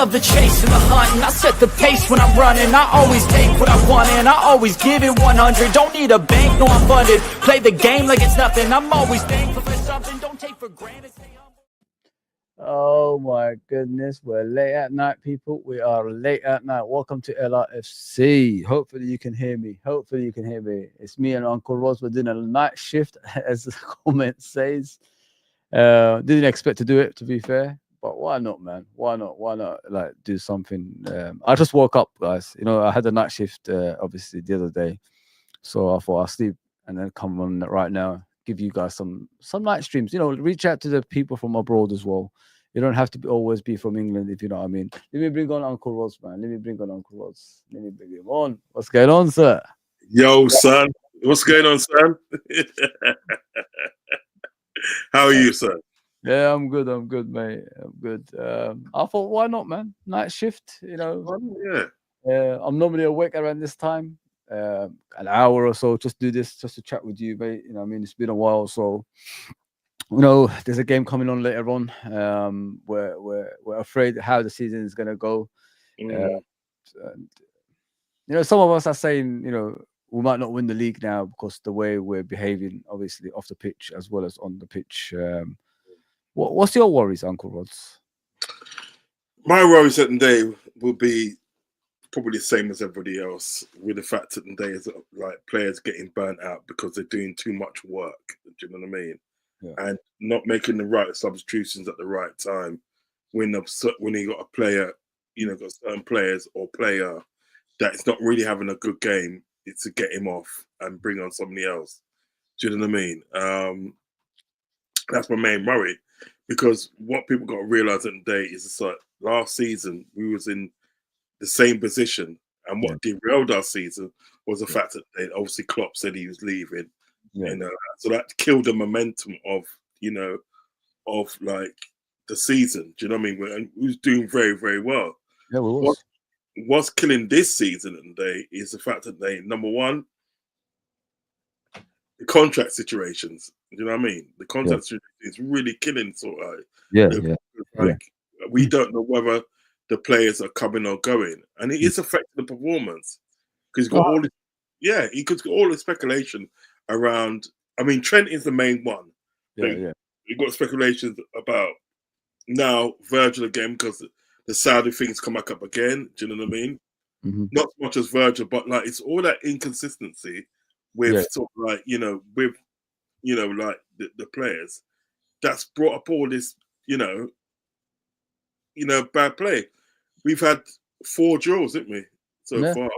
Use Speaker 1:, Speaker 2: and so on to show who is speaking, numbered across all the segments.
Speaker 1: love the chase and the hunt, and I set the pace when I'm running. I always take what I want and I always give it 100. Don't need a bank, no I'm funded. Play the game like it's nothing. I'm always thankful for something. Don't take for granted. Stay humble.
Speaker 2: Oh my goodness, we're late at night, people. We are late at night. Welcome to LRFC. Hopefully you can hear me. Hopefully you can hear me. It's me and Uncle Ross. We're doing a night shift, as the comment says. Didn't expect to do it, to be fair, but why not, man? Why not? Why not like do something? I just woke up, guys. You know, I had a night shift obviously the other day, so I thought I'll sleep and then come on right now, give you guys some night streams. You know, reach out to the people from abroad as well. You don't have to always be from England, if you know what I mean. Let me bring on Uncle Ross, man. Let me bring on Uncle Ross. Let me bring him on. What's going on, sir?
Speaker 3: Yo, son. What's going on, son? How are you, sir?
Speaker 2: Yeah, I'm good. I'm good, mate. I'm good. I thought, why not, man? Night shift, you know.
Speaker 3: Yeah.
Speaker 2: I'm normally awake around this time, an hour or so. Just do this, just to chat with you, mate. You know, what I mean, it's been a while, so you know, there's a game coming on later on. We're afraid how the season is gonna go. And, you know, some of us are saying, you know, we might not win the league now because the way we're behaving, obviously off the pitch as well as on the pitch. What's your worries, Uncle Rods?
Speaker 3: My worries at the day will be probably the same as everybody else, with the fact that the day is like players getting burnt out because they're doing too much work. Do you know what I mean?
Speaker 2: Yeah.
Speaker 3: And not making the right substitutions at the right time. When you got a player, you know, got certain players or player that's not really having a good game, it's to get him off and bring on somebody else. Do you know what I mean? That's my main worry, because what people got to realize at the day is it's like last season we was in the same position, and what derailed our season was the fact that obviously Klopp said he was leaving.
Speaker 2: Yeah.
Speaker 3: You know, so that killed the momentum of, you know, of like the season. Do you know what I mean? And we was doing very, very well.
Speaker 2: Yeah, we was.
Speaker 3: What's killing this season at the day is the fact that number one, the contract situations. Do you know what I mean? The contract situation is really killing sort of like we don't know whether the players are coming or going, and it is affecting the performance, because he's got all the he could get all the speculation around. I mean, Trent is the main one. You've got speculations about now Virgil again, because the Saudi things come back up again. Do you know what I mean?
Speaker 2: Mm-hmm.
Speaker 3: Not so much as Virgil, but like it's all that inconsistency with sort of like, you know, with, you know, like the players that's brought up all this, you know, bad play. We've had 4 draws, haven't we, so far?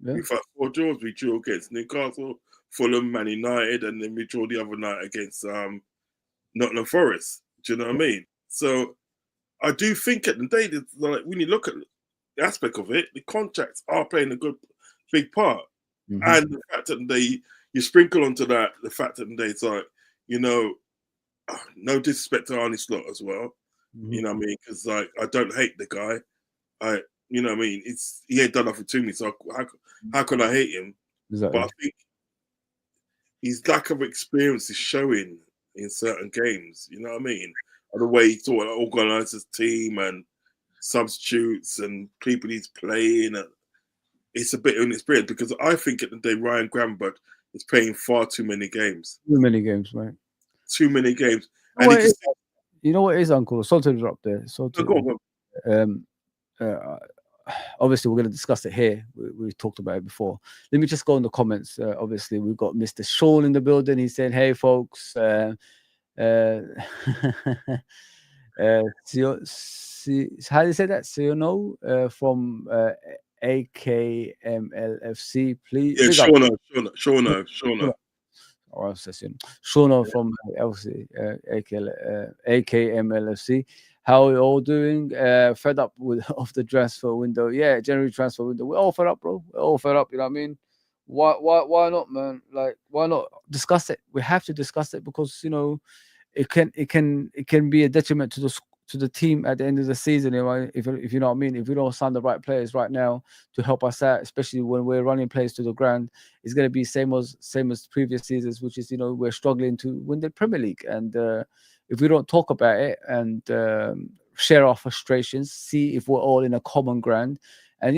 Speaker 3: Yeah. We've had 4 draws. We drew against Newcastle, Fulham, Man United, and then we drew the other night against Nottingham Forest. Do you know what I mean? So I do think at the day that, like, when you look at the aspect of it, the contracts are playing a good big part. Mm-hmm. And the fact that you sprinkle onto that the fact that it's like, you know, no disrespect to Arne Slot as well. Mm-hmm. You know what I mean? Because like, I don't hate the guy. You know what I mean? He ain't done nothing to me, so how can I hate him? Exactly. But I think his lack of experience is showing in certain games. You know what I mean? And the way he sort of organises team and substitutes and people he's playing. It's a bit inexperienced, because I think at the day Ryan Gravenberch is playing far too many games.
Speaker 2: Too many games, mate.
Speaker 3: Too many games.
Speaker 2: And you know what it is, Uncle? Sorry to interrupt there. Obviously, we're going to discuss it here. We talked about it before. Let me just go in the comments. Obviously, we've got Mr. Sean in the building. He's saying, "Hey, folks. How do you say that? Siono from AKMLFC, please."
Speaker 3: Yeah, Shauno.
Speaker 2: Or session. Shauno from LC, AKMLFC. How are you all doing? Fed up of the transfer window? Yeah, January transfer window. We're all fed up, bro. We're all fed up. You know what I mean? Why not, man? Like, why not discuss it? We have to discuss it, because, you know, it can be a detriment to the team at the end of the season. You know, if you know what I mean. If we don't sign the right players right now to help us out, especially when we're running players to the ground, it's going to be same as previous seasons, which is, you know, we're struggling to win the Premier League. And if we don't talk about it and share our frustrations, see if we're all in a common ground, and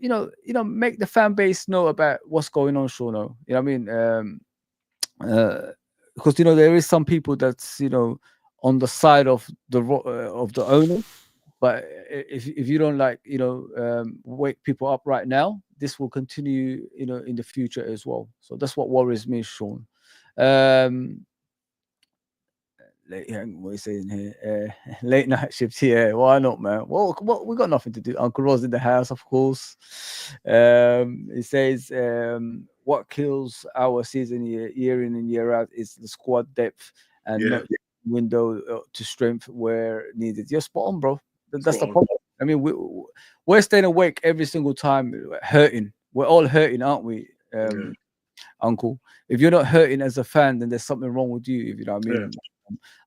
Speaker 2: make the fan base know about what's going on, Sean. You know what I mean? Because there is some people that's on the side of the owner, but if you don't wake people up right now, this will continue in the future as well. So that's what worries me, Sean. What are you saying here? Late night shifts, yeah. Why not, man? Well, we got nothing to do. Uncle Ross in the house, of course. He says, what kills our season year in and year out is the squad depth and not window to strength where needed. You're spot on, bro. That's the problem. I mean, we're staying awake every single time, hurting. We're all hurting, aren't we, Uncle? If you're not hurting as a fan, then there's something wrong with you. If you know what I mean.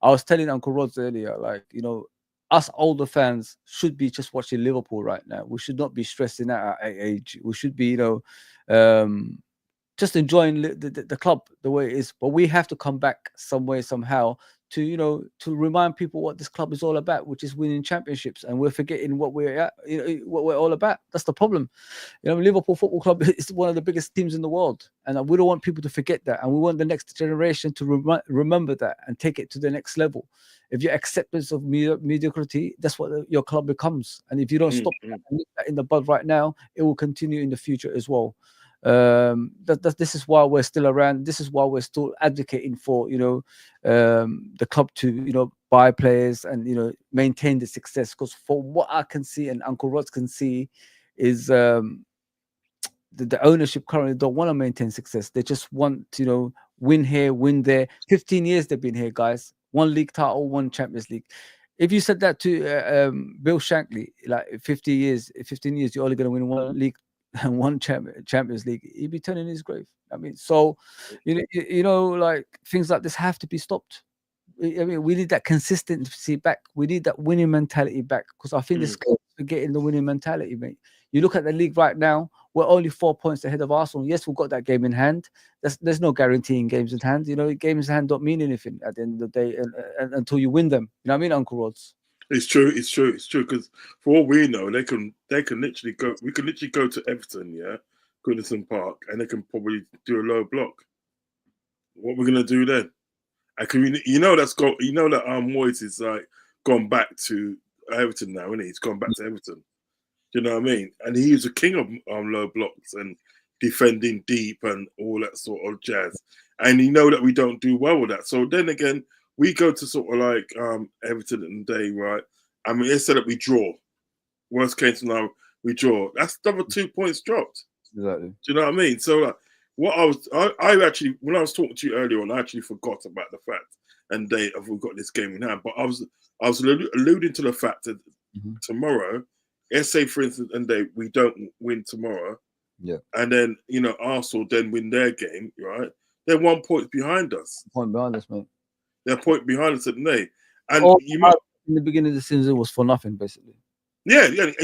Speaker 2: I was telling Uncle Rods earlier, us older fans should be just watching Liverpool right now. We should not be stressing out at age. We should be, just enjoying the club the way it is. But we have to come back some way, somehow, to remind people what this club is all about, which is winning championships, and we're forgetting what we're at, what we're all about. That's the problem. Liverpool Football Club is one of the biggest teams in the world, and we don't want people to forget that, and we want the next generation to remember that and take it to the next level. If your acceptance of mediocrity, that's what your club becomes, and if you don't stop that in the bud right now, it will continue in the future as well. This is why we're still around. This is why we're still advocating for the club to buy players and maintain the success. Because for what I can see and Uncle Rods can see is the ownership currently don't want to maintain success. They just want win here, win there. 15 years they've been here, guys. 1 league title, 1 Champions League. If you said that to Bill Shankly, like 15 years, you're only going to win 1 league and 1 Champions League, he'd be turning his grave. I mean, so like things like this have to be stopped. I mean, we need that consistency back. We need that winning mentality back, because I think this club is forgetting the winning mentality, mate. You look at the league right now, we're only 4 points ahead of Arsenal. Yes, we've got that game in hand. There's no guarantee in games in hand. Games in hand don't mean anything at the end of the day and until you win them. You know what I mean, Uncle Rods?
Speaker 3: It's true. Because for all we know, they can literally go. We can literally go to Everton, Goodison Park, and they can probably do a low block. What we're gonna do then? That Moyes is like gone back to Everton now, isn't he? He's gone back to Everton. Do you know what I mean? And he's a king of low blocks and defending deep and all that sort of jazz. And that we don't do well with that. So then again, we go to sort of like Everton and day, right? I mean, instead of we draw. Worst case scenario, we draw. That's double 2 points dropped.
Speaker 2: Exactly.
Speaker 3: Do you know what I mean? So I actually, when I was talking to you earlier on, I actually forgot about the fact and day of we've got this game in hand. But I was alluding to the fact that tomorrow, let's say for instance, and we don't win tomorrow, and then Arsenal then win their game, right? They're 1 point behind us.
Speaker 2: Point behind us, mate.
Speaker 3: They're a point behind us, didn't they? And
Speaker 2: in the beginning of the season, it was for nothing, basically.
Speaker 3: Yeah, and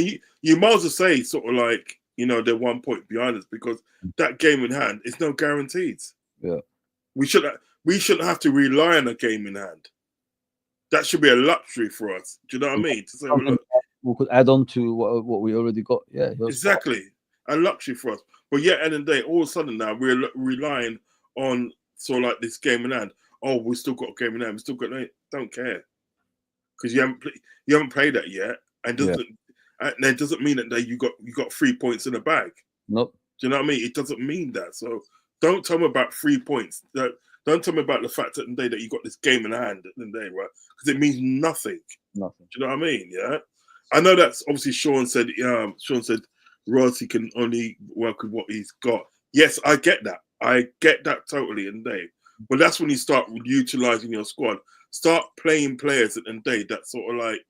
Speaker 3: you might as well say sort of like they're 1 point behind us, because that game in hand is no guarantees.
Speaker 2: Yeah,
Speaker 3: we shouldn't have to rely on a game in hand. That should be a luxury for us. Do you know what I mean? To say, look,
Speaker 2: we could add on to what we already got. Yeah,
Speaker 3: exactly, a luxury for us. But yet, end of the day, all of a sudden now we're relying on sort of like this game in hand. Oh, we still got a game in hand. We still got don't care, because you haven't played that yet, and that doesn't mean that you got 3 points in the bag.
Speaker 2: Nope.
Speaker 3: Do you know what I mean? It doesn't mean that. So don't tell me about 3 points. Don't tell me about the fact that you got this game in hand at the day, right? Because it means nothing.
Speaker 2: Nothing.
Speaker 3: Do you know what I mean? Yeah. I know that's obviously Sean said Rossi can only work with what he's got. Yes, I get that. I get that totally in the day. But that's when you start utilizing your squad. Start playing players at the day that sort of like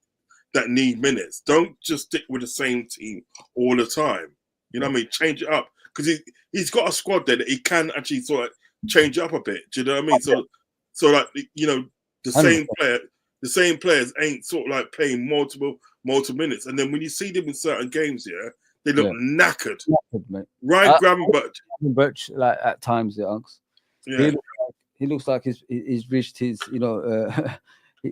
Speaker 3: that need minutes. Don't just stick with the same team all the time. You know what I mean? Change it up, because he's got a squad there that he can actually sort of change it up a bit. Do you know what I mean? So like the same players ain't sort of like playing multiple minutes, and then when you see them in certain games, they look knackered.
Speaker 2: Mate.
Speaker 3: Right,
Speaker 2: Birch, like at times, Unks. Yeah. He looks like he's reached his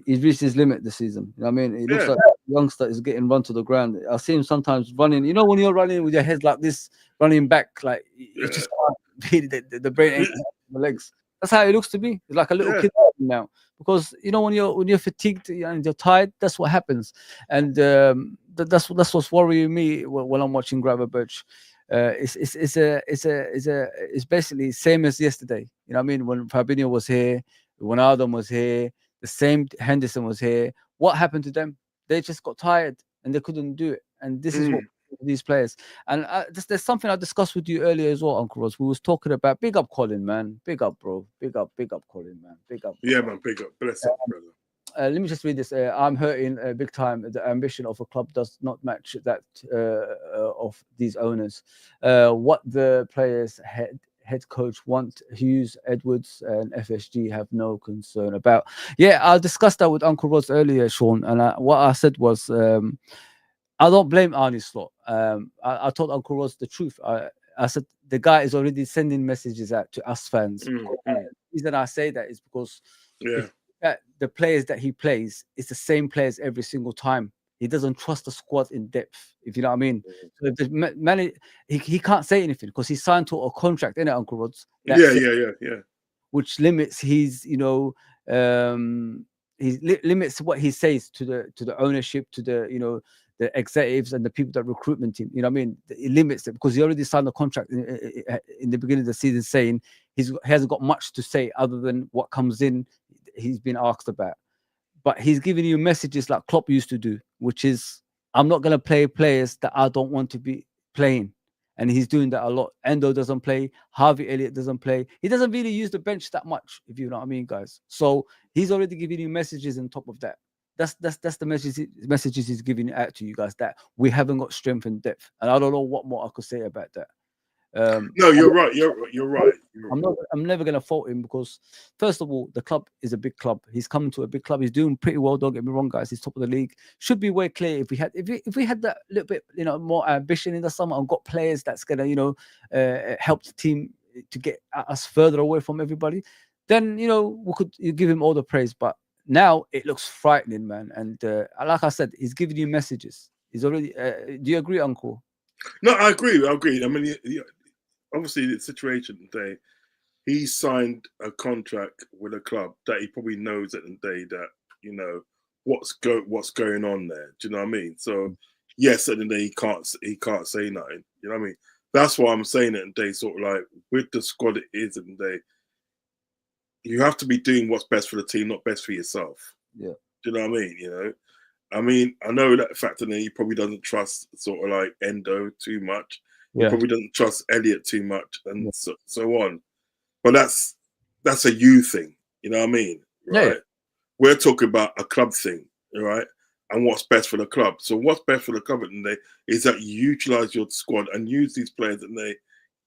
Speaker 2: He's reached his limit this season. You know what I mean? It looks
Speaker 3: Yeah.
Speaker 2: like a youngster is getting run to the ground. I see him sometimes running. You know, when you're running with your head like this, running back, like you just can't beat the brain ain't the legs. That's how it looks to me. It's like a little kid now. Because you know when you're fatigued and you're tired, that's what happens. And that's what's worrying me when I'm watching Gravenberch. It's basically same as yesterday. You know what I mean? When Fabinho was here, when Adam was here, the same Henderson was here. What happened to them? They just got tired and they couldn't do it. And this is what these players. And there's something I discussed with you earlier as well, Uncle Ross. We was talking about big up Colin, man. Big up, bro. Big up Colin, man. Big up.
Speaker 3: Yeah, man. Big up. Bless up, brother.
Speaker 2: Let me just read this. I'm hurting big time. The ambition of a club does not match that of these owners. What the players head coach want Hughes, Edwards, and FSG have no concern about. Yeah, I discussed that with Uncle Ross earlier, Sean. And what I said was, I don't blame Arne Slot. I told Uncle Ross the truth. I said the guy is already sending messages out to us fans. The reason I say that is because the players that he plays is the same players every single time. He doesn't trust the squad in depth, if you know what I mean. So if the he can't say anything because he signed to a contract, innit, Uncle Rods?
Speaker 3: Yeah.
Speaker 2: Which limits his, limits what he says to the ownership, to the the executives and the people that recruitment team. You know what I mean? It limits it because he already signed a contract in the beginning of the season saying he hasn't got much to say other than what comes in. He's been asked about, but he's giving you messages like Klopp used to do, which is, I'm not going to play players that I don't want to be playing. And he's doing that a lot. Endo doesn't play. Harvey Elliott doesn't play. He doesn't really use the bench that much, if you know what I mean, guys. So he's already giving you messages on top of that. That's the messages he's giving out to you guys, that we haven't got strength and depth. And I don't know what more I could say about that.
Speaker 3: No, you're right. You're right.
Speaker 2: I'm never going to fault him because, first of all, the club is a big club. He's coming to a big club. He's doing pretty well. Don't get me wrong, guys. He's top of the league. Should be way clear if we had that little bit, more ambition in the summer and got players that's going to, help the team to get us further away from everybody. Then we could give him all the praise. But now it looks frightening, man. And like I said, he's giving you messages. He's already. Do you agree, Uncle?
Speaker 3: No, I agree. I mean, obviously, the situation today, he signed a contract with a club that he probably knows at the day that what's going on there. Do you know what I mean? So yes, at the day he can't say nothing. You know what I mean? That's why I'm saying it. And they sort of like with the squad it is, and you have to be doing what's best for the team, not best for yourself.
Speaker 2: Yeah.
Speaker 3: Do you know what I mean? I mean, I know that fact that he probably doesn't trust sort of like Endo too much. He probably doesn't trust Elliott too much, and so on. But that's a you thing, you know what I mean? Right? Yeah. We're talking about a club thing, right? And what's best for the club. So what's best for the club at the day is that you utilize your squad and use these players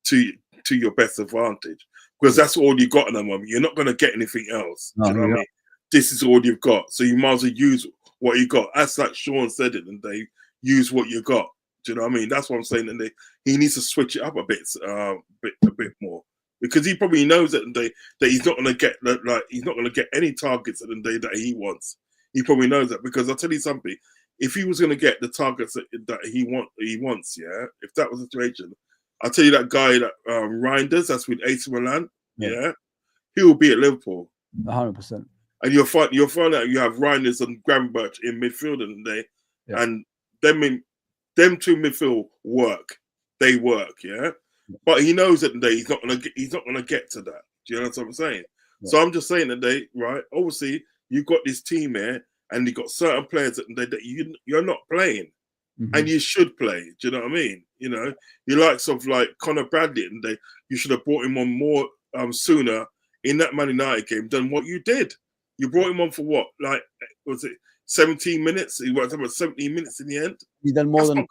Speaker 3: to your best advantage. Because that's all you got at the moment. You're not going to get anything else. Do you know what I mean? This is all you've got. So you might as well use what you got. That's like Sean said it, and they use what you got. Do you know what I mean? That's what I'm saying. And he needs to switch it up a bit more, because he probably knows that he's not going to get he's not going to get any targets at the day that he wants. He probably knows that, because I'll tell you something. If he was going to get the targets that he wants, yeah. If that was the situation, I'll tell you that guy that Reinders, that's with AC Milan, yeah, he will be at Liverpool.
Speaker 2: 100%.
Speaker 3: And you'll find out you have Reinders and Gravenberch in midfield in the day, and them two midfield work. They work, yeah. But he knows that he's not gonna get to that. Do you know what I'm saying? Yeah. So I'm just saying that right. Obviously, you've got this team here, and you've got certain players that you're not playing, and you should play. Do you know what I mean? You likes of like Conor Bradley, and you should have brought him on more sooner in that Man United game than what you did. You brought him on for what? Like, was it 17 minutes? He worked about 17 minutes in the end.
Speaker 2: He done more than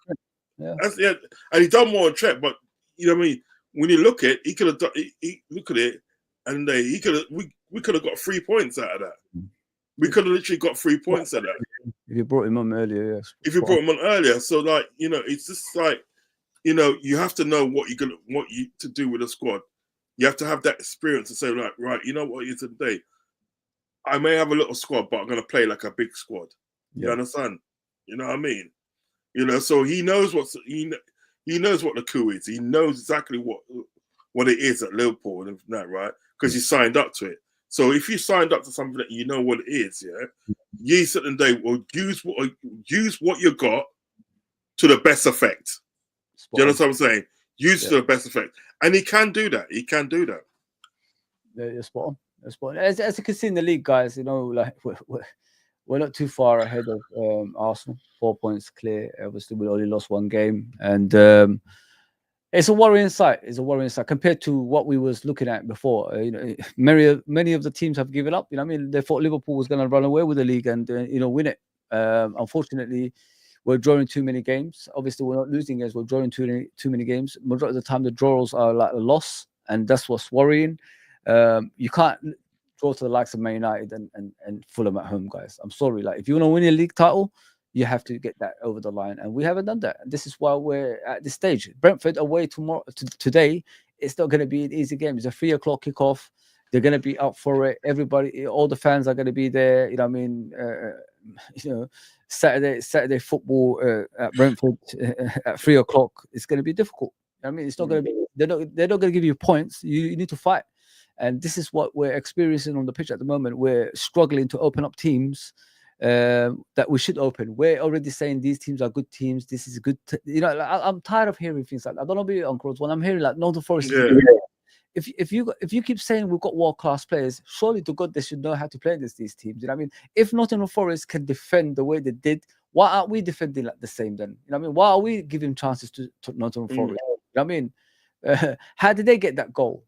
Speaker 3: and he done more than Trent. But you know what I mean? When you look at it, he could have done. He look at it, and we could have got 3 points out of that. We could have literally got 3 points out of that.
Speaker 2: If you brought him on earlier, yes.
Speaker 3: If you brought him on earlier, so like it's just like you have to know what you to do with a squad. You have to have that experience to say, like, right, you know what it is today. I may have a little squad, but I'm going to play like a big squad. You
Speaker 2: Yeah.
Speaker 3: understand? You know what I mean? You know, so he knows he knows what the coup is. He knows exactly what it is at Liverpool and that, right? Because he signed up to it. So if you signed up to something that you know what it is, yeah, you certain day will use what you got to the best effect. Do you understand what I'm saying? Use to the best effect, and he can do that. He can do that.
Speaker 2: Yeah, you're spot on. You're spot on. As you can see in the league, guys, you know, like we're not too far ahead of Arsenal. 4 points clear. Obviously, we only lost one game, and it's a worrying sight. It's a worrying sight compared to what we was looking at before. You know, many of the teams have given up. You know, I mean, they thought Liverpool was going to run away with the league and you know, win it. Unfortunately, we're drawing too many games. Obviously, we're not losing games. We're drawing too many games. Majority of the time, the draws are like a loss, and that's what's worrying. You can't draw to the likes of Man United and Fulham at home, guys. I'm sorry. Like, if you want to win a league title, you have to get that over the line, and we haven't done that. This is why we're at this stage. Brentford away today. It's not going to be an easy game. It's a 3 o'clock kickoff. They're going to be up for it. Everybody, all the fans are going to be there. You know what I mean? You know, Saturday football at Brentford at 3 o'clock. It's going to be difficult. I mean, it's not going to be. They're not going to give you points. You need to fight, and this is what we're experiencing on the pitch at the moment. We're struggling to open up teams that we should open. We're already saying these teams are good teams. This is good. You know, like, I'm tired of hearing things like that. I don't know about you, Uncle Rose. When I'm hearing like Northern Forest, if you keep saying we've got world class players, surely to God they should know how to play against these teams. You know what I mean? If Nottingham Forest can defend the way they did, why aren't we defending like the same then? You know what I mean? Why are we giving chances to Nottingham Forest? You know what I mean? How did they get that goal?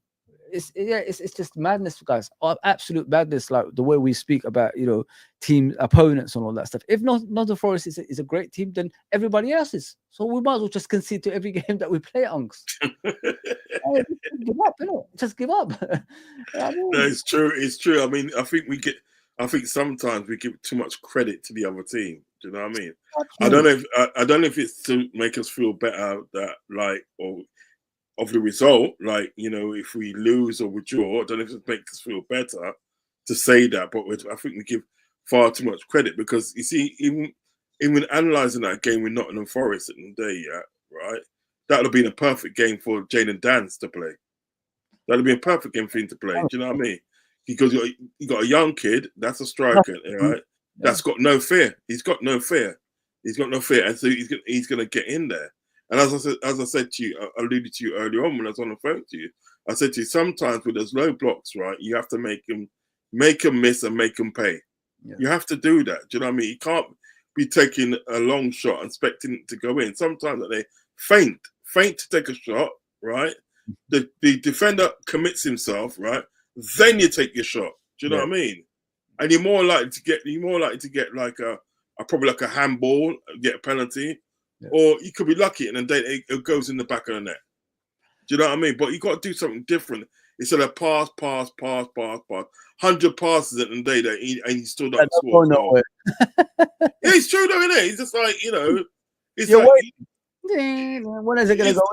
Speaker 2: It's just madness, guys. Absolute madness, like the way we speak about, you know, team opponents and all that stuff. If Nottingham Forest is a great team, then everybody else is. So we might as well just concede to every game that we play, Unks. Give up, you know? Just give up. I mean,
Speaker 3: no, it's true. It's true. I mean, I think sometimes we give too much credit to the other team. Do you know what I mean? I don't know if it's to make us feel better that like or of the result, like, you know, if we lose or we draw, I don't know if it makes us feel better to say that, but I think we give far too much credit because you see, even analysing that game with Nottingham Forest at the day, right, that would have been a perfect game for Jayden Dance to play. That would have been a perfect game for him to play. Do you know what I mean? Because you got a young kid, that's a striker, right? That's got no fear. He's got no fear. He's got no fear, and so he's going to get in there. And as I said to you, I alluded to you earlier on when I was on the phone to you, I said to you, sometimes with those low blocks, right, you have to make them miss and make them pay. Yeah. You have to do that. Do you know what I mean? You can't be taking a long shot and expecting it to go in. Sometimes they feint to take a shot, right? The defender commits himself, right? Then you take your shot. Do you know what I mean? And you're more likely to get like probably like a handball, get a penalty. Yeah. Or you could be lucky and then it goes in the back of the net. Do you know what I mean? But you got to do something different. Instead of pass, 100 passes at the day and he still don't score. Yeah, it's true though, isn't it? It's just like, you know, it's
Speaker 2: when is it going to go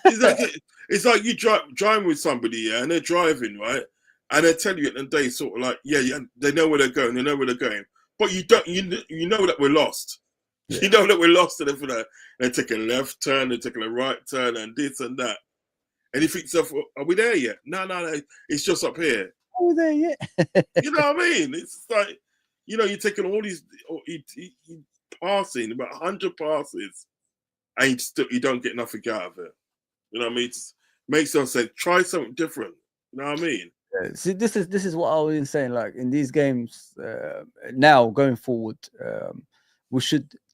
Speaker 2: in?
Speaker 3: It's like you driving with somebody, and they're driving, right? And they tell you at the day, sort of like, yeah, they know where they're going, but you don't, you know that we're lost. Yeah. You know that we're lost, and they're taking a left turn, they're taking a right turn, and this and that. And you think to yourself, are we there yet? No, it's just up here.
Speaker 2: Are we there yet?
Speaker 3: You know what I mean? It's like, you know, you're taking all these, you passing about 100 passes, and you don't get nothing out of it. You know what I mean? It makes them say, try something different. You know what I mean?
Speaker 2: Yeah. See, this is what I was saying. Like in these games now going forward.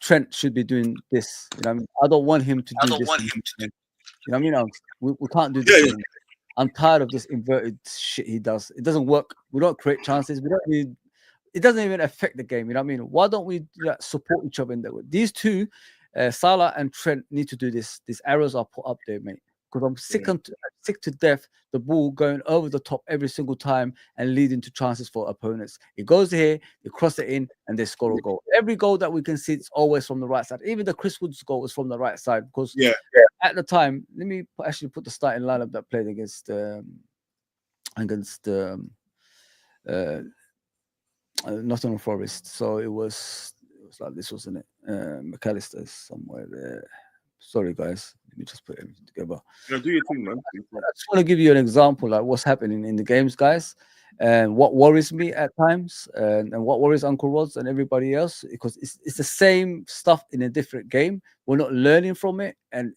Speaker 2: Trent should be doing this. You know what I mean? I don't want him to do this. You know what I mean? We can't do this. Yeah. I'm tired of this inverted shit he does. It doesn't work. We don't create chances. It doesn't even affect the game. You know what I mean? Why don't we support each other in that way? These two, Salah and Trent, need to do this. These arrows are put up there, mate. Because I'm sick to death the ball going over the top every single time and leading to chances for opponents. It goes here, they cross it in, and they score a goal. Every goal that we can see is always from the right side. Even the Chris Woods goal was from the right side because at the time, let me actually put the starting lineup that played against Nottingham Forest. So it was like this, wasn't it? McAllister's somewhere there. Sorry, guys. Let me just put everything together.
Speaker 3: Yeah, do your thing, man.
Speaker 2: I just want to give you an example, like what's happening in the games, guys, and what worries me at times, and what worries Uncle Rods and everybody else, because it's the same stuff in a different game. We're not learning from it, and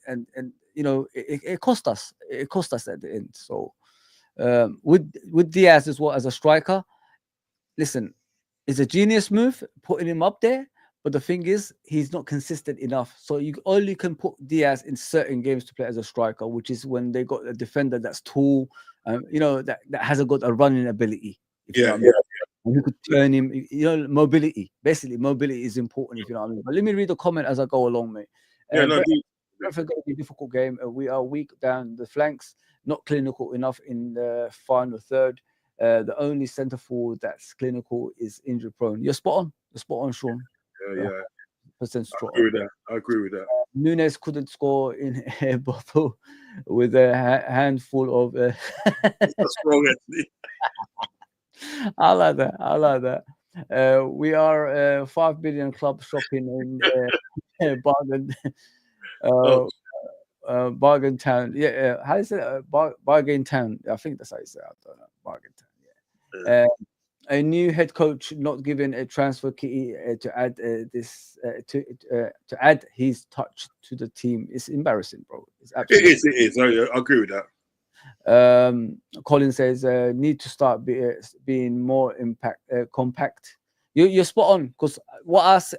Speaker 2: you know, it cost us. It cost us at the end. So with Diaz as well as a striker, listen, it's a genius move putting him up there. But the thing is, he's not consistent enough. So you only can put Diaz in certain games to play as a striker, which is when they got a defender that's tall, you know, that hasn't got a running ability. If you know what I mean. And you could turn him, you know, mobility. Basically, mobility is important, if you know what I mean. But let me read the comment as I go along, mate. Brentford going to be a difficult game. We are weak down the flanks, not clinical enough in the final third. The only centre forward that's clinical is injury prone. You're spot on. You're spot on, Sean.
Speaker 3: Yeah.
Speaker 2: Percent
Speaker 3: I agree with that.
Speaker 2: Nunes couldn't score in a bottle with a handful of.
Speaker 3: That's wrong, actually.
Speaker 2: I like that. We are 5 billion club shopping in bargain. Bargain Town. Yeah, how is it? Bargain Town. I think that's how you say it. I don't know. Bargain Town. Yeah. A new head coach not given a transfer key to add to add his touch to the team is embarrassing, bro. It's absolutely.
Speaker 3: It is. I agree with that.
Speaker 2: Colin says need to start being more compact. You're spot on, because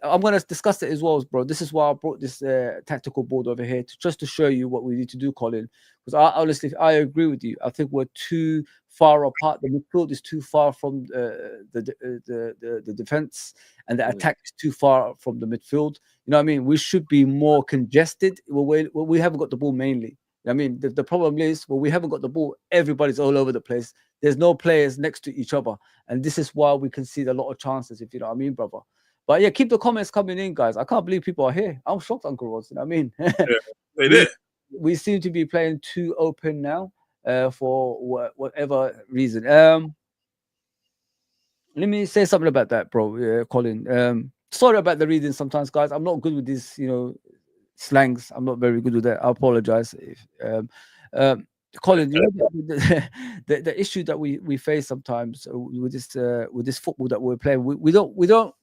Speaker 2: I'm going to discuss it as well, bro. This is why I brought this tactical board over here, just to show you what we need to do, Colin. Because honestly, I agree with you. I think we're too far apart. The midfield is too far from the defense, and the attack is too far from the midfield. You know what I mean? We should be more congested. We haven't got the ball mainly. I mean, the problem is, we haven't got the ball. Everybody's all over the place. There's no players next to each other. And this is why we concede a lot of chances, if you know what I mean, brother. But yeah, keep the comments coming in, guys. I can't believe people are here. I'm shocked, Uncle Ross. You know what I mean?
Speaker 3: Yeah,
Speaker 2: we seem to be playing too open now for whatever reason. Let me say something about that, bro, Colin. Sorry about the reading sometimes, guys. I'm not good with this, you know, slangs. I'm not very good with that. I apologize. Colin, you know, the issue that we face sometimes with this football that we're playing, we don't.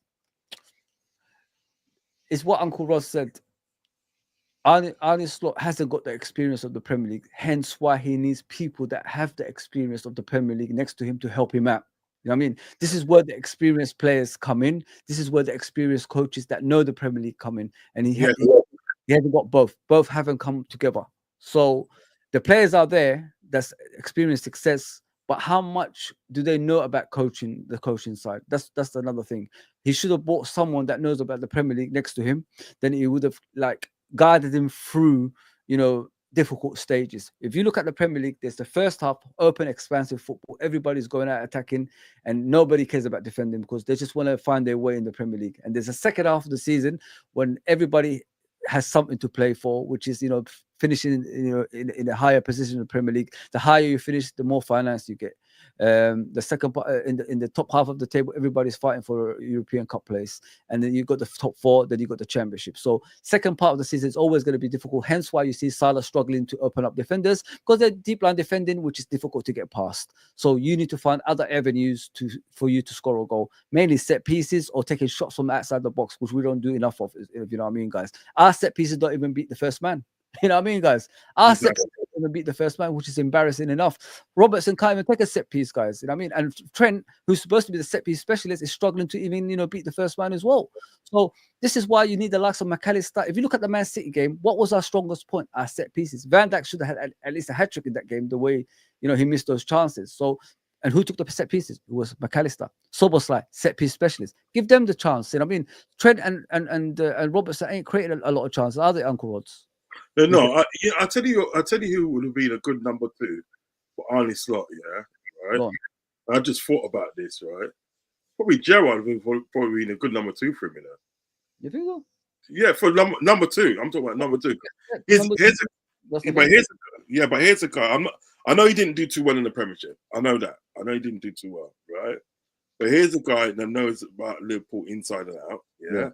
Speaker 2: It's what Uncle Ross said. Arne Slot hasn't got the experience of the Premier League, hence why he needs people that have the experience of the Premier League next to him to help him out. You know what I mean? This is where the experienced players come in. This is where the experienced coaches that know the Premier League come in, and he hasn't got both. Both haven't come together. So the players are there that's experienced success, but how much do they know about coaching, the coaching side? That's another thing. He should have brought someone that knows about the Premier League next to him. Then he would have guided him through, you know, difficult stages. If you look at the Premier League, there's the first half, open, expansive football. Everybody's going out attacking, and nobody cares about defending because they just want to find their way in the Premier League. And there's a second half of the season when everybody has something to play for, which is, you know, finishing, you know, in a higher position in the Premier League. The higher you finish, the more finance you get. The second part, in the top half of the table, everybody's fighting for a European Cup place, and then you've got the top four, then you've got the Championship. So second part of the season is always going to be difficult, hence why you see Salah struggling to open up defenders, because they're deep line defending, which is difficult to get past. So you need to find other avenues for you to score a goal, mainly set pieces or taking shots from outside the box, which we don't do enough of, if you know what I mean, guys. Our set pieces don't even beat the first man. You know what I mean, guys? Our set piece doesn't beat the first man, which is embarrassing enough. Robertson can't even take a set piece, guys. You know what I mean? And Trent, who's supposed to be the set piece specialist, is struggling to even, you know, beat the first man as well. So this is why you need the likes of McAllister. If you look at the Man City game, what was our strongest point? Our set pieces. Van Dijk should have had at least a hat-trick in that game, the way, you know, he missed those chances. So, and who took the set pieces? It was McAllister. Szoboszlai, set piece specialist. Give them the chance. You know what I mean? Trent and Robertson ain't created a lot of chances, are they, Uncle Rods?
Speaker 3: No, I'll tell you who would have been a good number 2 for Arne Slot, yeah, right? I just thought about this, right? Probably Gerrard would have probably been a good number 2 for him, you know.
Speaker 2: You think so?
Speaker 3: Yeah, for number 2. I'm talking about number 2. But here's a guy. I know he didn't do too well in the Premiership. I know that. I know he didn't do too well, right? But here's a guy that knows about Liverpool inside and out,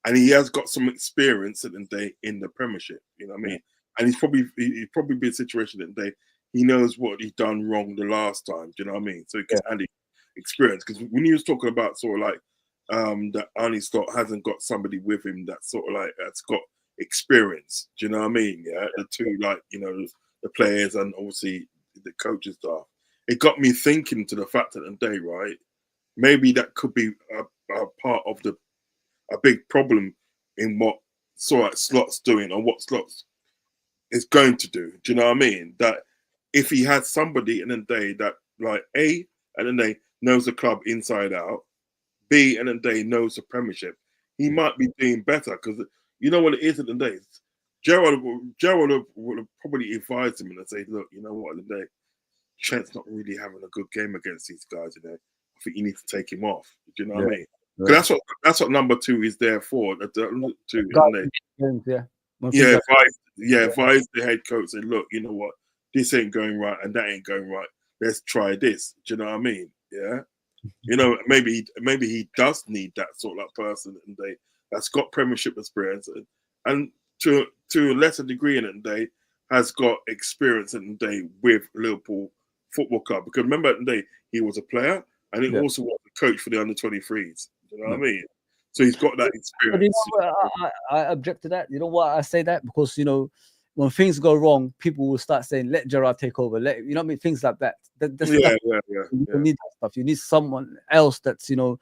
Speaker 3: and he has got some experience at the day in the Premiership. You know what I mean? And he's probably been in a situation that he knows what he's done wrong the last time. Do you know what I mean? So he can add experience. Because when he was talking about sort of like that Arnie Slot hasn't got somebody with him that sort of like that's got experience. Do you know what I mean? Yeah, the two, like, you know, the players and obviously the coaching staff. It got me thinking to the fact that the day, right? Maybe that could be a part of a big problem in what sort of Slot's doing or what Slot's is going to do. Do you know what I mean? That if he had somebody in the day that, like, A, and then they knows the club inside out, B, and then they knows the Premiership, he might be doing better. Because you know what it is at the day? Gerald would have probably advised him and say, look, you know what, at the day, Trent's not really having a good game against these guys, you know. I think you need to take him off. Do you know what I mean? Right. That's what number 2 is there for. If I was the head coach and look, you know what, this ain't going right and that ain't going right. Let's try this. Do you know what I mean? Yeah. You know, maybe he does need that sort of person and that's got Premiership experience and to a lesser degree in the day has got experience in the day with Liverpool Football Club. Because remember in the day he was a player and he also was a coach for the under-23s. You know what I mean? So he's got that experience.
Speaker 2: But you know, I object to that. You know why I say that? Because, you know, when things go wrong, people will start saying, let Gerrard take over. You know what I mean? Things like that. You need that stuff. You need someone else that's, you know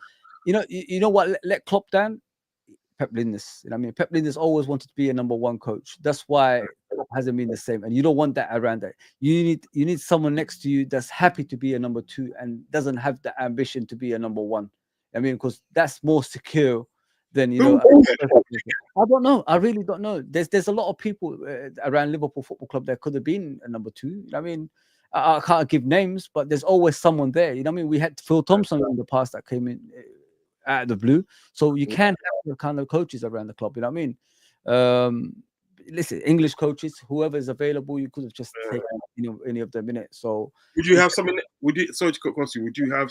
Speaker 2: what, let Klopp down. Pep Linders. You know what I mean? Pep Linders always wanted to be a number 1 coach. That's why it hasn't been the same. And you don't want that around that. You need someone next to you that's happy to be a number 2 and doesn't have the ambition to be a number 1. I mean, because that's more secure than, you know. I don't know. I really don't know. There's a lot of people around Liverpool Football Club that could have been a number 2. You know what I mean, I can't give names, but there's always someone there. You know what I mean? We had Phil Thompson in the past that came in out of the blue. So you can have the kind of coaches around the club. You know what I mean? Listen, English coaches, whoever is available, you could have just taken, you know, any of them in it. So
Speaker 3: would you have someone? Sorry to cut across you. Would you have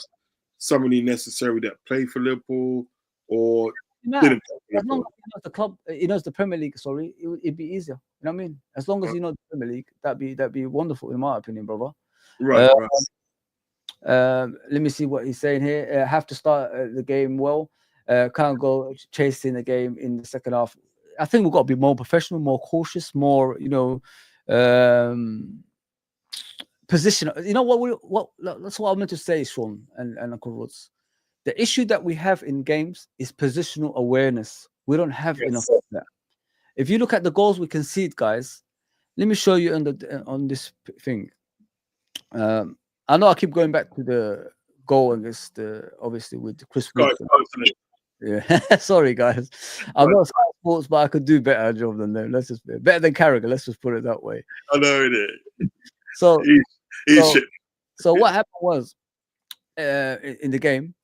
Speaker 3: somebody necessary that played for Liverpool or didn't play
Speaker 2: as long as he knows the club, he knows the Premier League, sorry, it'd be easier. You know what I mean? As long as you know the Premier League, that'd be wonderful in my opinion, brother.
Speaker 3: Right.
Speaker 2: Let me see what he's saying here. Have to start the game well. Can't go chasing the game in the second half. I think we've got to be more professional, more cautious, more, you know, positional. You know what that's what I meant to say, Sean and Uncle Rods. The issue that we have in games is positional awareness. We don't have enough of that. If you look at the goals we concede, guys, let me show you on this thing. I know I keep going back to the goal against obviously with Chris Wood. Yeah, sorry guys. I'm not Sky Sports, but I could do better job than them. Let's just better than Carragher. Let's just put it that way.
Speaker 3: I know it.
Speaker 2: So what happened was in the game,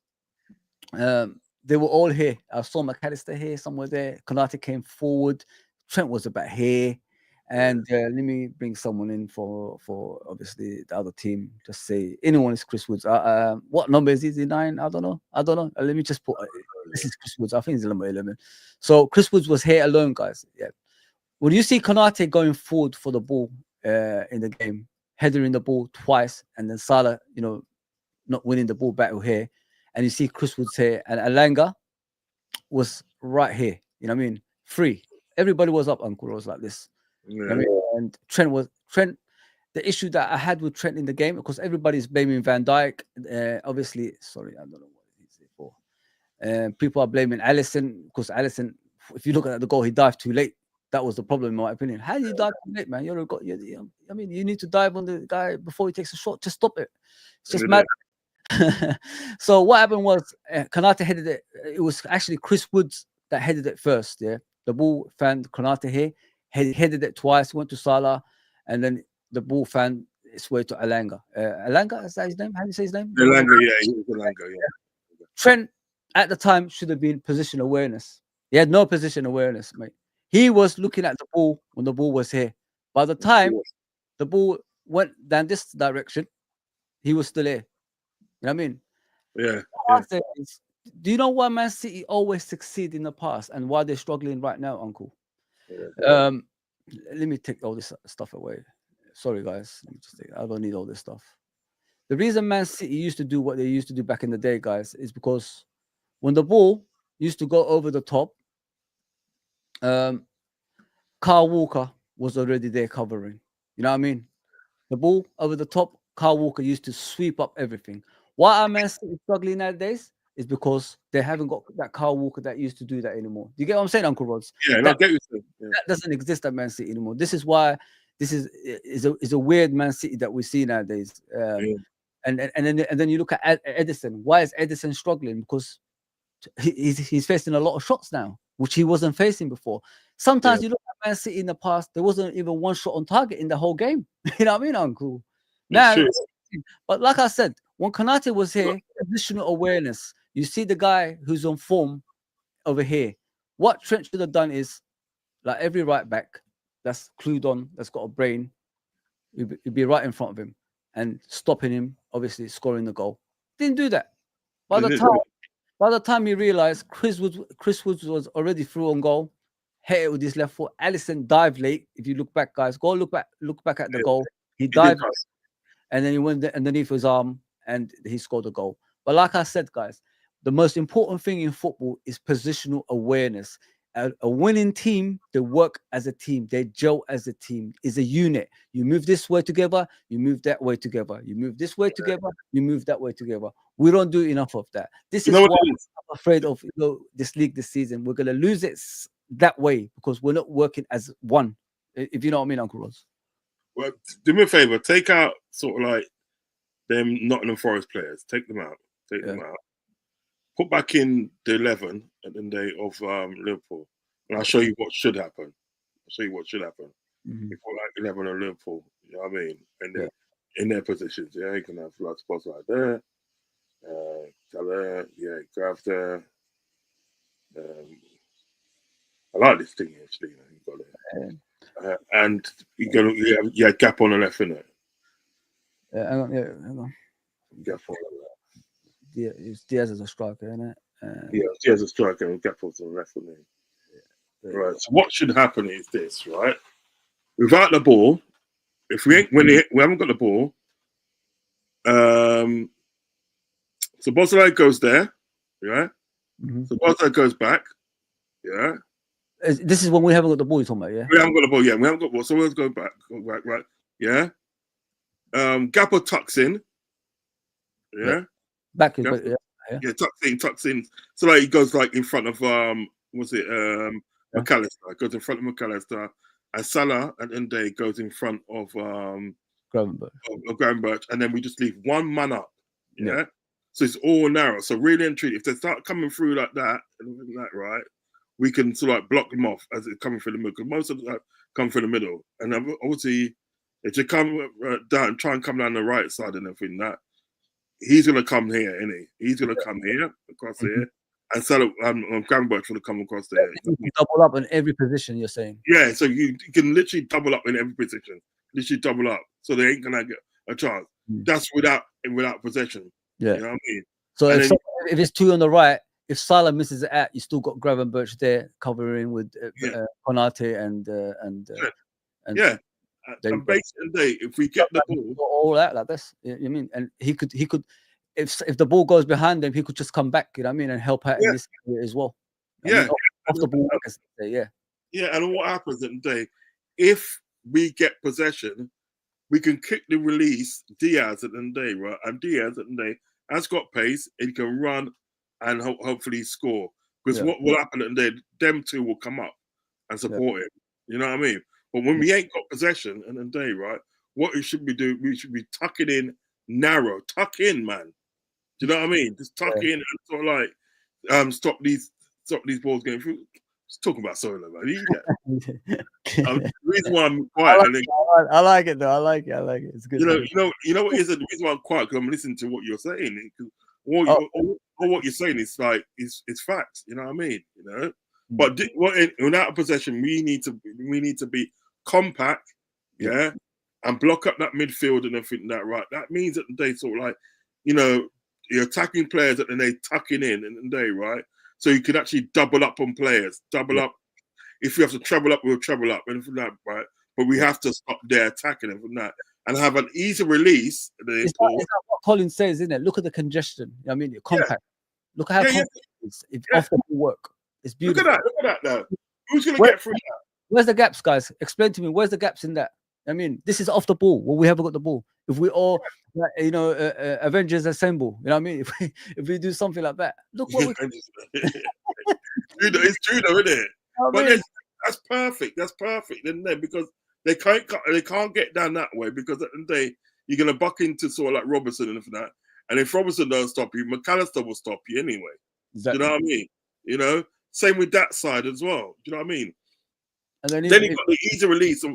Speaker 2: they were all here. I saw McAllister here, somewhere there. Konate came forward. Trent was about here. And let me bring someone in for obviously the other team. Just say anyone is Chris Woods. What number is he? Is he 9? I don't know. Let me just put this is Chris Woods. I think he's number 11. So Chris Woods was here alone, guys. Yeah. When you see Konate going forward for the ball in the game, headering the ball twice, and then Salah, you know, not winning the ball battle here, and you see Chris Woods here, and Alanga was right here. You know what I mean? Free. Everybody was up. Uncle was like this. Yeah. I mean, and Trent. The issue that I had with Trent in the game, because everybody's blaming Van Dijk. Obviously, sorry, I don't know what he's here for. People are blaming Alisson, because Alisson, if you look at the goal, he dived too late. That was the problem, in my opinion. How do you dive too late, man? I mean, you need to dive on the guy before he takes a shot. Just stop it. It's just mad. So what happened was Konate headed it. It was actually Chris Woods that headed it first. Yeah, the ball found Konate here. Headed it twice, went to Salah, and then the ball found its way to Alanga. Alanga, is that his name? How do you say his name?
Speaker 3: Alanga, yeah, he was Alanga, yeah.
Speaker 2: Trent at the time should have been position awareness. He had no position awareness, mate. He was looking at the ball when the ball was here. By the time the ball went down this direction, he was still here. You know what I mean?
Speaker 3: Yeah.
Speaker 2: What I say is, do you know why Man City always succeed in the past and why they're struggling right now, Uncle?
Speaker 3: Yeah.
Speaker 2: Let me take all this stuff away. Sorry, guys. Let me just take. I don't need all this stuff. The reason Man City used to do what they used to do back in the day, guys, is because when the ball used to go over the top, Kyle Walker was already there covering. You know what I mean? The ball over the top, Kyle Walker used to sweep up everything. Why are Man City struggling nowadays? Is because they haven't got that Kyle Walker that used to do that anymore. Do you get what I'm saying, Uncle Rods?
Speaker 3: Yeah,
Speaker 2: that,
Speaker 3: get you.
Speaker 2: That doesn't exist at Man City anymore. This is why this is a weird Man City that we see nowadays. And then you look at Edison. Why is Edison struggling? Because he's facing a lot of shots now, which he wasn't facing before. Sometimes you look at Man City in the past, there wasn't even one shot on target in the whole game. You know what I mean, Uncle? Now, but like I said, when Konate was here, positional awareness. You see the guy who's on form over here. What Trent should have done is, like every right back that's clued on, that's got a brain, you'd be right in front of him and stopping him, obviously scoring the goal. Didn't do that. By the time he realized Chris Woods was already through on goal, hit it with his left foot. Alisson dived late. If you look back, guys, look back at the goal. He dived, and then he went underneath his arm and he scored a goal. But like I said, guys, the most important thing in football is positional awareness. A winning team, they work as a team, they gel as a team, is a unit. You move this way together, you move that way together. You move this way together, you move that way together. We don't do enough of that. This is why I'm afraid of this league this season. We're going to lose it that way because we're not working as one. If you know what I mean, Uncle Ross.
Speaker 3: Well, do me a favor, take out sort of like them Nottingham Forest players. Take them out. Them out. Put back in the 11 at the day of Liverpool, and I'll show you what should happen. You put like 11 of Liverpool. You know what I mean? And in their positions, you can have like spots like there, grab there. I like this thing actually. You got it, and you got gap on the left, innit?
Speaker 2: Hang on.
Speaker 3: Gap on the left.
Speaker 2: Diaz is a striker, isn't it?
Speaker 3: Diaz is a striker and gap on the left of me. Right. So what should happen is this, right? Without the ball, if we haven't got the ball, so Bosley goes there, yeah. So Bosley goes back, yeah.
Speaker 2: This is when we haven't got the ball, you're talking about, yeah?
Speaker 3: We haven't got the ball, yeah. We haven't got the ball, so we'll go back, right, yeah. Gappo tucks in, yeah.
Speaker 2: Back in,
Speaker 3: tucks in. So like he goes like in front of McAllister. Goes in front of McAllister, and Salah and Ende goes in front of Gravenberch, and then we just leave one man up. Yeah. So it's all narrow. So really and truly, if they start coming through like that, right, we can sort of like block them off as it's coming through the middle. Because most of them come through the middle, and obviously if you come down, try and come down the right side and everything that. He's gonna come here, isn't he? He's gonna come here across here, and Salah Gravenberch will come across there.
Speaker 2: Double up in every position, you're saying?
Speaker 3: Yeah, so you can literally double up in every position. Literally double up, so they ain't gonna get a chance. That's without possession.
Speaker 2: Yeah,
Speaker 3: you know what I mean.
Speaker 2: So if it's two on the right, if Salah misses it out, you still got Gravenberch there covering with Konate and
Speaker 3: And basically, if we get the ball,
Speaker 2: all out like this, you mean? And he could, if the ball goes behind him, he could just come back. You know what I mean, and help out in this area as well. Off the ball,
Speaker 3: and what happens at the day, if we get possession, we can kick the release Diaz at the day, right? And Diaz at the day has got pace. He can run and hopefully score. Because what will happen at the day, them two will come up and support him. You know what I mean? But when we ain't got possession in the day, right, what we should be doing, we should be tucking in narrow. Tuck in, man. Do you know what I mean? Just tuck in and sort of like stop these balls going through. Just talking about Solo, man. The reason why I'm quiet.
Speaker 2: I like it though. I like it. It's good.
Speaker 3: You know what is it? The reason why I'm quiet, because I'm listening to what you're saying. What you're saying is like it's facts. You know what I mean? You know. But without a possession, we need to be compact, and block up that midfield and everything. That right? That means that they sort of like, you're attacking players and then they tucking in the day, right? So you can actually double up on players, double up. If you have to treble up, we'll treble up, and from that, right? But we have to stop their attacking them from that and have an easy release.
Speaker 2: It's not what Colin says, isn't it? Look at the congestion. I mean, compact. Look at how compact it is. It's off the work. It's beautiful.
Speaker 3: Look at that now. Who's going to get through that?
Speaker 2: Where's the gaps, guys? Explain to me. Where's the gaps in that? I mean, this is off the ball. Well, we haven't got the ball. If we all, Avengers assemble, you know what I mean? If we do something like that, look what we can do.
Speaker 3: It's true though, isn't it? But that's perfect. That's perfect, isn't it? Because they can't get down that way, because at the end of the day, you're going to buck into sort of like Robertson and that. And if Robertson don't stop you, McAllister will stop you anyway. Exactly. Do you know what I mean? You know, same with that side as well. Do you know what I mean? And then you've got the easy release of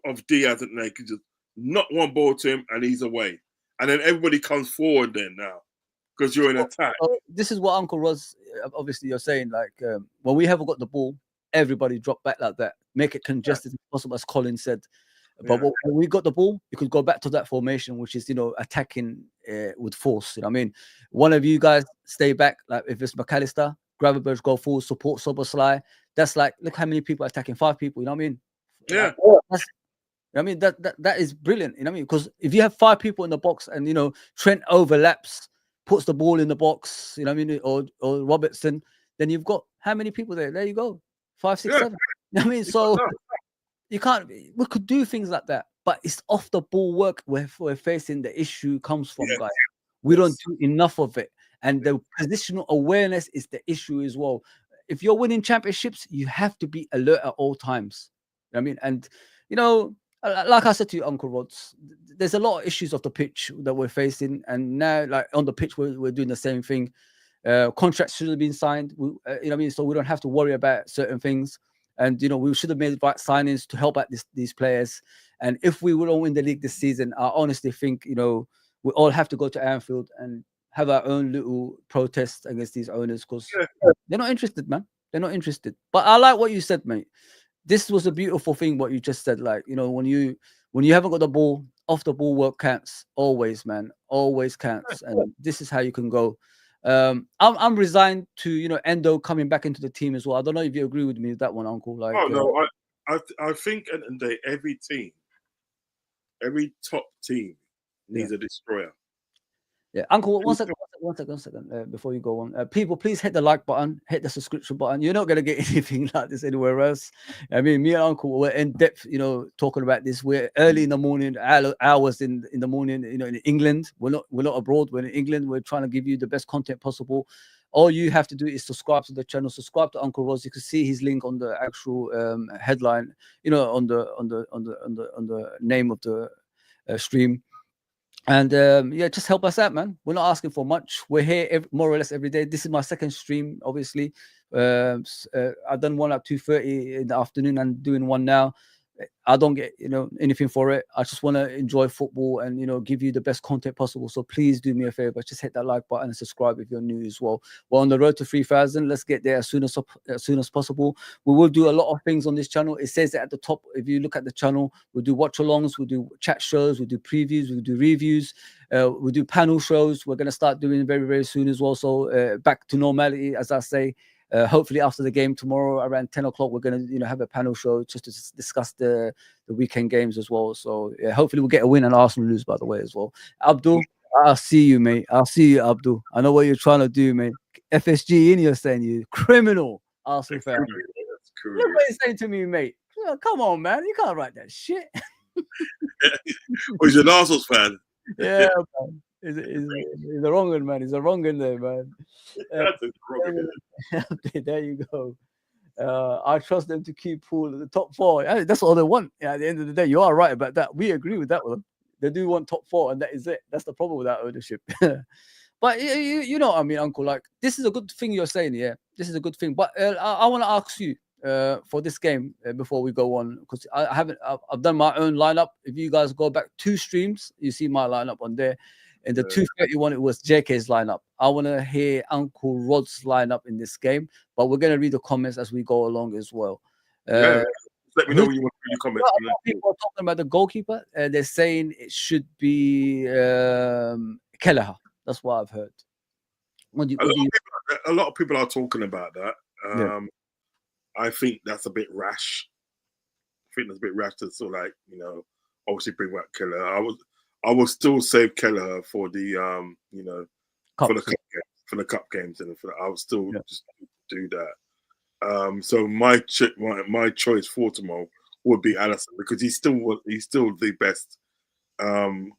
Speaker 3: of Diaz, and they can just knock one ball to him and he's away. And then everybody comes forward then now because you're in attack.
Speaker 2: This is what Uncle Roz, obviously you're saying, like when we haven't got the ball, everybody drop back like that. Make it congested as possible, as Colin said. But when we got the ball, you could go back to that formation, which is, attacking with force. You know what I mean? One of you guys stay back, like if it's McAllister, Gravenberch go forward, support Soboslai. That's like, look how many people are attacking, 5 people. You know what I mean?
Speaker 3: Yeah.
Speaker 2: That is brilliant. You know what I mean? Because if you have 5 people in the box and, Trent overlaps, puts the ball in the box, you know what I mean? Or Robertson, then you've got how many people there? There you go. 5, 6, 7. You know what I mean? So you can't, we could do things like that, but it's off the ball work where we're facing the issue comes from, guys. We don't do enough of it. And the positional awareness is the issue as well. If you're winning championships, you have to be alert at all times. You know what I mean? And, like I said to you, Uncle Rods, there's a lot of issues off the pitch that we're facing. And now, like on the pitch, we're doing the same thing. Contracts should have been signed, you know what I mean? So we don't have to worry about certain things. And, we should have made right signings to help out these players. And if we will win the league this season, I honestly think, we all have to go to Anfield and have our own little protest against these owners, because they're not interested, man. They're not interested. But I like what you said, mate. This was a beautiful thing, what you just said. Like, when you haven't got the ball, off the ball work counts always, man. Always counts. And this is how you can go. I'm resigned to, Endo coming back into the team as well. I don't know if you agree with me with that one, Uncle. Like,
Speaker 3: I think at the end of the day, every top team needs a destroyer.
Speaker 2: Yeah, Uncle, one second, before you go on. People, please hit the like button, hit the subscription button. You're not going to get anything like this anywhere else. I mean, me and Uncle, we're in depth, talking about this. We're early in the morning, hours in the morning, in England. We're not abroad. We're in England. We're trying to give you the best content possible. All you have to do is subscribe to the channel, subscribe to Uncle Roz. You can see his link on the actual headline, on the name of the stream. And just help us out, man. We're not asking for much. We're here more or less every day. This is my second stream, obviously. I've done one at 2:30 in the afternoon and doing one now. I don't get anything for it. I just want to enjoy football and give you the best content possible. So please do me a favor, just hit that like button and subscribe if you're new as well. We're on the road to 3,000. Let's get there as soon as possible. We will do a lot of things on this channel. It says it at the top. If you look at the channel, we'll do watch-alongs, we'll do chat shows, we'll do previews, we'll do reviews, we'll do panel shows. We're going to start doing very, very soon as well. So back to normality, as I say. Hopefully after the game tomorrow around 10 o'clock, we're going to have a panel show just to discuss the weekend games as well. So hopefully we'll get a win and Arsenal lose, by the way, as well. Abdul, I'll see you, mate. I'll see you, Abdul. I know what you're trying to do, mate. FSG in, you're saying, you criminal Arsenal fan.
Speaker 3: That's cool.
Speaker 2: Look what you're saying to me, mate. Come on, man. You can't write that shit.
Speaker 3: Well, he's an Arsenal fan.
Speaker 2: Yeah, man. He's a wrong one, man. He's a wrong one there, man.
Speaker 3: That's a wrong one.
Speaker 2: There you go. I trust them to keep Pool at the top 4. That's all they want. At the end of the day, you are right about that. We agree with that one. They do want top 4, and that is it. That's the problem with that ownership. But you know what I mean, Uncle. Like, this is a good thing you're saying. Yeah, this is a good thing. But I want to ask you for this game before we go on, because I've done my own lineup. If you guys go back 2 streams, you see my lineup on there. In the 231, it was JK's lineup. I want to hear Uncle Rod's lineup in this game, but we're going to read the comments as we go along as well.
Speaker 3: Let me know when you want to read the comments.
Speaker 2: People are talking about the goalkeeper. They're saying it should be Kelleher. That's what I've heard.
Speaker 3: A lot of people are talking about that. I think that's a bit rash. I think that's a bit rash to sort of like, you know, obviously bring back Kelleher. I will still save Kelleher for the you know, for the cup games, and I will still just do that. So my choice for tomorrow would be Alisson, because he's still the best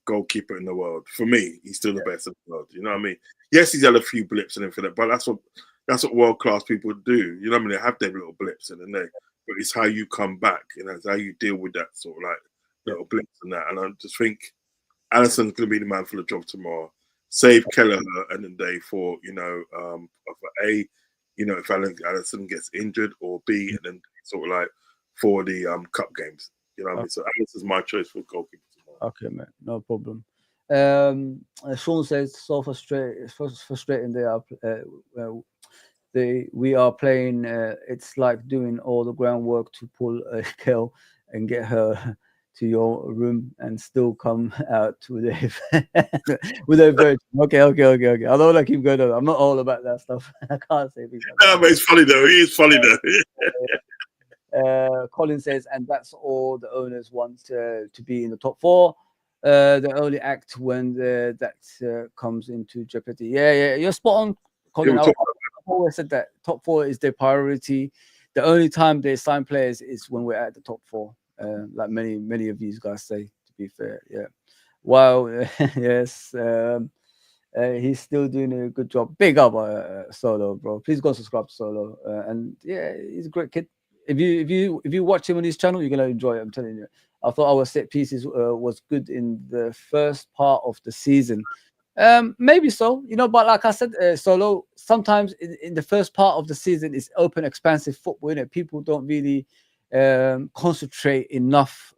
Speaker 3: goalkeeper in the world. For me, he's still the best in the world. You know what I mean? Yes, he's had a few blips and everything, but that's what world class people do. You know what I mean? They have their little blips and then but it's how you come back. You know, it's how you deal with that sort of like little blips and that. And I just think Alisson's going to be the man for the job tomorrow. Save Kelleher and then day for, you know, for A, you know, if Alisson gets injured, or B, and then sort of like for the cup games. You know what I mean? So Alisson's my choice for goalkeeper tomorrow.
Speaker 2: Okay, man, no problem. Sean says so frustrating we are playing. It's like doing all the groundwork to pull a girl and get her to your room and still come out with a virgin. Okay. I don't want to keep going on. I'm not all about that stuff. I can't say things like
Speaker 3: that. But it's funny though. It is funny
Speaker 2: though. Colin says, and that's all the owners want to be in the top 4. They only act when that comes into jeopardy. Yeah, you're spot on, Colin. I've always said that top 4 is their priority. The only time they sign players is when we're at the top 4. Like many of these guys say, to be fair. Yeah. Wow. Yes. He's still doing a good job. Big up Solo, bro. Please go subscribe to Solo. And yeah, he's a great kid. If you watch him on his channel, you're gonna enjoy it. I'm telling you. I thought our set pieces was good in the first part of the season. Maybe so, you know, but like I said, Solo, sometimes in the first part of the season it's open, expansive football. You know, people don't really concentrate enough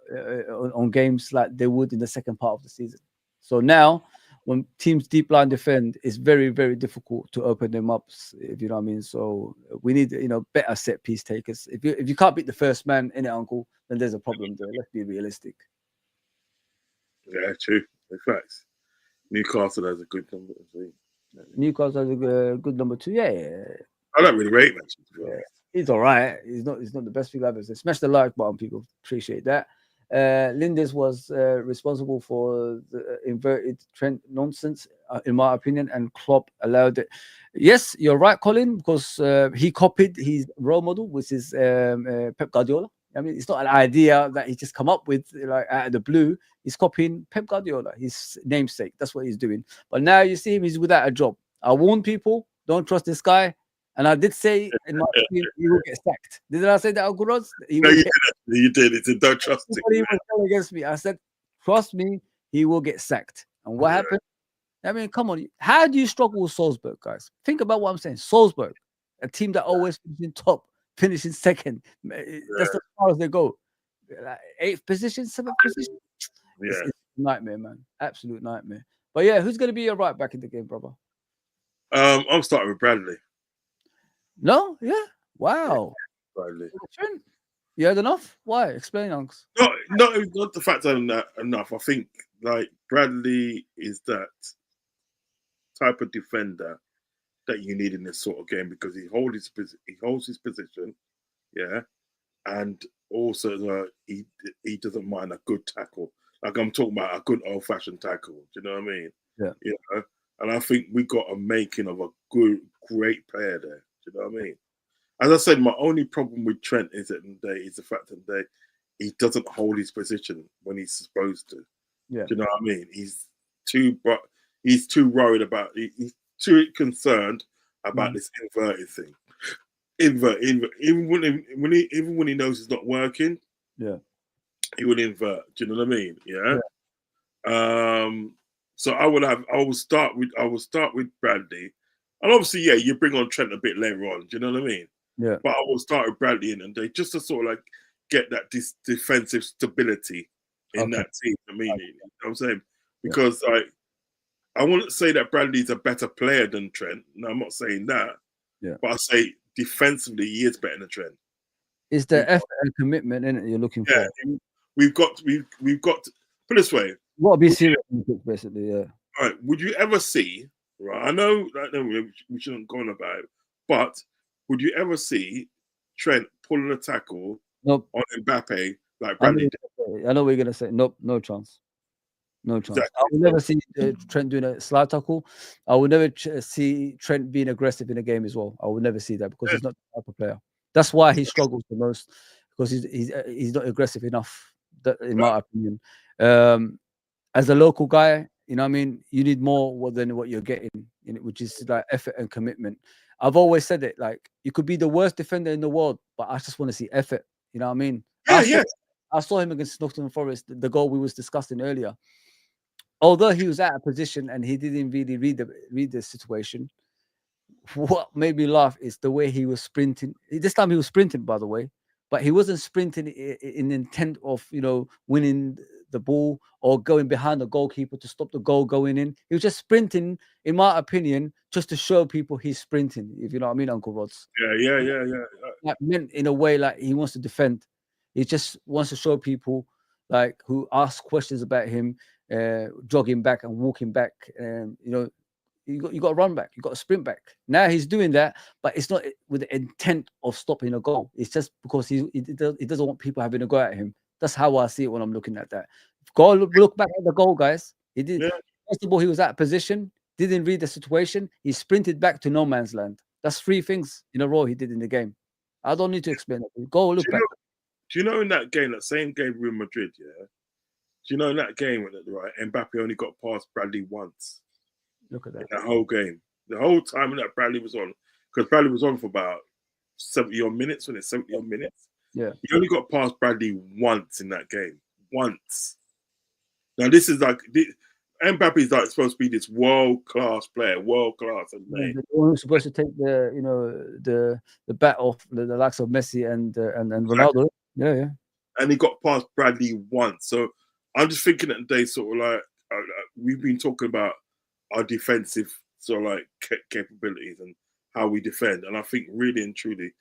Speaker 2: on games like they would in the second part of the season. So now, when teams deep line defend, it's very, very difficult to open them up, if you know what I mean. So we need, you know, better set piece takers. If you can't beat the first man in it, uncle, then there's a problem there. Let's be realistic.
Speaker 3: Yeah, true. In fact, Newcastle has a good number 2.
Speaker 2: Newcastle has a good number 2. Yeah.
Speaker 3: I don't really rate him.
Speaker 2: He's all right. He's not the best thing I've ever said. Smash the like button, people. Appreciate that. Lindes was responsible for the inverted Trent nonsense, in my opinion, and Klopp allowed it. Yes, you're right, Colin, because he copied his role model, which is Pep Guardiola. I mean, it's not an idea that he just come up with like out of the blue. He's copying Pep Guardiola, his namesake. That's what he's doing. But now you see him, he's without a job. I warn people, don't trust this guy. And I did say, in my opinion, he will get sacked. Didn't I say that, Uncle Ross?
Speaker 3: No, you did. It said, don't trust him.
Speaker 2: He was going against me. I said, trust me, he will get sacked. And what happened? I mean, come on. How do you struggle with Salzburg, guys? Think about what I'm saying. Salzburg, a team that always finishes in top, finishing second. That's as far as they go. Like 8th position, 7th position.
Speaker 3: Yeah.
Speaker 2: It's a nightmare, man. Absolute nightmare. But yeah, who's going to be your right back in the game, brother?
Speaker 3: I'm starting with Bradley.
Speaker 2: No? Yeah. Wow.
Speaker 3: Bradley.
Speaker 2: You had enough? Why? Explain, Unks.
Speaker 3: Not the fact that enough. I think like Bradley is that type of defender that you need in this sort of game, because he holds his position, yeah, and also he doesn't mind a good tackle. Like I'm talking about a good old-fashioned tackle. Do you know what I mean?
Speaker 2: Yeah.
Speaker 3: You know, and I think we got a making of a great player there. Do you know what I mean? As I said, my only problem with Trent is the fact that he doesn't hold his position when he's supposed to.
Speaker 2: Yeah.
Speaker 3: Do you know what I mean? He's too worried about. He's too concerned about this inverted thing. Even when he knows it's not working.
Speaker 2: Yeah.
Speaker 3: He will invert. Do you know what I mean? Yeah. So I will start with Bradley. And obviously, yeah, you bring on Trent a bit later on. Do you know what I mean?
Speaker 2: Yeah.
Speaker 3: But I will start with Bradley in, and they just to sort of like get that defensive stability in that team. I mean, you know what I'm saying? Because I wouldn't say that Bradley's a better player than Trent. No, I'm not saying that.
Speaker 2: Yeah.
Speaker 3: But I say defensively, he is better than Trent.
Speaker 2: It's the effort and commitment, isn't it, you're looking for?
Speaker 3: We've got put it this way.
Speaker 2: What be serious, basically, yeah.
Speaker 3: All right. Would you ever see? Right. I know that we shouldn't go on about it, but would you ever see Trent pulling a tackle
Speaker 2: Nope.
Speaker 3: on Mbappe like
Speaker 2: I
Speaker 3: Bradley did?
Speaker 2: know what you're gonna say. Nope, no chance. No chance.
Speaker 3: Exactly.
Speaker 2: I will never see Trent doing a slide tackle. I will never see Trent being aggressive in a game as well. I will never see that because he's not the type of player. That's why he struggles the most, because he's not aggressive enough, in my opinion. As a local guy, you know what I mean, you need more than what you're getting, which is like effort and commitment. I've always said it, like, you could be the worst defender in the world, but I just want to see effort. You know what I mean? I saw him against Nottingham Forest, the goal we was discussing earlier. Although he was out of position and he didn't really read the situation, what made me laugh is the way he was sprinting. This time he was sprinting, by the way, but he wasn't sprinting in intent of, winning the ball or going behind the goalkeeper to stop the goal going in. He was just sprinting, in my opinion, just to show people he's sprinting, if you know what I mean, Uncle Rods.
Speaker 3: Yeah.
Speaker 2: That meant, in a way, like, he wants to defend. He just wants to show people, like, who ask questions about him, jogging back and walking back, and you got to run back, you got to sprint back. Now he's doing that, but it's not with the intent of stopping a goal. It's just because he doesn't want people having a go at him. That's how I see it when I'm looking at that. Go look back at the goal, guys. He did. Yeah. First of all, he was out of position, didn't read the situation. He sprinted back to no man's land. That's 3 things in a row he did in the game. I don't need to explain it. Go look back.
Speaker 3: Do you know in that game, that same game, Real Madrid, yeah? Do you know in that game, right, Mbappe only got past Bradley once?
Speaker 2: Look at that.
Speaker 3: In that whole game. The whole time that Bradley was on, because Bradley was on for about 70-odd minutes, when it's 70-odd minutes.
Speaker 2: Yeah.
Speaker 3: He only got past Bradley once in that game. Once. Now, this is like, Mbappe is like supposed to be this world-class player, world-class.
Speaker 2: Yeah, who's supposed to take the bat off the likes of Messi and Ronaldo. Yeah.
Speaker 3: And he got past Bradley once. So I'm just thinking that they sort of like, we've been talking about our defensive sort of like capabilities and how we defend. And I think really and truly,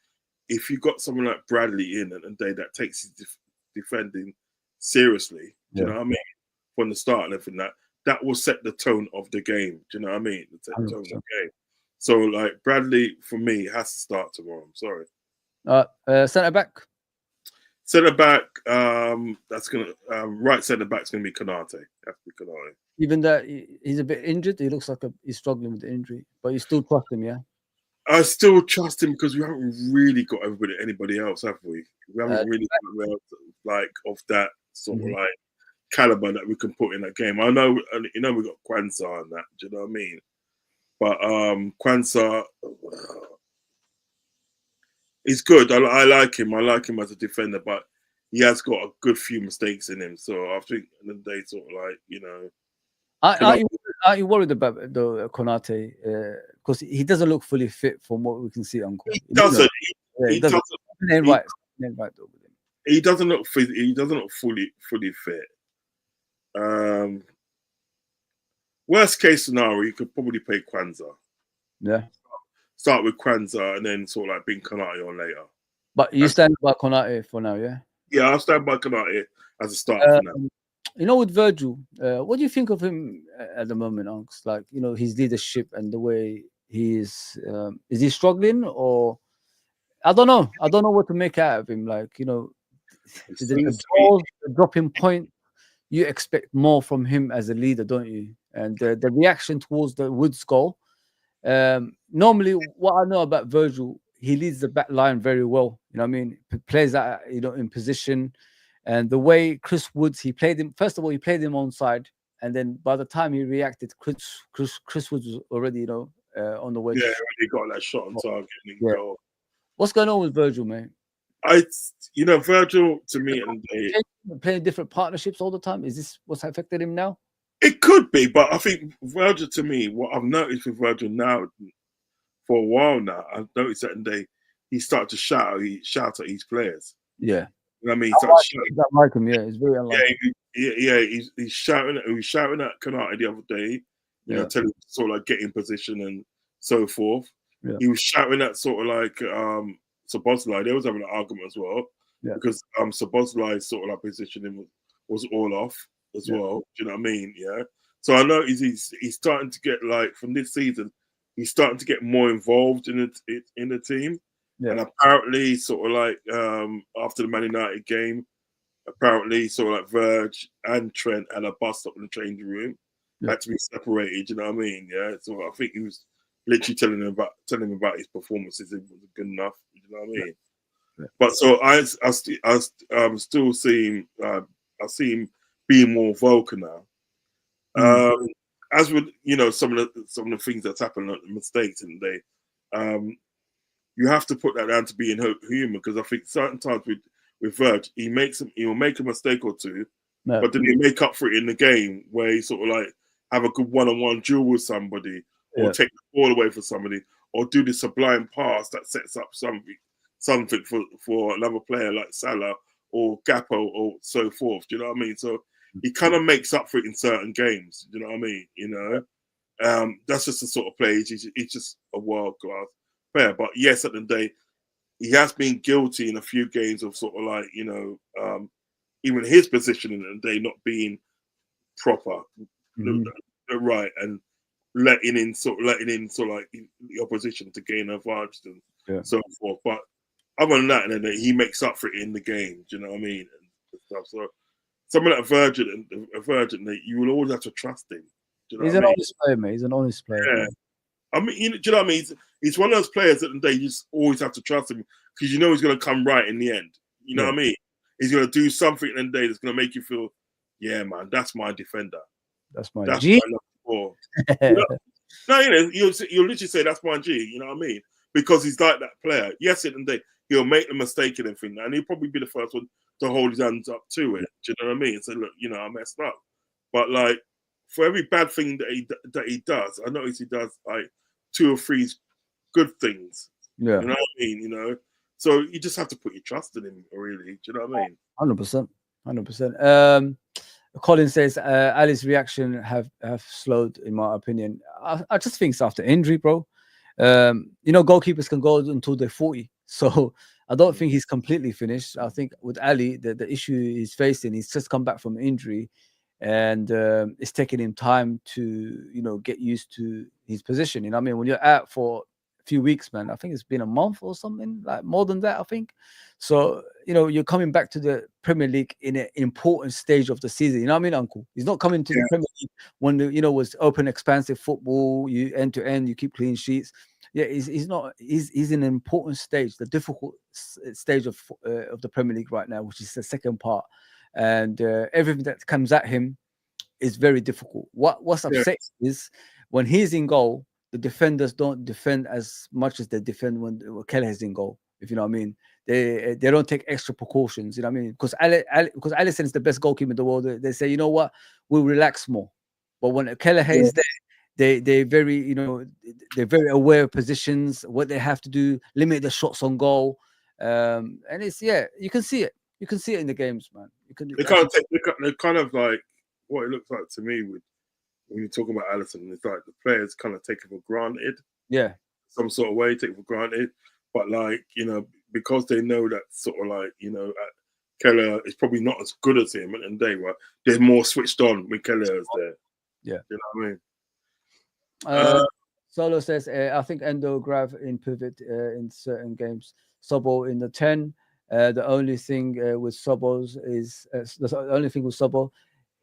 Speaker 3: if you got someone like Bradley in and that takes his defending seriously, do you know what I mean? From the start and everything, that will set the tone of the game. Do you know what I mean? Set the tone of the game. So like Bradley, for me, has to start tomorrow. I'm sorry.
Speaker 2: Centre back.
Speaker 3: Centre back, that's gonna right centre back's gonna be Konate. Has to be Konate.
Speaker 2: Even that he's a bit injured, he looks like he's struggling with the injury, but you still trust him, yeah?
Speaker 3: I still trust him because we haven't really got anybody else, have we? We haven't really got like of that sort of like caliber that we can put in that game. I know, we got Kwanzaa and that. Do you know what I mean? But Kwanzaa. He's good. I like him. I like him as a defender, but he has got a good few mistakes in him. So I think the day sort of like,
Speaker 2: Are you worried about the Konate? Because he doesn't look fully fit from what we can see, Uncle.
Speaker 3: He doesn't.
Speaker 2: He doesn't.
Speaker 3: He doesn't look fit. He doesn't look fully fit. Worst case scenario, you could probably play Kwanzaa.
Speaker 2: Yeah. Start
Speaker 3: with Kwanzaa and then sort of like bring Konate on later.
Speaker 2: But you stand by Konate for now, yeah?
Speaker 3: Yeah, I'll stand by Konate as a starter for now.
Speaker 2: With Virgil, what do you think of him at the moment, Unks? Like, his leadership and the way he is he struggling, or I don't know. I don't know what to make out of him. Like, the dropping point, you expect more from him as a leader, don't you? And the reaction towards the Woods goal. Normally, what I know about Virgil, he leads the back line very well. You know what I mean? He plays that, in position. And the way Chris Woods, he played him, first of all, he played him onside. And then by the time he reacted, Chris Woods was already, on the way.
Speaker 3: Yeah, he got that shot on target. Goal.
Speaker 2: What's going on with Virgil, man?
Speaker 3: Virgil, to me,
Speaker 2: playing different partnerships all the time. Is this what's affected him now?
Speaker 3: It could be, but I think Virgil, to me, what I've noticed with Virgil now, for a while now, I've noticed that he started to shout at his players.
Speaker 2: Yeah.
Speaker 3: You know what I mean?
Speaker 2: That like him, yeah. It's very unlikely.
Speaker 3: Yeah, he's shouting at Konate the other day, telling him to sort of like get in position and so forth. Yeah. He was shouting at sort of like Szoboszlai. They was having an argument as well. Yeah. Because Szoboszlai's sort of like positioning was all off as well. Do you know what I mean? Yeah. So I know he's starting to get, like, from this season, he's starting to get more involved in the team. Yeah. And apparently, sort of like after the Man United game, apparently sort of like Verge and Trent had a bust up in the changing room, had to be separated. You know what I mean? Yeah. So I think he was literally telling him about his performances. It wasn't good enough. You know what I mean? Yeah. But so I still see him being more vocal now. As with, you know, some of the things that's happened, like the mistakes in the day, you have to put that down to being human, because I think certain times with Verge, he'll make a mistake or two, but then he'll make up for it in the game where he sort of like have a good one-on-one duel with somebody, or take the ball away from somebody, or do the sublime pass that sets up something for another player like Salah or Gakpo or so forth. Do you know what I mean? So he kind of makes up for it in certain games. Do you know what I mean? You know, that's just the sort of player. He's just a world-class player. But yes, at the end of the day, he has been guilty in a few games of sort of like, you know, even his position in the day not being proper, right, and letting in sort of like the opposition to gain advantage and so forth. But other than that, then he makes up for it in the game. Do you know what I mean? And stuff. So someone like Virgin, you will always have to trust him. Do you know
Speaker 2: he's an honest player, mate. He's an honest player.
Speaker 3: Yeah. I mean, do you know what I mean? He's one of those players that you just always have to trust him, because you know he's going to come right in the end. You know what I mean? He's going to do something in the day that's going to make you feel, yeah, man, that's my defender.
Speaker 2: That's my G.
Speaker 3: You know? No, you know, you'll literally say that's my G. You know what I mean? Because he's like that player. Yes, in the day he'll make the mistake and everything, and he'll probably be the first one to hold his hands up to it. Do you know what I mean? And say, look, you know, I messed up. But like, for every bad thing that he does, I notice he does like 2 or 3 good things. Yeah. You know what I mean? You know? So you just have to put your trust in him, really. Do you know what I mean?
Speaker 2: 100%. 100%. Colin says Ali's reaction have slowed, in my opinion. I just think it's after injury, bro. You know, goalkeepers can go until they're 40. So I don't think he's completely finished. I think with Ali, the issue he's facing, he's just come back from injury, and it's taking him time to, you know, get used to his position. You know what I mean? When you're out for a few weeks, man, I think it's been a month or something, like more than that, I think. So, you know, you're coming back to the Premier League in an important stage of the season. You know what I mean, Uncle? He's not coming to the Premier League when the, you know, was open, expansive football, you end to end, you keep clean sheets. Yeah, he's not. He's in an important stage, the difficult stage of the Premier League right now, which is the second part, and everything that comes at him is very difficult. What's upsetting is when he's in goal, the defenders don't defend as much as they defend when Kelleher's in goal. If you know what I mean, they don't take extra precautions. You know what I mean? Because Alisson is the best goalkeeper in the world. They say, you know what, we'll relax more. But when Kelleher is there, they're very, you know, they're very aware of positions, what they have to do, limit the shots on goal, and it's you can see it. You can see it in the games, man.
Speaker 3: They kind of like what it looks like to me with when you're talking about Alisson. It's like the players kind of take it for granted.
Speaker 2: Yeah,
Speaker 3: some sort of way take it for granted, but like, you know, because they know that sort of like, you know, Kelleher is probably not as good as him, and they were they're more switched on when Kelleher is there.
Speaker 2: Yeah,
Speaker 3: you know what I mean.
Speaker 2: Solo says, I think Endo Grav in pivot in certain games. Sobo in the 10. The only thing with Sobos is the only thing with Sobo,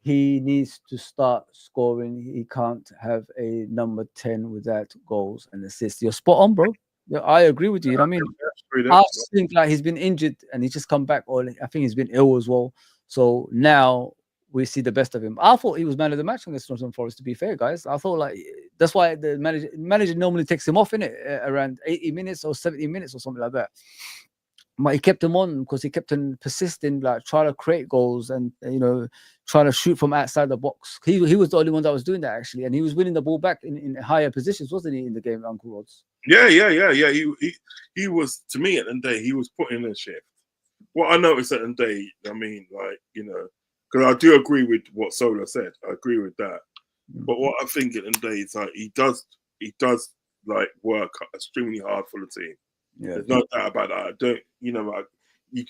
Speaker 2: he needs to start scoring. He can't have a number 10 without goals and assists. You're spot on, bro. Yeah, I agree with you. You know what I mean? I think like he's been injured and he's just come back, or I think he's been ill as well. So now we see the best of him. I thought he was man of the match against Nottingham Forest, to be fair, guys. I thought like that's why the manager normally takes him off in it around 80 minutes or 70 minutes or something like that. But he kept him on because he kept on persisting, like trying to create goals and, you know, trying to shoot from outside the box. He was the only one that was doing that, actually, and he was winning the ball back in higher positions, wasn't he, in the game, Uncle Rods?
Speaker 3: Yeah. He was, to me, at the end of the day, he was putting in a shift. What I noticed at the end of the day, I mean, like, you know, because I do agree with what Sola said. I agree with that. But what I think at the end of the day is like he does like work extremely hard for the team. Yeah. There's no doubt about that. I don't, you know, like, you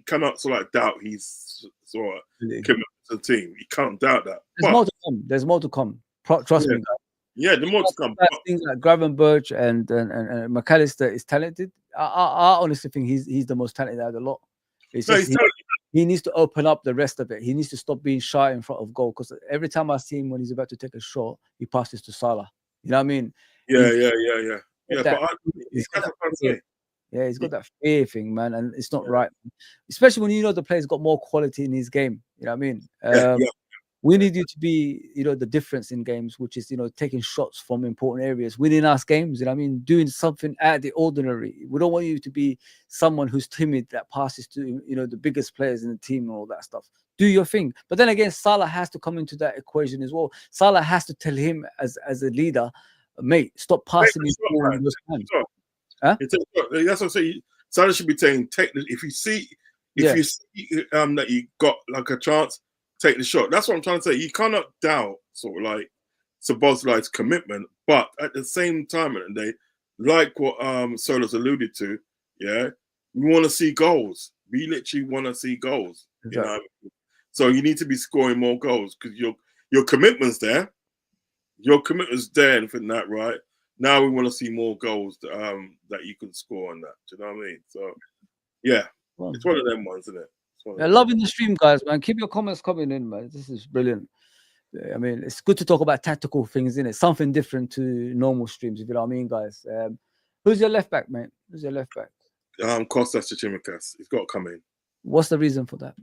Speaker 3: cannot sort of like doubt he's sort of committed the team. You can't doubt that.
Speaker 2: There's more to come. There's more to come. Trust me, guys.
Speaker 3: Yeah, the more to come.
Speaker 2: Things like Gravenberch and McAllister is talented. I honestly think he's the most talented out of the lot. It's just he needs to open up the rest of it. He needs to stop being shy in front of goal, because every time I see him when he's about to take a shot, he passes to Salah. You know what I mean?
Speaker 3: Yeah.
Speaker 2: He's got that fear thing, man, and it's not right. Especially when you know the player's got more quality in his game. You know what I mean? We need you to be, the difference in games, which is, taking shots from important areas, winning us games. You know what I mean? Doing something out of the ordinary. We don't want you to be someone who's timid that passes to, the biggest players in the team and all that stuff. Do your thing. But then again, Salah has to come into that equation as well. Salah has to tell him as a leader, mate, stop passing me ball in those hands.
Speaker 3: Huh? That's what I'm saying. Salah should be saying, if you see that you got like a chance, take the shot. That's what I'm trying to say. You cannot doubt sort of like Szoboszlai's commitment, but at the same time, and they like what Solos alluded to. Yeah, we want to see goals. We literally want to see goals.
Speaker 2: Exactly.
Speaker 3: So you need to be scoring more goals, because your commitment's there. Your commitment's there, and for that, right? Now we want to see more goals that you can score on that. Do you know what I mean? So yeah, it's one of them ones, isn't it?
Speaker 2: Loving the stream, guys, man. Keep your comments coming in, man. This is brilliant. I mean, it's good to talk about tactical things, isn't it? Something different to normal streams, if you know what I mean, guys. Who's your left back, mate? Who's your left back?
Speaker 3: Kostas Tsimikas. He's got to come in.
Speaker 2: What's the reason for that?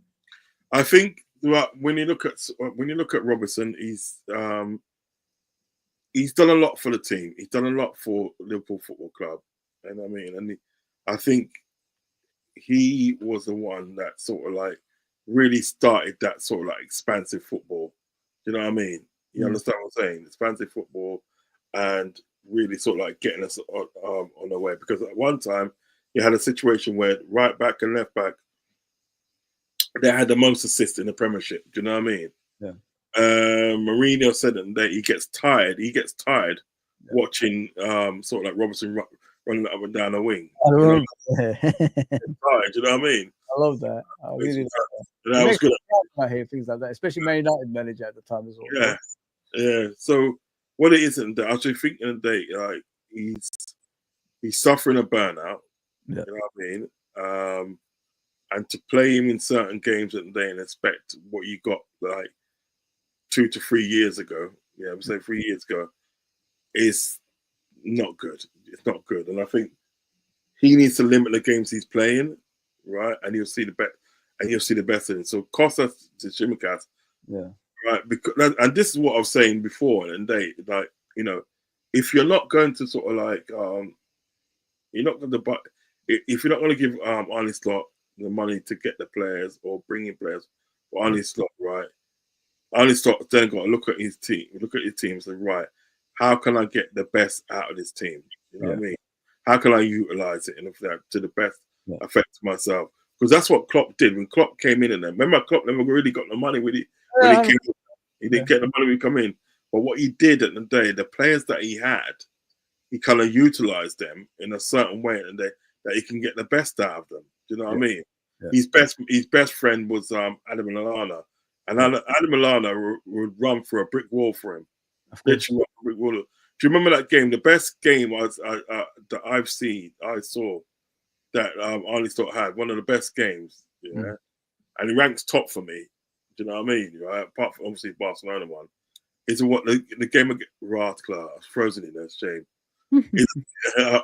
Speaker 3: I think when you look at Robertson, he's done a lot for the team. He's done a lot for Liverpool Football Club, and I mean, I think he was the one that sort of like really started that sort of like expansive football. You know what I mean? You understand what I'm saying? Expansive football, and really sort of like getting us on the way. Because at one time, you had a situation where right back and left back, they had the most assists in the Premiership. Do you know what I mean?
Speaker 2: Yeah.
Speaker 3: Mourinho said that he gets tired. He gets tired watching sort of like Robertson running up and down the wing.
Speaker 2: I remember.
Speaker 3: You know what I mean?
Speaker 2: I love that. I really love that.
Speaker 3: That was good.
Speaker 2: I hear things like that, especially Man United manager at the time as well.
Speaker 3: Yeah. So what it is, and I was thinking today, like he's suffering a burnout.
Speaker 2: Yeah.
Speaker 3: You know what I mean? And to play him in certain games at the day and expect what you got like 2 to 3 years ago, I'm saying 3 years ago, is not good. It's not good, and I think he needs to limit the games he's playing, right? And you'll see the best. And you'll see the best in it. So Kostas Tsimikas, right? Because and this is what I was saying before, and like if you're not going to sort of like you're not going to if you're not going to give Arne Slot the money to get the players or bring in players for Arne Slot, right? Arne Slot then got to look at his team and say, right, how can I get the best out of this team? You know what I mean? How can I utilize it to the best effect to myself? Because that's what Klopp did when Klopp came in. And then remember, Klopp never really got the money when he came in. He didn't get the money when he come in. But what he did at the day, the players that he had, he kind of utilized them in a certain way, and that he can get the best out of them. Do you know what I mean? Yeah. His best friend was Adam Lallana, and Adam Lallana would run through a brick wall for him. Literally a brick wall. Do you remember that game? The best game that I saw that Arne Slot had, one of the best games, and he ranks top for me. Do you know what I mean? Right? Apart from obviously Barcelona one, is what the game of Radcliffe. I was frozen in there, shame.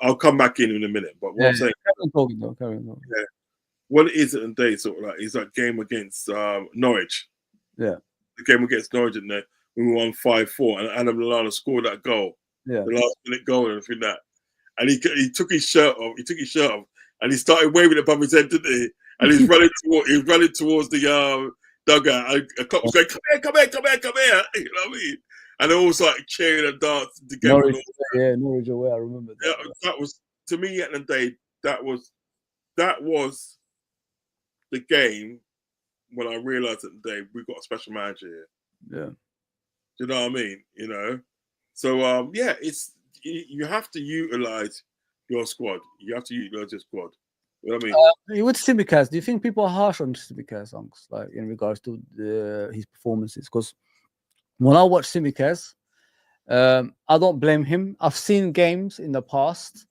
Speaker 3: I'll come back in a minute, but what I'm saying, what it is at the day, sort of like, is that game against Norwich. Yeah, the game against Norwich, and when we won 5-4, and Adam Lallana scored that goal. Yeah, the last minute goal and everything that, and he took his shirt off. And he started waving above his head, didn't he? And he's running towards the dugout. And a cop was going, come here. You know what I mean? And they all was like cheering and dancing together.
Speaker 2: Norwich away. I remember that.
Speaker 3: Yeah, that was, to me at the day, that was the game when I realised at the day we've got a special manager here. Yeah. Do you know what I mean? So it's you have to utilise your squad. You have to utilize your squad. You know what I mean?
Speaker 2: With Simicast, do you think people are harsh on Simicast songs, like in regards to his performances? Because when I watch Simicast, I don't blame him. I've seen games in the past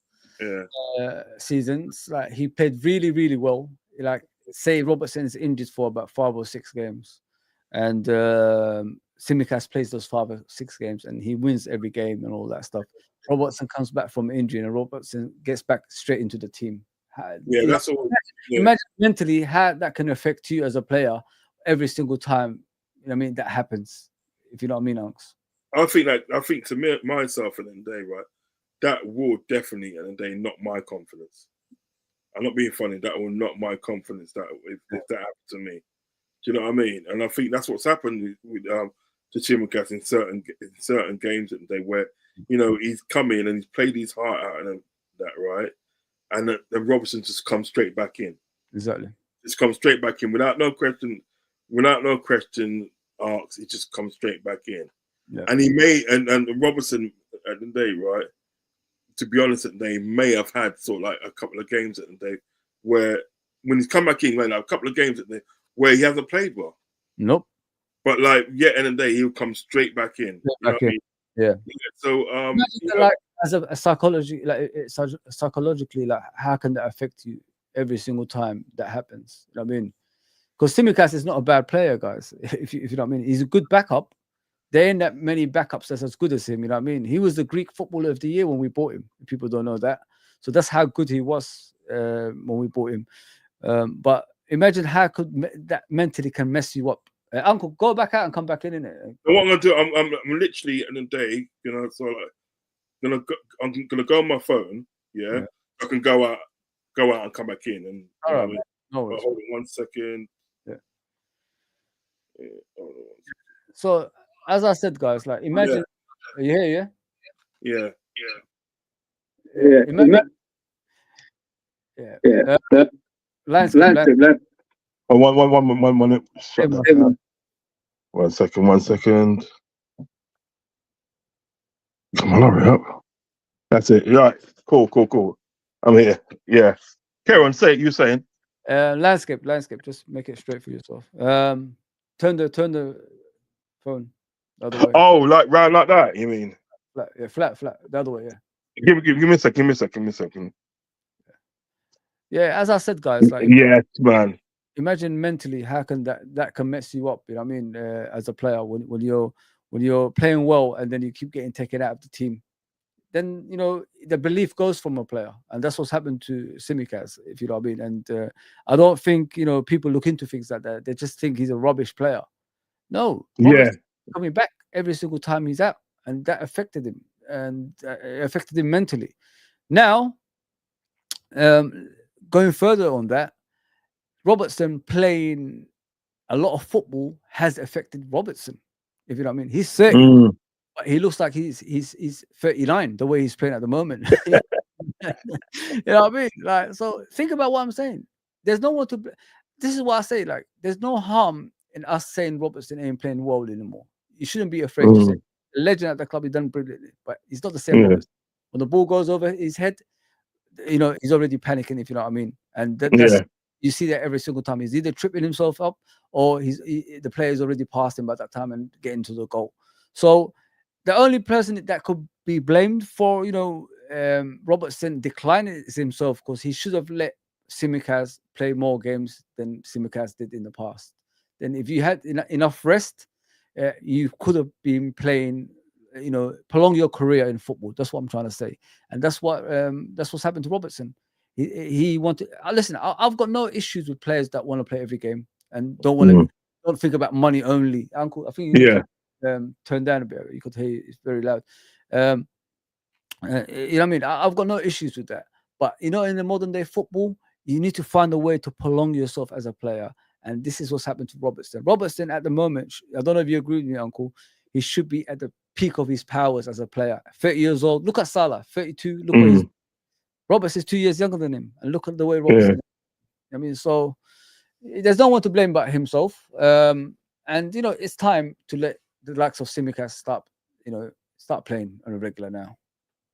Speaker 2: seasons, like he played really, really well. Like say Robertson's injured for about 5 or 6 games, and Simicast plays those 5 or 6 games, and he wins every game and all that stuff. Robertson comes back from injury, and Robertson gets back straight into the team.
Speaker 3: That's all.
Speaker 2: Imagine mentally how that can affect you as a player every single time. You know what I mean, that happens. If you know what I mean, Unks.
Speaker 3: I think to me, myself at the end of the day, right, that will definitely at the end of the day knock my confidence. I'm not being funny. That will knock my confidence. That if that happened to me, do you know what I mean? And I think that's what's happened with to Chimikas in certain games that day where he's come in and he's played his heart out and that, right, and then Robertson just comes straight back in.
Speaker 2: Exactly.
Speaker 3: Just comes straight back in without no question asks. It just comes straight back in. Yeah. And he may and Robertson at the day, right? To be honest, at the day, may have had sort of like a couple of games at the day where when he's come back in, like a couple of games at the day where he hasn't played well.
Speaker 2: Nope.
Speaker 3: But like in the day, he'll come straight back in.
Speaker 2: Yeah.
Speaker 3: So
Speaker 2: like as a psychology, like psychologically, like how can that affect you every single time that happens? You know what I mean? Because Simicast is not a bad player, guys. If you know what I mean, he's a good backup. There ain't that many backups that's as good as him. You know what I mean? He was the Greek Footballer of the Year when we bought him. People don't know that. So that's how good he was when we bought him. But imagine how that mentally can mess you up. Uncle, go back out and come back in it.
Speaker 3: What I'm gonna do, I'm literally in the day, so like, I'm gonna go on my phone, yeah. I can go out and come back in, and
Speaker 2: all right, no worries.
Speaker 3: Hold on 1 second.
Speaker 2: Yeah.
Speaker 3: Hold on 1 second.
Speaker 2: So as I said, guys, like imagine, are you here?
Speaker 3: Yeah.
Speaker 2: Landscape.
Speaker 3: Oh, one minute. One second. Come on, hurry up. That's it. Right. Cool. I'm here. Yeah. Karen, say it. You're saying.
Speaker 2: Landscape. Just make it straight for yourself. Turn the phone the other way.
Speaker 3: Oh, like round like that, you mean?
Speaker 2: Flat. The other way, yeah.
Speaker 3: Give me a second.
Speaker 2: Yeah, as I said, guys, like
Speaker 3: yes, man.
Speaker 2: Imagine mentally how can that can mess you up. You know what I mean? As a player, when you're playing well and then you keep getting taken out of the team, then the belief goes from a player, and that's what's happened to Simicast, if you know what I mean. And I don't think people look into things like that. They just think he's a rubbish player. No, coming back every single time he's out, and that affected him, and affected him mentally. Now, going further on that, Robertson playing a lot of football has affected Robertson. If you know what I mean, he's 30, but he looks like he's 39 the way he's playing at the moment. You know what I mean? Like, so think about what I'm saying. There's no one to. This is what I say. Like, there's no harm in us saying Robertson ain't playing well anymore. You shouldn't be afraid to say. The legend at the club, he done brilliantly, but he's not the same. Robertson. When the ball goes over his head, he's already panicking. If you know what I mean, and that's. You see that every single time. He's either tripping himself up or the player's already passed him by that time and getting to the goal. So the only person that could be blamed for, Robertson declining is himself, because he should have let Simicast play more games than Simicast did in the past. Then if you had enough rest, you could have been playing, prolong your career in football. That's what I'm trying to say. And that's what's happened to Robertson. He wanted. Listen, I've got no issues with players that want to play every game and don't think about money only. Uncle, I think you need to turn down a bit. You could hear it's very loud. You know what I mean? I've got no issues with that. But in the modern day football, you need to find a way to prolong yourself as a player. And this is what's happened to Robertson. Robertson at the moment, I don't know if you agree with me, Uncle. He should be at the peak of his powers as a player. 30 years old. Look at Salah, 32. Look what he's. Roberts is 2 years younger than him, and look at the way Robertson is. I mean, so there's no one to blame but himself. And it's time to let the likes of Simicast start playing on a regular now.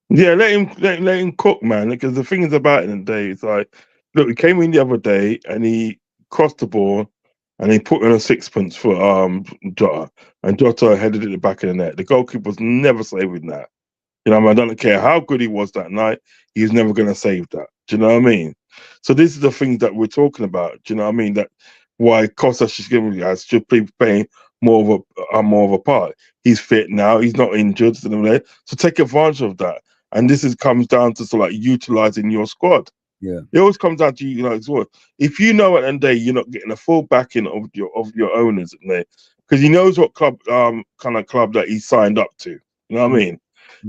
Speaker 3: Yeah, let him cook, man. Because the thing is about it in the day, it's like look, he came in the other day and he crossed the ball and he put in a sixpence for Jota, and Jota headed it the back of the net. The goalkeeper was never saving that. You know what I mean? I don't care how good he was that night, he's never going to save that. Do you know what I mean? So this is the things that we're talking about. Do you know what I mean? That why Costa should be playing more of a part. He's fit now. He's not injured. So take advantage of that. And this comes down to sort of like utilizing your squad.
Speaker 2: Yeah,
Speaker 3: it always comes down to as well. If you know at the end of the day you're not getting a full backing of your owners, because he knows what club kind of club that he signed up to. You know what I mean?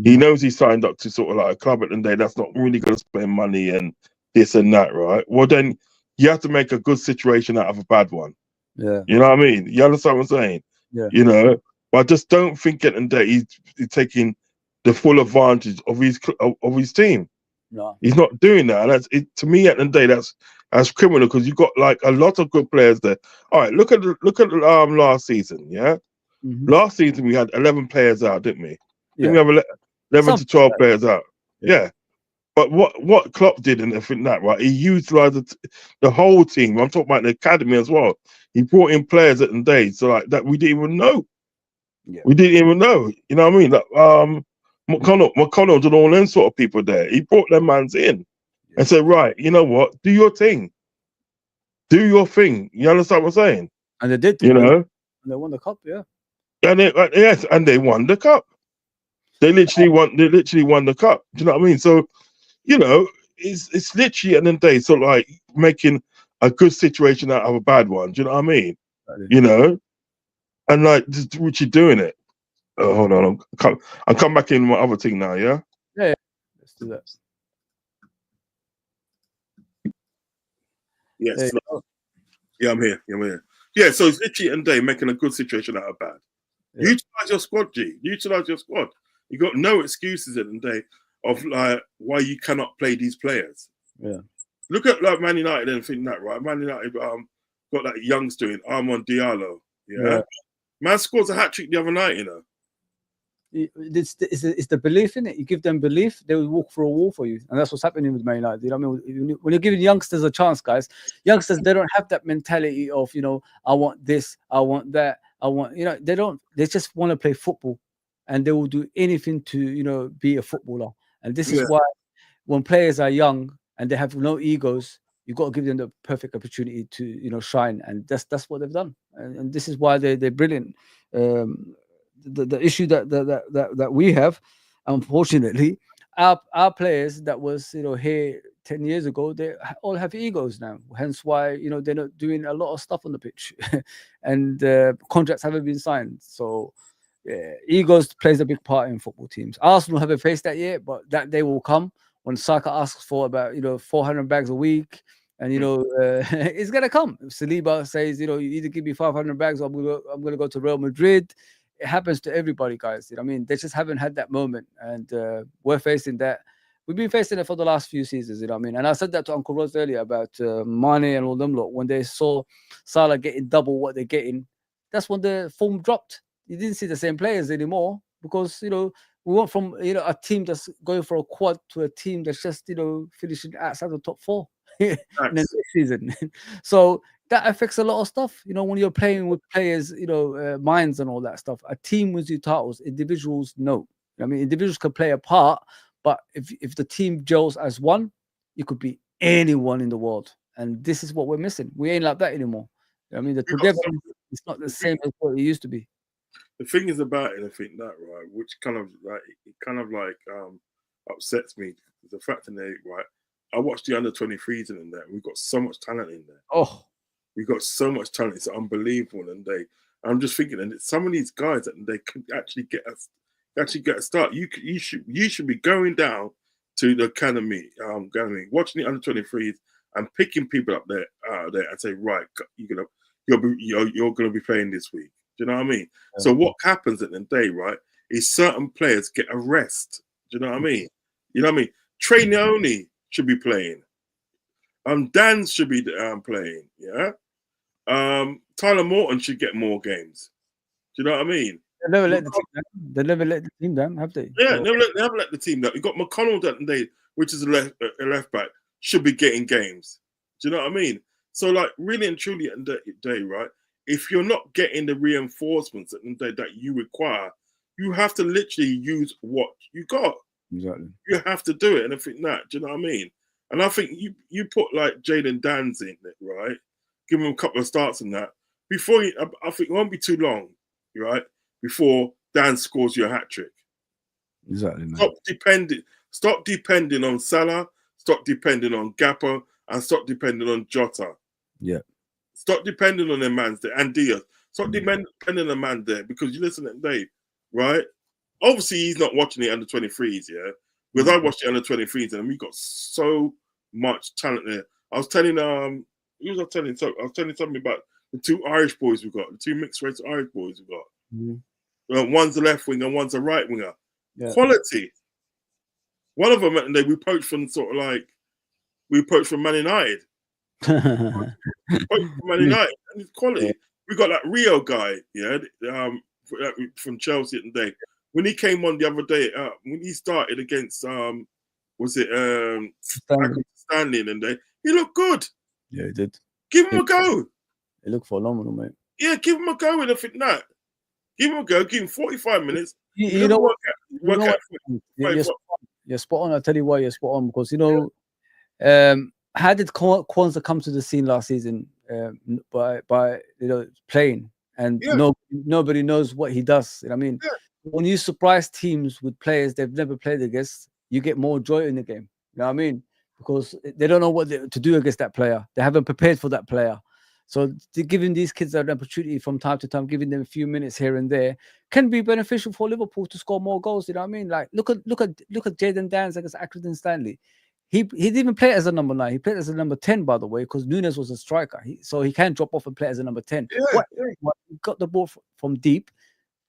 Speaker 3: He knows he signed up to sort of like a club at the end of the day that's not really going to spend money and this and that, right? Well, then you have to make a good situation out of a bad one.
Speaker 2: Yeah,
Speaker 3: you know what I mean. You understand what I'm saying?
Speaker 2: Yeah,
Speaker 3: But I just don't think at the end of the day he's taking the full advantage of his team.
Speaker 2: no,
Speaker 3: He's not doing that. And to me, at the end of the day, that's criminal, because you've got like a lot of good players there. All right, look at last season. Yeah, last season we had 11 players out, didn't we?
Speaker 2: Yeah.
Speaker 3: We have 11 to 12 players out. Yeah. But what Klopp did, and I think that right, he utilized the whole team. I'm talking about the academy as well. He brought in players at the day, so like that we didn't even know.
Speaker 2: Yeah.
Speaker 3: We didn't even know. You know what I mean? Like, McConnell and all them sort of people there. He brought them mans in and said, right, you know what? Do your thing. Do your thing. You understand what I'm saying?
Speaker 2: And they did.
Speaker 3: And
Speaker 2: they won the cup. Yeah.
Speaker 3: And they won the cup. They literally won the cup. Do you know what I mean? So, it's literally at the end of the day, sort of like making a good situation out of a bad one. Do you know what I mean?
Speaker 2: Right.
Speaker 3: And like, which you're doing it. Hold on, I'll come back in my other thing now. Yeah.
Speaker 2: Yeah. Let's do that.
Speaker 3: Yes. Yeah, I'm here. Yeah, so it's literally at the end of the day making a good situation out of bad. Yeah. Utilize your squad, G. Utilize your squad. You got no excuses at the end of the day of like why you cannot play these players.
Speaker 2: Yeah.
Speaker 3: Look at like Man United and think that, right? Man United got that youngster in Armand Diallo. Yeah. Man scores a hat-trick the other night,
Speaker 2: It's the belief in it. You give them belief, they will walk through a wall for you, and that's what's happening with Man United. You know what I mean? When you're giving youngsters a chance, guys, youngsters, they don't have that mentality of I want this, I want that, I want they don't. They just want to play football, and they will do anything to be a footballer. And this is why when players are young and they have no egos, you've got to give them the perfect opportunity to shine, and that's what they've done, and this is why they're brilliant. The issue that we have, unfortunately, our players that was here 10 years ago, they all have egos now. Hence why they're not doing a lot of stuff on the pitch, and contracts haven't been signed. So egos plays a big part in football teams. Arsenal haven't faced that yet, but that day will come when Saka asks for about 400 bags a week. And it's gonna come. If Saliba says, you either give me 500 bags or I'm gonna go to Real Madrid. It happens to everybody, guys. I mean, they just haven't had that moment, and we're facing that. We've been facing it for the last few seasons. You know what I mean? And I said that to Uncle Rose earlier about Mane and all them lot. When they saw Salah getting double what they're getting, that's when the form dropped. You didn't see the same players anymore because we went from a team that's going for a quad to a team that's just finishing outside the top 4 in the next season. So that affects a lot of stuff. When you're playing with players, minds and all that stuff. A team wins you titles. Individuals, no. I mean, individuals can play a part, but if the team gels as one, you could be anyone in the world. And this is what we're missing. We ain't like that anymore. I mean, the together it's not the same as what it used to be.
Speaker 3: The thing is about it, I think that right, which kind of upsets me, is the fact that right. I watched the under-23s in there. We've got so much talent in there.
Speaker 2: Oh,
Speaker 3: we've got so much talent. It's unbelievable. And I'm just thinking, and some of these guys that they could actually get a start. You should be going down to the academy, watching the under-23s and picking people up there and say, right, you're gonna be playing this week. Do you know what I mean? Yeah. So what happens at the day, right, is certain players get a rest. Do you know what I mean? You know what I mean? Trey Leone should be playing. Dan should be playing. Yeah. Tyler Morton should get more games. Do you know what I mean?
Speaker 2: They never let the team down, have they?
Speaker 3: Yeah, they haven't let the team down. You got McConnell that day, which is a left back, should be getting games. Do you know what I mean? So, like, really and truly at the day, right? If you're not getting the reinforcements at the day that you require, you have to literally use what you got.
Speaker 2: Exactly.
Speaker 3: You have to do it. And I think that, do you know what I mean? And I think you put like Jaden Dan's in it, right? Give him a couple of starts in that. Before I think it won't be too long, right? Before Dan scores your hat trick.
Speaker 2: Exactly, man.
Speaker 3: Stop depending on Salah, stop depending on Gapper, and stop depending on Jota.
Speaker 2: Yeah.
Speaker 3: Stop depending on them man there and Diaz. Stop depending on the man there, because you listen to Dave, right? Obviously, he's not watching the under 23s, yeah. Because I watched the under 23s and we got so much talent there. I was telling who was I telling? So I was telling something about the two Irish boys we got, the two mixed race Irish boys we got. One's a left winger, one's a right winger. Yeah. Quality. One of them, and we poached from Man United. Man United, and it's quality. Yeah. We got that Rio guy, yeah, from Chelsea today. When he came on the other day, when he started against Stanley, and he looked good.
Speaker 2: Yeah, he did.
Speaker 3: Give him a go.
Speaker 2: He looked phenomenal, mate.
Speaker 3: Yeah, give him a go. And I think that. Give him a go. Give him 45 minutes.
Speaker 2: You know what? You're spot on. I'll tell you why you're spot on, because how did Kwanzaa come to the scene last season? By playing, and nobody knows what he does. You know what I mean? Yeah. When you surprise teams with players they've never played against, you get more joy in the game. You know what I mean? Because they don't know what to do against that player. They haven't prepared for that player. So giving these kids an opportunity from time to time, giving them a few minutes here and there, can be beneficial for Liverpool to score more goals. You know what I mean? Like look at Jaden Dans against Accrington Stanley. He didn't even play as a number 9. He played as a number 10, by the way, because Nunes was a striker. So he can drop off and play as a number 10. He got the ball from deep,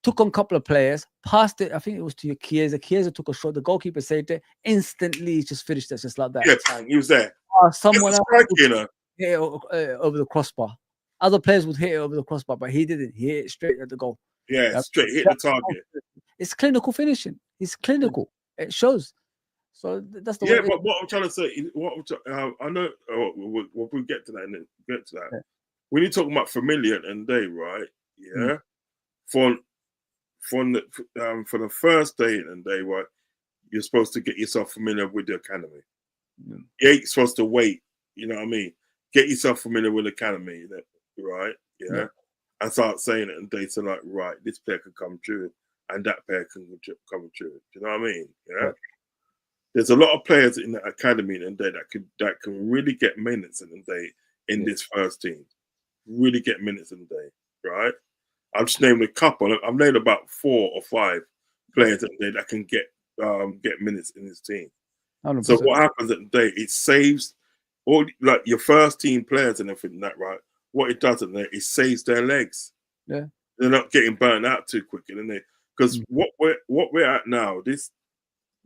Speaker 2: took on a couple of players, passed it. I think it was to Chiesa. Chiesa took a shot. The goalkeeper saved it. Instantly, just finished it just like that.
Speaker 3: Yeah, he was there.
Speaker 2: Someone else hit it over the crossbar. Other players would hit it over the crossbar, but he didn't. He hit it straight at the goal.
Speaker 3: Yeah, straight hit the target.
Speaker 2: It's clinical finishing. It's clinical. It shows. So that's the
Speaker 3: but what I'm trying to say, I know we'll get to that and then get to that. Yeah. When you're talking about familiar and day, right? Yeah. For the first day and day, right? You're supposed to get yourself familiar with the academy. Yeah, you're supposed to wait. You know what I mean? Get yourself familiar with the academy, right? Yeah. And start saying it, and they say like, right, this player can come true, and that player can come true. Do you know what I mean? Yeah. There's a lot of players in the academy and that can really get minutes in the day in this first team. Really get minutes in the day, right? I'm just naming a couple. I've named about 4 or 5 players in the day that can get minutes in this team. 100%. So what happens at the day? It saves all like your first team players and everything that, right? What it does at the day, it saves their legs.
Speaker 2: Yeah,
Speaker 3: they're not getting burnt out too quickly, and because what we're at now,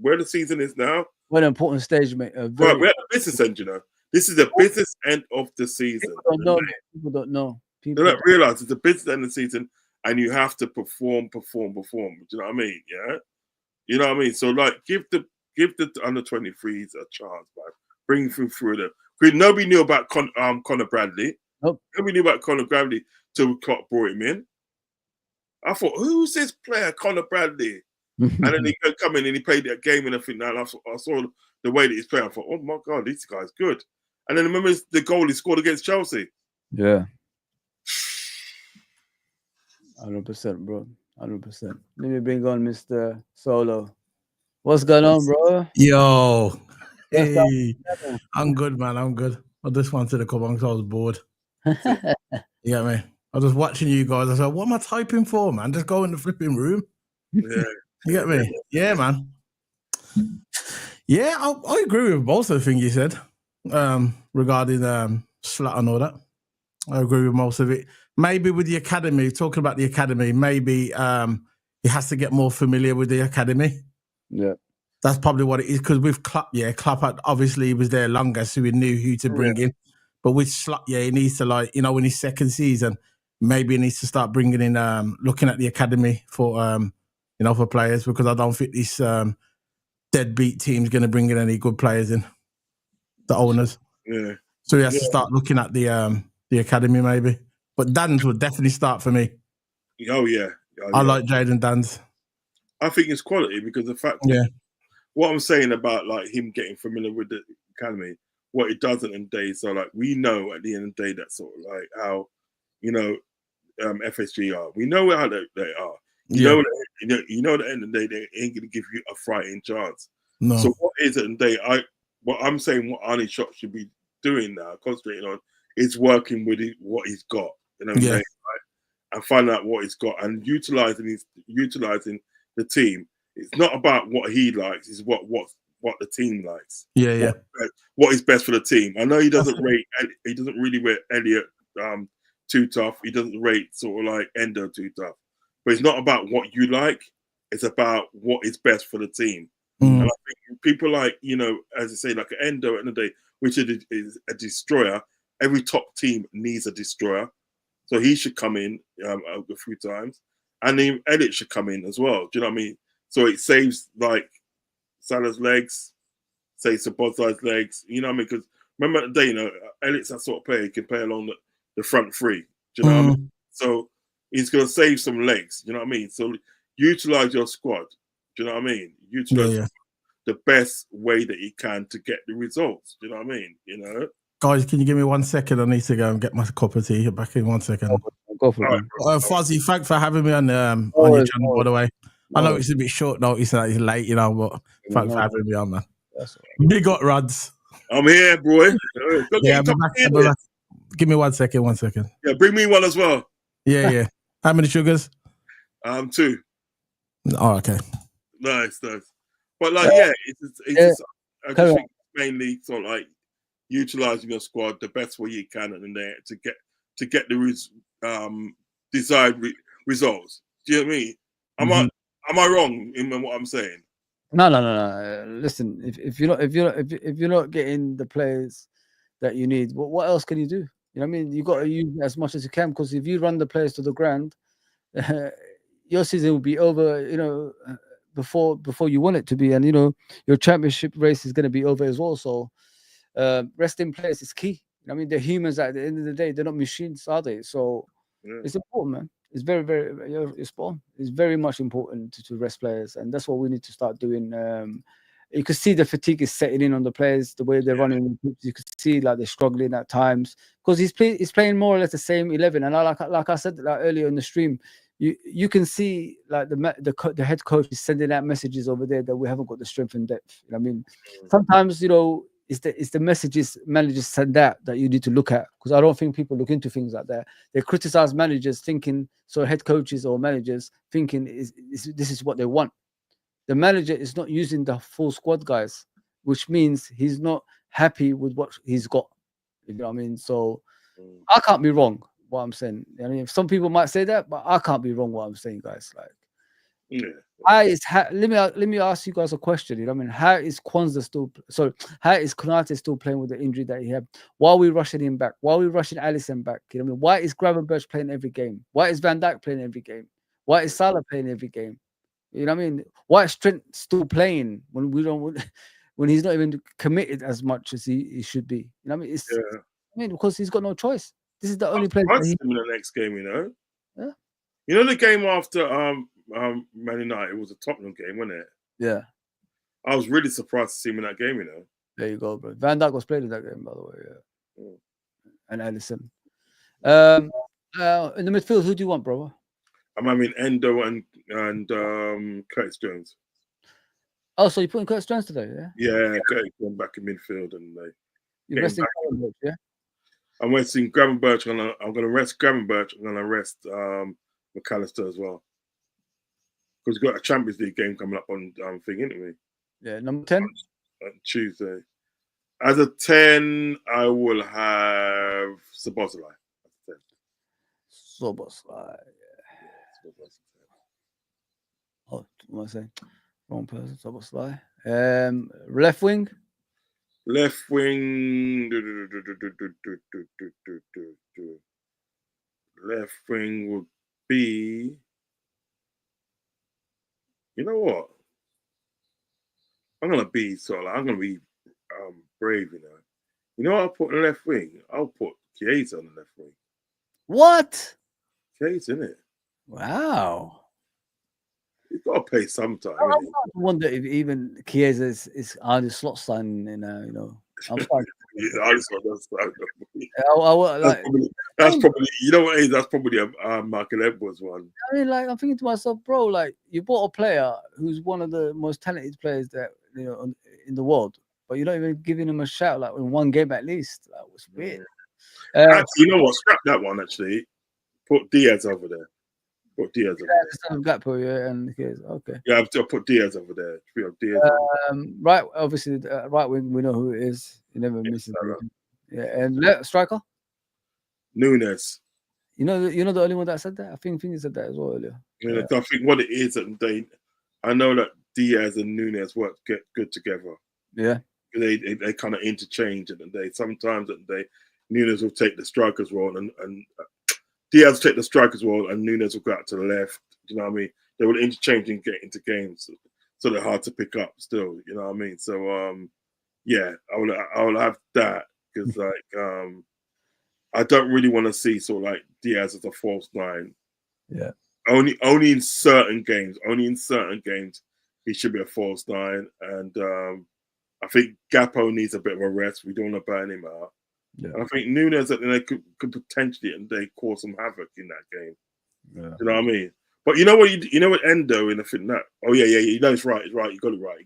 Speaker 3: where the season is now.
Speaker 2: What an important stage, mate.
Speaker 3: We're at the business end, you know. This is the business end of the season.
Speaker 2: People don't know.
Speaker 3: They don't realize it's the business end of the season, and you have to perform. Do you know what I mean? Yeah. You know what I mean? So like, give the under 23s a chance, man. Bring them through them. Nobody knew about Conor Bradley.
Speaker 2: Nope.
Speaker 3: Nobody knew about Conor Bradley till Klopp brought him in. I thought, who's this player, Conor Bradley? And then he come in and he played that game and everything. And I saw the way that he's playing. I thought, oh my God, this guy's good. And then remember the goal he scored against Chelsea.
Speaker 2: Yeah. 100%, bro. 100%. Let me bring on Mr. Solo. What's going on, bro?
Speaker 4: Yo. Hey. I'm good, man. I'm good. I just wanted to come on because I was bored. You get me? I was watching you guys. I said, what am I typing for, man? Just go in the flipping room.
Speaker 3: Yeah.
Speaker 4: You get me? Yeah, man. Yeah, I agree with most of the things you said regarding Slat and all that. I agree with most of it. Maybe with the academy, talking about the academy, maybe he has to get more familiar with the academy.
Speaker 2: Yeah.
Speaker 4: That's probably what it is. Because with Klopp, Klopp obviously he was there longer, so he knew who to bring in. But with Slat, he needs to, in his second season, maybe he needs to start bringing in, looking at the academy for, for players, because I don't think this deadbeat team's going to bring in any good players in, the owners.
Speaker 3: Yeah.
Speaker 4: So he has to start looking at the academy maybe. But Dan's would definitely start for me.
Speaker 3: Oh yeah.
Speaker 4: I like Jaden Dan's.
Speaker 3: I think it's quality because the fact what I'm saying about like him getting familiar with the academy, what it does in the day. So like we know at the end of the day that sort of like how, you know, FSG are. We know how they are. You know at the end of the day they ain't gonna give you a fighting chance.
Speaker 4: No.
Speaker 3: So what is it in the day? What I'm saying, what Arnie Shot should be doing now, concentrating on, is working with what he's got. You know what I'm saying? Right? And find out what he's got and utilizing the team. It's not about what he likes; it's what the team likes.
Speaker 4: Yeah.
Speaker 3: What is best for the team. I know he doesn't really rate Elliot too tough. He doesn't rate sort of like Endo too tough. But it's not about what you like. It's about what is best for the team. And I think people like, you know, as I say, like an Endo at the end of the day, which is a destroyer. Every top team needs a destroyer. So he should come in a few times. And then Elliot should come in as well. Do you know what I mean? So it saves like Salah's legs, saves Sabozai's legs. You know what I mean? Because remember the day, you know, Elliot's that sort of player. He can play along the front three. Do you know what I mean? So he's going to save some legs. Do you know what I mean? So utilize your squad. Do you know what I mean? Utilize the best way that he can to get the results. Do you know what I mean? You know?
Speaker 4: Guys, can you give me 1 second? I need to go and get my cup of tea. Back in 1 second.
Speaker 2: Go for it.
Speaker 4: Fuzzy, thanks for having me on your channel, by the way. I know it's a bit short notice and it's late, you know, but thanks for having me on, man. Big up, Rods.
Speaker 3: I'm here, boy.
Speaker 4: Yeah, back. Give me 1 second, 1 second.
Speaker 3: Yeah, bring me one as well.
Speaker 4: Yeah. How many sugars?
Speaker 3: 2.
Speaker 4: Oh, okay.
Speaker 3: Nice. But like, it's just, I just think mainly sort of like utilizing your squad the best way you can and there to get the desired results. Do you know what I mean? Am I wrong in what I'm saying?
Speaker 2: No. Listen, if you're not getting the players that you need, what else can you do? You know what I mean? You got to use as much as you can, because if you run the players to the ground, your season will be over. You know, before you want it to be, and you know your championship race is going to be over as well. So, resting players is key. You know what I mean, they're humans at the end of the day. They're not machines, are they? So it's important, man. It's very, very important. It's very much important to rest players, and that's what we need to start doing. You can see the fatigue is setting in on the players, the way they're running. You can see like they're struggling at times because he's playing more or less the same 11. And like I said like earlier in the stream, you can see like the head coach is sending out messages over there that we haven't got the strength and depth. You know what I mean? Sometimes, you know, it's the messages managers send out that you need to look at, because I don't think people look into things like that. They criticize managers thinking, so head coaches or managers thinking this is what they want. The manager is not using the full squad, guys, which means he's not happy with what he's got. You know what I mean? So I can't be wrong what I'm saying. I mean, some people might say that, but I can't be wrong what I'm saying, guys. Like, let me ask you guys a question. You know what I mean? How is Konate still playing with the injury that he had? Why are we rushing him back? Why are we rushing Alisson back? You know what I mean? Why is Gravenberch playing every game? Why is Van Dijk playing every game? Why is Salah playing every game? You know what I mean? Why is Trent still playing when when he's not even committed as much as he should be? You know what I mean? I mean, because he's got no choice. This is the only place.
Speaker 3: In the next game, you know.
Speaker 2: Yeah.
Speaker 3: You know the game after Man United, it was a Tottenham game, wasn't it?
Speaker 2: Yeah.
Speaker 3: I was really surprised to see him in that game, you know.
Speaker 2: There you go, bro. Van Dijk was played in that game, by the way. Yeah. And Alisson. In the midfield, who do you want, bro?
Speaker 3: I mean Endo and Curtis Jones.
Speaker 2: Oh, so you're putting Curtis Jones today, yeah?
Speaker 3: Yeah, Curtis going back in midfield and
Speaker 2: you're resting Gravenberch, yeah?
Speaker 3: I'm resting Gravenberch. I'm gonna rest Gravenberch. I'm gonna rest McAllister as well, because we've got a Champions League game coming up on thing, isn't we?
Speaker 2: Yeah, number 10
Speaker 3: on Tuesday. As a 10, I will have Szoboszlai.
Speaker 2: Szoboszlai. Oh, what am I saying? Wrong person. Szoboszlai. Left wing.
Speaker 3: Left wing. Left wing would be. You know what? I'm gonna be brave. You know, You know what I'll put on the left wing? I'll put Chiesa on the left wing.
Speaker 2: What?
Speaker 3: Chiesa, innit?
Speaker 2: Wow.
Speaker 3: You've got to play sometime.
Speaker 2: I wonder if even Chiesa is on the slot sign, you know. I'm sorry.
Speaker 3: That's probably you know what it is. That's probably a Michael Edwards one.
Speaker 2: I mean, like I'm thinking to myself, bro, like you bought a player who's one of the most talented players that in the world, but you're not even giving him a shout like in one game at least. That was weird.
Speaker 3: Actually, you know what? Scrap that one. Actually, put Diaz over there. Put Diaz over there.
Speaker 2: Gakpo, and okay.
Speaker 3: Yeah, I'll put Diaz over there. Diaz
Speaker 2: right, obviously, right wing. We know who it is. He never misses. Yeah, and striker.
Speaker 3: Nunes.
Speaker 2: You know the only one that said that. I think he said that as well earlier.
Speaker 3: Yeah. I think what it is that I know that Diaz and Nunes work good together.
Speaker 2: Yeah,
Speaker 3: they kind of interchange, and sometimes Nunes will take the striker's role, and Diaz will take the striker's role, and Nunes will go out to the left. You know what I mean? They will interchange and get into games, so they're hard to pick up still. You know what I mean? So yeah, I will have that because I don't really want to see sort of like Diaz as a false nine.
Speaker 2: Yeah.
Speaker 3: Only in certain games. Only in certain games he should be a false nine, and I think Gakpo needs a bit of a rest. We don't want to burn him out.
Speaker 2: Yeah.
Speaker 3: And I think Nunes could potentially cause some havoc in that game.
Speaker 2: Yeah.
Speaker 3: You know what I mean? But you know what Endo in the thing that you know it's right. You got it right.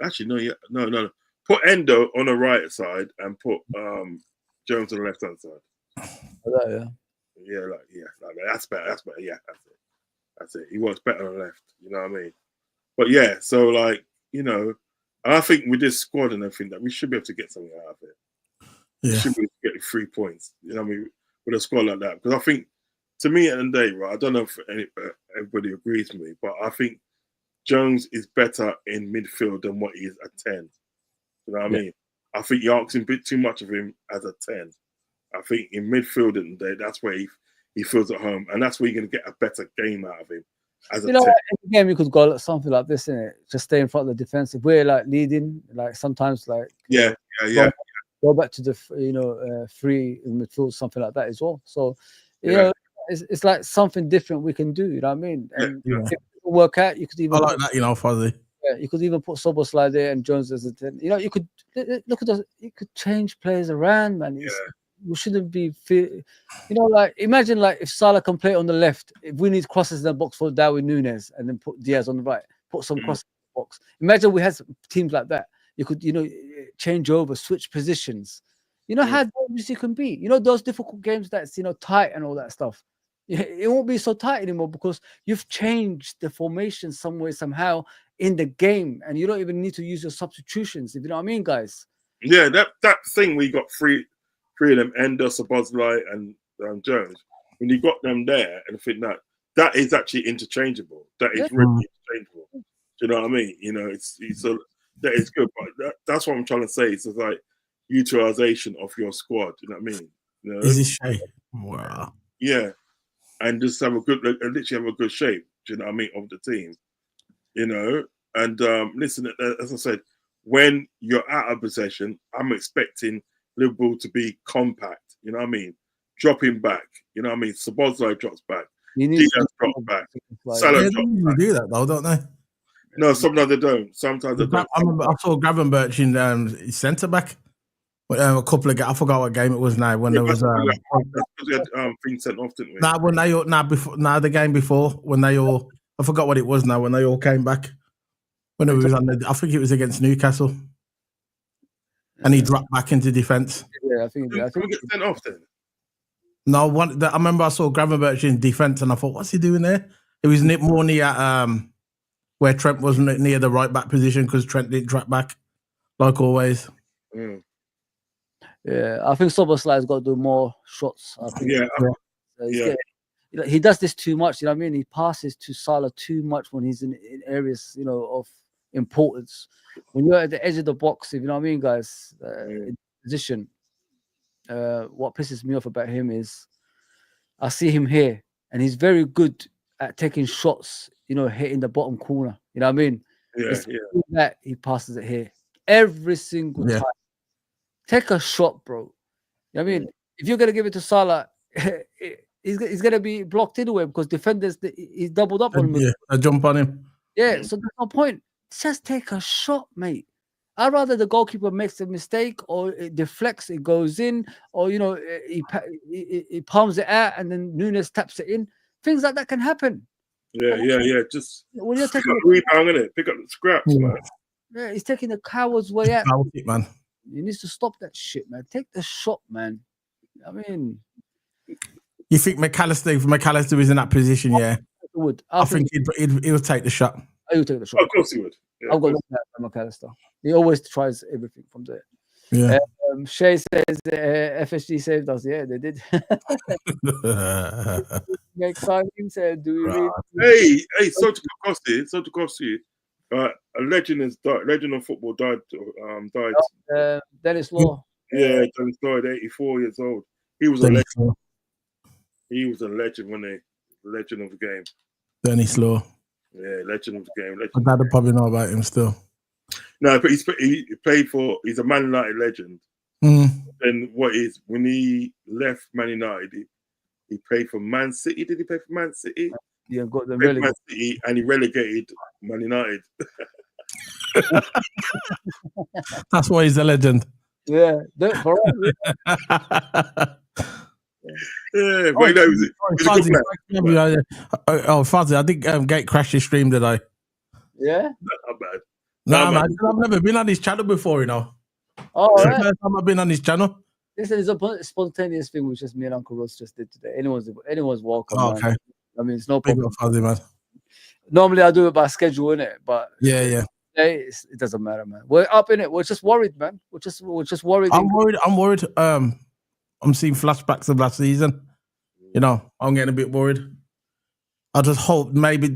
Speaker 3: Actually no. Put Endo on the right side and put Jones on the left hand side. That's better. Yeah, that's it. He works better on the left. You know what I mean? But yeah, so like I think with this squad and everything that we should be able to get something out of it. Yeah. We should be able to get 3 points. You know what I mean? With a squad like that, because I think to me at the end of the day, right? I don't know if everybody agrees with me, but I think Jones is better in midfield than what he is at 10. You know what I mean? I think you're asking a bit too much of him as a 10. I think in midfield and that's where he feels at home, and that's where you're going to get a better game out of him. As a 10.
Speaker 2: In the game you could go something like this, innit? Just stay in front of the defense. If we're like leading, like sometimes like go back to the free in midfield, something like that as well. So you know, it's like something different we can do. You know what I mean? And if it work out, you could even
Speaker 4: like that, Fuzzy.
Speaker 2: Yeah, you could even put Szoboszlai there and Jones as a 10. You know, you could look at those. You could change players around, man. We shouldn't be, like imagine like if Salah can play on the left, if we need crosses in the box for Darwin Nunes, and then put Diaz on the right, put some crosses in the box. Imagine we had teams like that. You could, change over, switch positions. You know how dangerous it can be. You know those difficult games that's tight and all that stuff. It won't be so tight anymore because you've changed the formation somehow in the game, and you don't even need to use your substitutions. If you know what I mean, guys.
Speaker 3: Yeah, that thing we got three of them, Ender, Szoboszlai, and Jones. When you got them there, and I think that is actually interchangeable. That is really interchangeable. Do you know what I mean? That is good, but that's what I'm trying to say. It's like utilization of your squad. You know what I mean?
Speaker 4: Is this shape? Wow.
Speaker 3: Yeah, and just literally have a good shape. Do you know what I mean, of the team? And listen, as I said, when you're out of possession, I'm expecting Liverpool to be compact. You know what I mean? Dropping back. You know what I mean? Szoboszlai drops back. Diaz drops back. Salah drops back.
Speaker 4: They do that though, don't they?
Speaker 3: No, sometimes they don't. Sometimes they don't.
Speaker 4: I remember I saw Gravenberch in centre back. A couple of I forgot what game it was now when there was
Speaker 3: we had things sent off, didn't we?
Speaker 4: The game before when they all I forgot what it was now when they all came back. When it was I think it was against Newcastle. And he dropped back into defence.
Speaker 2: Yeah, I think
Speaker 3: we get sent off then.
Speaker 4: No, I remember I saw Gravenberch in defence and I thought, what's he doing there? It was more near where Trent wasn't near the right back position because Trent didn't drop back like always.
Speaker 2: Yeah, I think Szoboszlai's got to do more shots. I think. He does this too much. You know what I mean? He passes to Salah too much when he's in areas of importance. When you're at the edge of the box, if you know what I mean, guys, in position. What pisses me off about him is I see him here, and he's very good at taking shots. Hitting the bottom corner. You know what I mean? That he passes it here every single time. Take a shot, bro. I mean, if you're gonna give it to Salah, he's gonna be blocked anyway because defenders he's doubled up on him.
Speaker 4: Yeah, I jump on him.
Speaker 2: Yeah, so there's no point. Just take a shot, mate. I'd rather the goalkeeper makes a mistake or it deflects, it goes in, or he palms it out and then Nunes taps it in. Things like that can happen.
Speaker 3: Yeah. Just
Speaker 2: when you're taking
Speaker 3: a rebound, innit? Pick up the scraps, man.
Speaker 2: Yeah, he's taking the coward's way out.
Speaker 4: It, man.
Speaker 2: You need to stop that shit, man. Take the shot, man. I mean,
Speaker 4: you think McAllister is in that position? Yeah, I think he'll take the shot.
Speaker 2: He'll take the shot.
Speaker 3: Of course he would. Yeah,
Speaker 2: I've got look at McAllister. He always tries everything from there.
Speaker 4: Yeah.
Speaker 2: Shay says FSG saved us. Yeah, they did. Make signings. Do we read?
Speaker 3: Hey, so to cost you. A legend has died. Legend of football died.
Speaker 2: Dennis Law.
Speaker 3: Yeah, Dennis died. 84 years old. He was a legend. He was a legend, wasn't he? Legend of the game.
Speaker 4: Dennis Law.
Speaker 3: Yeah, legend of the game.
Speaker 4: My dad probably know about him still.
Speaker 3: No, but he played for. He's a Man United legend. Then when he left Man United, he played for Man City. Did he play for Man City?
Speaker 2: Yeah, got them
Speaker 3: Man City, and he relegated Man United.
Speaker 4: That's why he's a legend.
Speaker 2: Yeah,
Speaker 3: but he was a good player.
Speaker 4: Fuzzy, I think Gate crashed his stream today.
Speaker 2: Yeah?
Speaker 3: Not bad.
Speaker 4: No, man. I've never been on his channel before, you know.
Speaker 2: Oh,
Speaker 4: it's the first time I've been on his channel.
Speaker 2: This is a spontaneous thing which just me and Uncle Ross just did today. Anyone's welcome.
Speaker 4: Oh, okay.
Speaker 2: Man. I mean, it's no problem.
Speaker 4: Fuzzy, man.
Speaker 2: Normally I do it by schedule, innit? But
Speaker 4: yeah.
Speaker 2: It doesn't matter, man. We're up in it. We're just worried, man. We're just worried. I'm
Speaker 4: worried. I'm seeing flashbacks of last season. You know, I'm getting a bit worried. I just hope maybe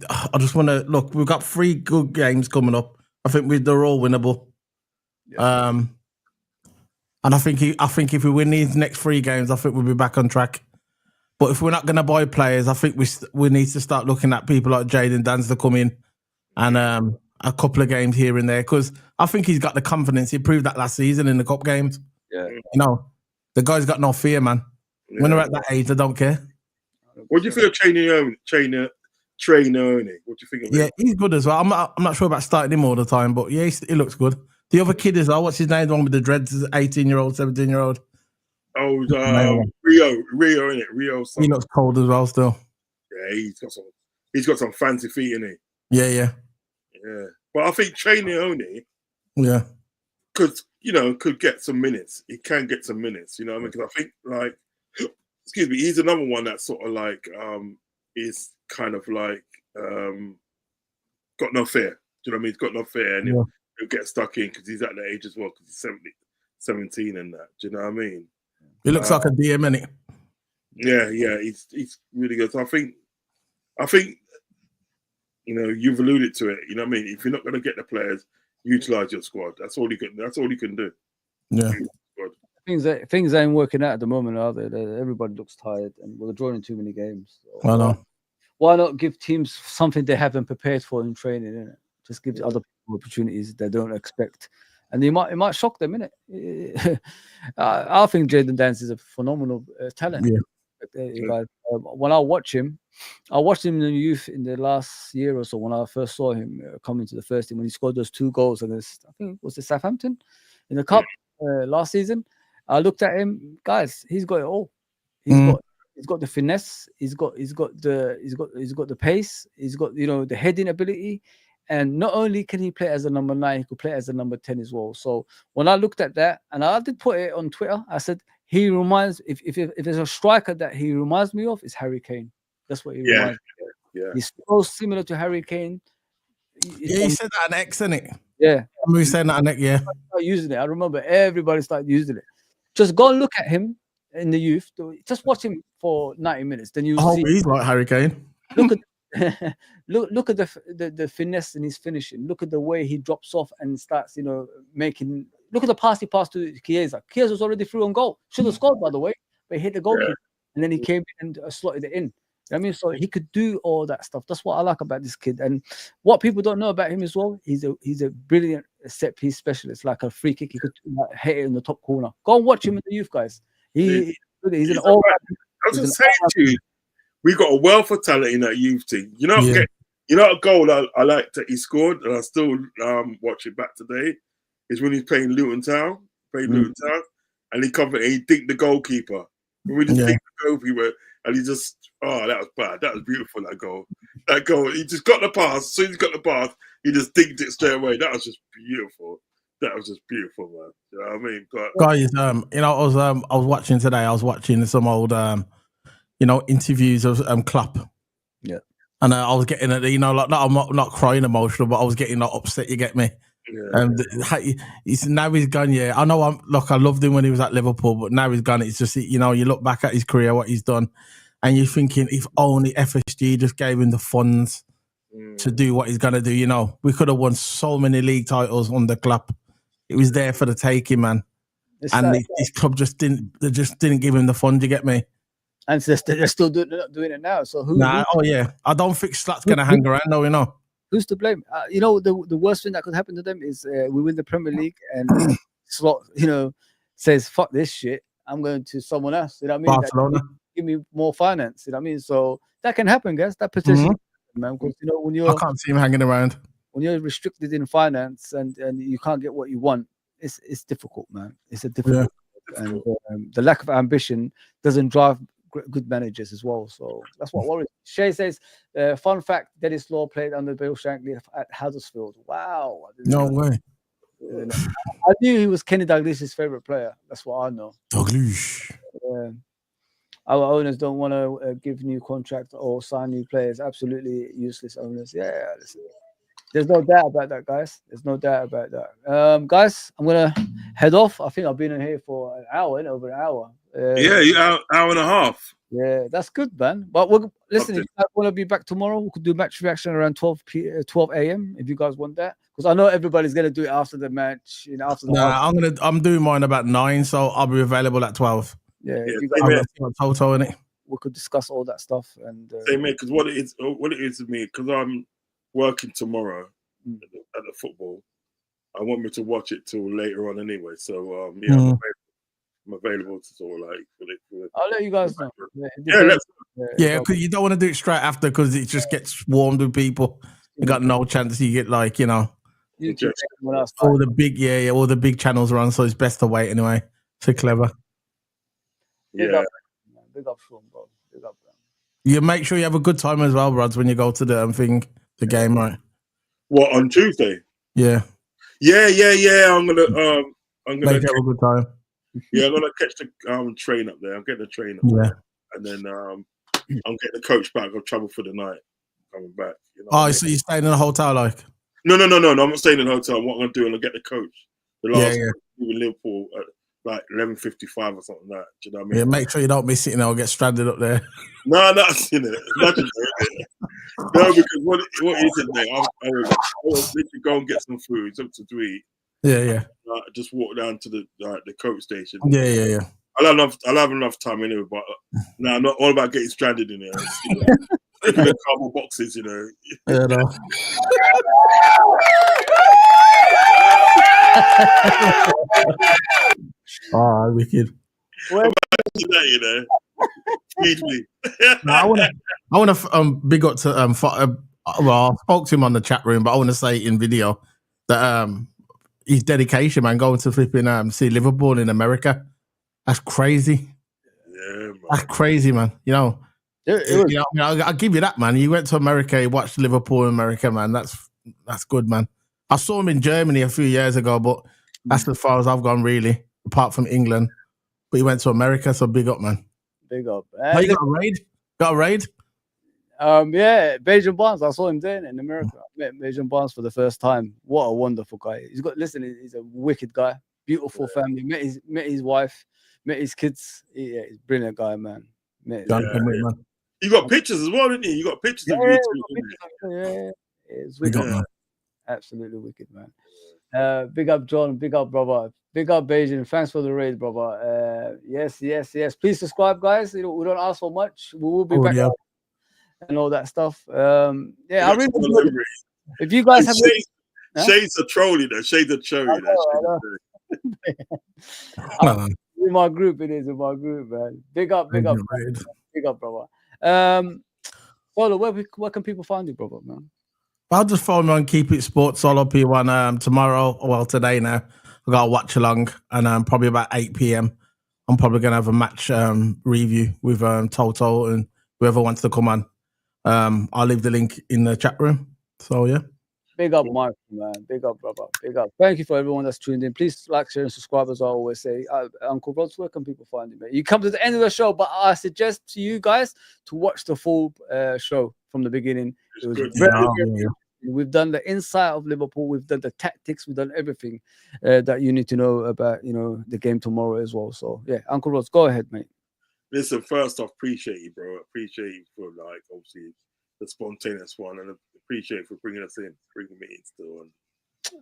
Speaker 4: I just want to look. We've got 3 good games coming up. I think they're all winnable. Yeah. And I think if we win these next 3 games, I think we'll be back on track. But if we're not going to buy players, I think we need to start looking at people like Jayden Danns to come in and a couple of games here and there, because I think he's got the confidence. He proved that last season in the cup games.
Speaker 2: Yeah,
Speaker 4: you know, the guy's got no fear, man. Yeah. When they're at that age, they don't care.
Speaker 3: What do you feel of trainer? What do you think of him?
Speaker 4: Yeah, he's good as well. I'm not sure about starting him all the time, but yeah, he looks good. The other kid is, what's his name? The one with the dreads, 18-year-old, 17-year-old.
Speaker 3: Oh, Rio, innit? Rio.
Speaker 4: He looks cold as well still.
Speaker 3: Yeah, he's got some fancy feet, innit?
Speaker 4: Yeah.
Speaker 3: But I think Trainee could get some minutes. He can get some minutes, you know what I mean? Because I think he's another one that sort of like is kind of like got no fear. Do you know what I mean? He's got no fear, and he'll get stuck in because he's at that age as well, because he's 17 and that. Do you know what I mean?
Speaker 4: He looks like a DM, innit?
Speaker 3: Yeah, he's really good. So I think you know, you've alluded to it. You know what I mean? If you're not going to get the players, utilize your squad. That's all you can do.
Speaker 4: Yeah.
Speaker 2: Things ain't working out at the moment, are they? Everybody looks tired, and we're drawing too many games. So
Speaker 4: I know.
Speaker 2: Why not give teams something they haven't prepared for in training? Innit? Just give other people opportunities they don't expect, and it might shock them, innit? I think Jayden Danns is a phenomenal talent.
Speaker 4: Yeah.
Speaker 2: When I watched him in the youth in the last year or so. When I first saw him coming to the first team, when he scored those 2 goals against, I think it was the Southampton in the cup last season, I looked at him, guys. He's got it all. He's got the finesse. He's got the pace. He's got the heading ability. And not only can he play as a number 9, he could play as a number 10 as well. So when I looked at that, and I did put it on Twitter, I said, he reminds, if there's a striker that he reminds me of, it's Harry Kane. That's what he reminds me of.
Speaker 3: Yeah.
Speaker 2: He's so similar to Harry Kane.
Speaker 4: He said that on X, isn't it?
Speaker 2: Yeah.
Speaker 4: We said that on X, yeah.
Speaker 2: Using it. I remember everybody started using it. Just go and look at him in the youth. Just watch him for 90 minutes. Then you'll see.
Speaker 4: He's like Harry Kane.
Speaker 2: Look at look at the finesse in his finishing. Look at the way he drops off and starts, making. Look at the pass he passed to Chiesa. Chiesa was already through on goal. Should have scored, by the way, but he hit the goalkeeper, and then he came in and slotted it in. I mean, so he could do all that stuff. That's what I like about this kid. And what people don't know about him as well, he's a brilliant set piece specialist, like a free kick. He could hit it in the top corner. Go and watch him in the youth, guys. He's an all.
Speaker 3: I was just saying to you, we got a wealth of talent in that youth team. You know, a goal I like that he scored, and I still watch it back today, is when he's playing Luton Town, and he covered and he dinked the goalkeeper. When we just dinked the goalkeeper, and he just, that was bad. That was beautiful, that goal. That goal, he just got the pass. As soon as he got the pass, he just dinked it straight away. That was just beautiful. That was just beautiful, man. You know what I mean? But,
Speaker 4: guys, I was watching today. I was watching some old, interviews of Klopp.
Speaker 2: Yeah.
Speaker 4: And I was getting, I'm not crying emotional, but I was getting upset. You get me?
Speaker 3: Yeah.
Speaker 4: Now he's gone. Yeah, I know. I loved him when he was at Liverpool, but now he's gone. It's just, you look back at his career, what he's done, and you're thinking, if only FSG just gave him the funds to do what he's gonna do. We could have won so many league titles under Klopp. It was there for the taking, man. This club just didn't give him the funds. You get me?
Speaker 2: And they're still doing it now. So
Speaker 4: I don't think Slot's gonna hang around. No,
Speaker 2: who's to blame? The worst thing that could happen to them is we win the Premier League and Slot, says fuck this shit. I'm going to someone else. You know what I mean?
Speaker 4: Barcelona.
Speaker 2: Give me more finance. You know what I mean? So that can happen, guys. That potentially, man. Because when
Speaker 4: I can't see him hanging around.
Speaker 2: When you're restricted in finance and you can't get what you want, it's difficult, man. It's a difficult, and the lack of ambition doesn't drive good managers as well. So that's what worries. Shay says, fun fact: Dennis Law played under Bill Shankly at Huddersfield. Wow!
Speaker 4: No way.
Speaker 2: I knew he was Kenny Dalglish's favorite player. That's what I know.
Speaker 4: Dalglish.
Speaker 2: Our owners don't want to give new contracts or sign new players. Absolutely useless owners. Yeah, listen. There's no doubt about that, guys. There's no doubt about that. Guys, I'm going to head off. I think I've been in here for an hour, over an hour.
Speaker 3: Hour and a half.
Speaker 2: Yeah, that's good, man. But listen, if you guys want to be back tomorrow, we could do match reaction around 12 a.m. if you guys want that. Because I know everybody's going to do it after the match.
Speaker 4: I'm doing mine about 9, so I'll be available at 12.
Speaker 2: Yeah,
Speaker 4: Toto in it.
Speaker 2: We could discuss all that stuff. And
Speaker 3: because what it is to me, because I'm working tomorrow at the football, I want me to watch it till later on anyway. So I'm available to sort of like.
Speaker 2: I'll let you guys know.
Speaker 4: Because you don't want to do it straight after because it just gets swarmed with people. You got no chance. You get all the big channels are on, so it's best to wait anyway. So clever.
Speaker 2: Big up, Sean, bro. Big up, man.
Speaker 4: You make sure you have a good time as well, Rods, when you go to the game, right?
Speaker 3: What, on Tuesday?
Speaker 4: Yeah.
Speaker 3: I'm gonna
Speaker 4: have a good time.
Speaker 3: Yeah, I'm gonna catch the train up there. I'm getting the train up there. And then I'm getting the coach back. I'll travel for the night. Coming back.
Speaker 4: So you're staying in a hotel, like?
Speaker 3: No. I'm not staying in a hotel. What I'm gonna do, I'll get the coach. The last in Liverpool at like 11:55 or something like that. Do you know what I mean?
Speaker 4: Yeah, make sure you don't be sitting there or get stranded up there.
Speaker 3: No, imagine that. No, because what is it there? I will literally go and get some food, something to eat.
Speaker 4: Yeah.
Speaker 3: Just walk down to the coach station.
Speaker 4: Yeah.
Speaker 3: I'll have enough time anyway, but I'm not all about getting stranded in there. The cardboard boxes,
Speaker 4: Yeah, no. Wicked.
Speaker 3: Feed me.
Speaker 4: I want to big up to I spoke to him on the chat room, but I want to say in video that his dedication, man, going to flipping see Liverpool in America. That's crazy.
Speaker 3: Yeah, man.
Speaker 4: That's crazy, man. I'll give you that, man. You went to America, you watched Liverpool in America, man. That's good, man. I saw him in Germany a few years ago, but that's as far as I've gone, really, apart from England. But he went to America, so big up, man.
Speaker 2: Big up.
Speaker 4: You got a raid? Got a raid?
Speaker 2: Yeah, Beijing Barnes. I saw him there in America. I met Beijing Barnes for the first time. What a wonderful guy. He's a wicked guy. Beautiful family. Met his wife, met his kids. He's a brilliant guy, man.
Speaker 3: Man. You got pictures as well, didn't you? You got pictures of you.
Speaker 2: It's wicked, man. Absolutely wicked, man. Big up, John. Big up, brother. Big up, Beijing. Thanks for the raid, brother. Yes. Please subscribe, guys. We don't ask for much. We will be back and all that stuff. I really. If you guys have
Speaker 3: Shades of trolling, though. Shades of trolling.
Speaker 2: In my group, it is in my group, man. Big up, brother. Solo, where can people find you, brother, man?
Speaker 4: I'll just follow me on Keep It Sports Solo P1 tomorrow. Well, today now. I got a watch along, and probably about 8 p.m. I'm probably gonna have a match review with Toto and whoever wants to come on. I'll leave the link in the chat room. So yeah.
Speaker 2: Big up, Mark, man. Big up, brother. Big up. Thank you for everyone that's tuned in. Please like, share, and subscribe, as I always say. Uncle Rods, where can people find you, man? You come to the end of the show, but I suggest to you guys to watch the full show from the beginning. It was very good. We've done the inside of Liverpool. We've done the tactics. We've done everything that you need to know about, the game tomorrow as well. So, yeah, Uncle Rods, go ahead, mate.
Speaker 3: Listen, first off, appreciate you, bro. Appreciate you for, obviously, the spontaneous one, and appreciate you for bringing me in still. And,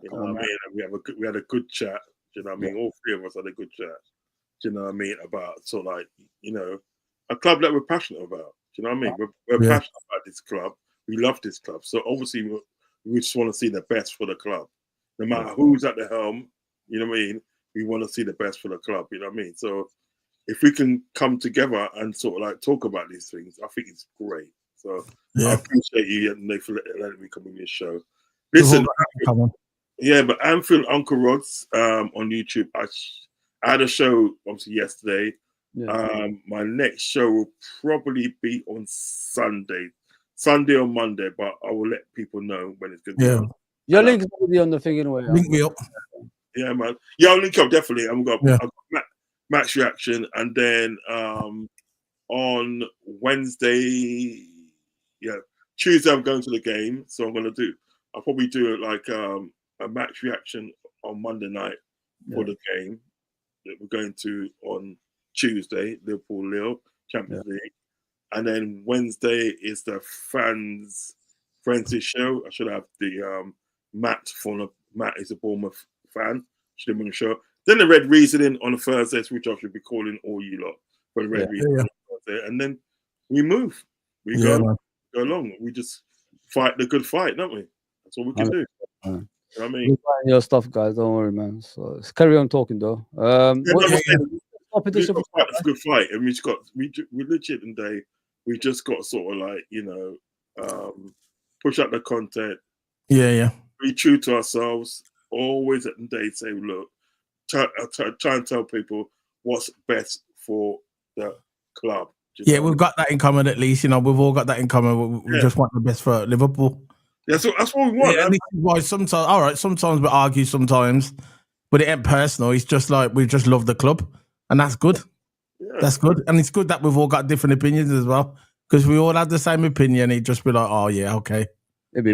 Speaker 3: you know what I mean? And we had a good chat. Do you know what I mean? All three of us had a good chat. Do you know what I mean? About a club that we're passionate about. Do you know what I mean? We're passionate about this club. We love this club. So obviously we just want to see the best for the club. No matter who's at the helm, you know what I mean? We want to see the best for the club, you know what I mean? So if we can come together and talk about these things, I think it's great. So I appreciate you and for letting me come on your show. Listen, but Anfield Uncle Rods on YouTube. I had a show obviously yesterday. Yeah. My next show will probably be on Sunday or Monday, but I will let people know when it's going to be on.
Speaker 2: Your link is going to be on the thing anyway.
Speaker 4: Link me up.
Speaker 3: Yeah, man. Yeah, I'll link up, definitely. I've got match reaction, and then on Wednesday, Tuesday I'm going to the game, so I'll probably do a match reaction on Monday night for the game that we're going to on Tuesday, Liverpool Lille Champions League. And then Wednesday is the Friends show. I should have the Matt is a Bournemouth fan. Should have been on the show. Then the Red Reasoning on the Thursdays, which I should be calling all you lot for the Red Reasoning on Thursday. And then we move. We go along. We just fight the good fight, don't we? That's all we can do. You know what I mean?
Speaker 2: We're buying your stuff, guys. Don't worry, man. So let's carry on talking, though.
Speaker 3: It's a good fight, and we legit and we just got to push out the content. Be true to ourselves. Always at the day say, look, try and tell people what's best for the club.
Speaker 4: We've got that in common at least. We've all got that in common. We just want the best for Liverpool.
Speaker 3: Yeah, so that's what we want.
Speaker 4: And this is why sometimes we argue sometimes, but it ain't personal. It's just we just love the club, and that's good. Yeah. That's good, and it's good that we've all got different opinions as well, because we all have the same opinion. It'd just be like, oh yeah, okay.
Speaker 2: It'd be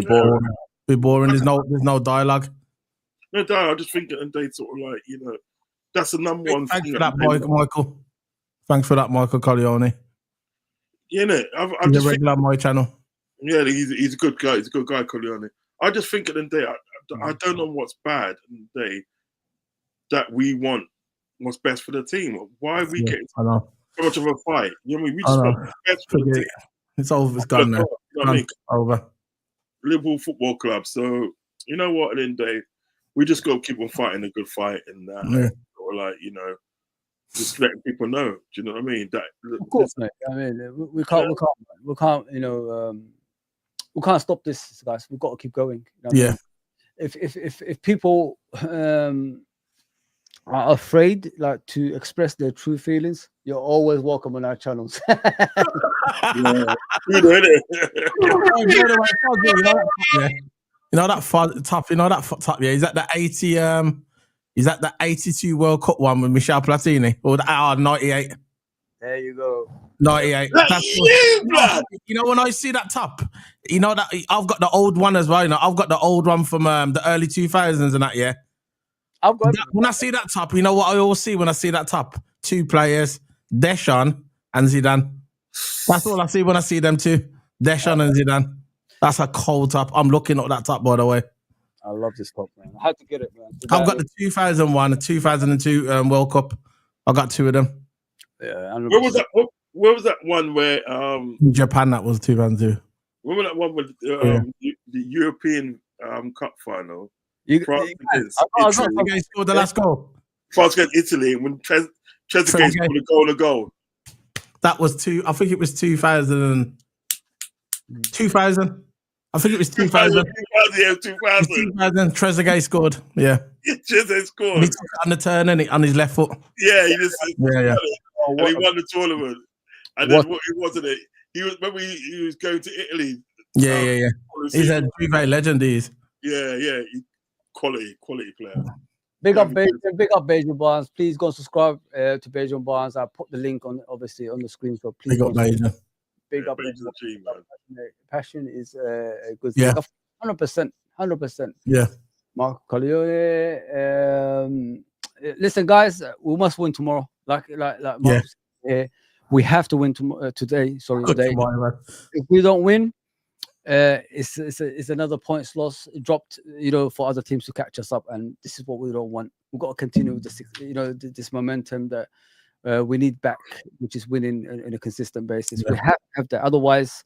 Speaker 2: boring.
Speaker 4: There's no dialogue.
Speaker 3: No dialogue. I just think that they that's the number one
Speaker 4: Thanks
Speaker 3: thing.
Speaker 4: For that, Michael. Thanks for that, Michael Corleone.
Speaker 3: Yeah,
Speaker 4: I'm just regular on my channel.
Speaker 3: Yeah, he's a good guy. He's a good guy, Corleone. I just think at the end of the day, I don't know what's bad in the day that we want what's best for the team. Why are we getting so much of a fight? You know what I mean? We just want what's best for the team.
Speaker 4: It's over. It's done now.
Speaker 3: You know what I mean?
Speaker 4: Over.
Speaker 3: Liverpool Football Club. So, you know what, at the end of the day, we just got to keep on fighting a good fight and just letting people know. Do you know what I mean?
Speaker 2: Of course, mate. I mean, we can't we can't stop this, guys. We've got to keep going. You know if people are afraid to express their true feelings, you're always welcome on our channels.
Speaker 4: You know that top. Is that the 80? Is that the 82 World Cup one with Michel Platini or the 98?
Speaker 2: There you go.
Speaker 4: 98. You know, when I see that top, that I've got the old one as well. I've got the old one from the early 2000s and that. Yeah,
Speaker 2: I've got.
Speaker 4: When I see that top, you know what I always see when I see that top? Two players, Deschamps and Zidane. That's all I see when I see them two, Deschamps and Zidane. That's a cold top. I'm looking at that top, by the way.
Speaker 2: I love this top, man. I had to get it, man.
Speaker 4: I've got the 2001, the 2002 World Cup. I got two of them.
Speaker 2: Yeah.
Speaker 3: Where was that one where
Speaker 4: in Japan? That was 2002.
Speaker 3: Remember that one with the European Cup final France against
Speaker 4: Italy. Scored the last goal.
Speaker 3: France against Italy when Trezeguet scored a goal.
Speaker 4: That was I think it was 2000. 2000. I think it was 2000. 2000. Trezeguet scored. Yeah.
Speaker 3: Trezeguet scored.
Speaker 4: And he took it on the turn and on his left foot.
Speaker 3: Yeah, he just
Speaker 4: and
Speaker 3: he won the tournament. And then what wasn't it? He was remember he was going to Italy.
Speaker 4: Yeah. He's a Juve legend. He's.
Speaker 3: Yeah. Quality player.
Speaker 2: Big up Beijing Barnes. Please go and subscribe to Beijing Barnes. I'll put the link on the screen. So please
Speaker 4: big up Beijing.
Speaker 2: Big up
Speaker 3: Beijing, man.
Speaker 2: Passion is a good thing. 100%.
Speaker 4: Yeah.
Speaker 2: Marco Corleone. Listen, guys, we must win tomorrow. Like Marco said, we have to win today. Today. If we don't win, it's another points loss dropped, for other teams to catch us up, and this is what we don't want. We've got to continue with this momentum that we need back, which is winning in a consistent basis. We have to have that. Otherwise,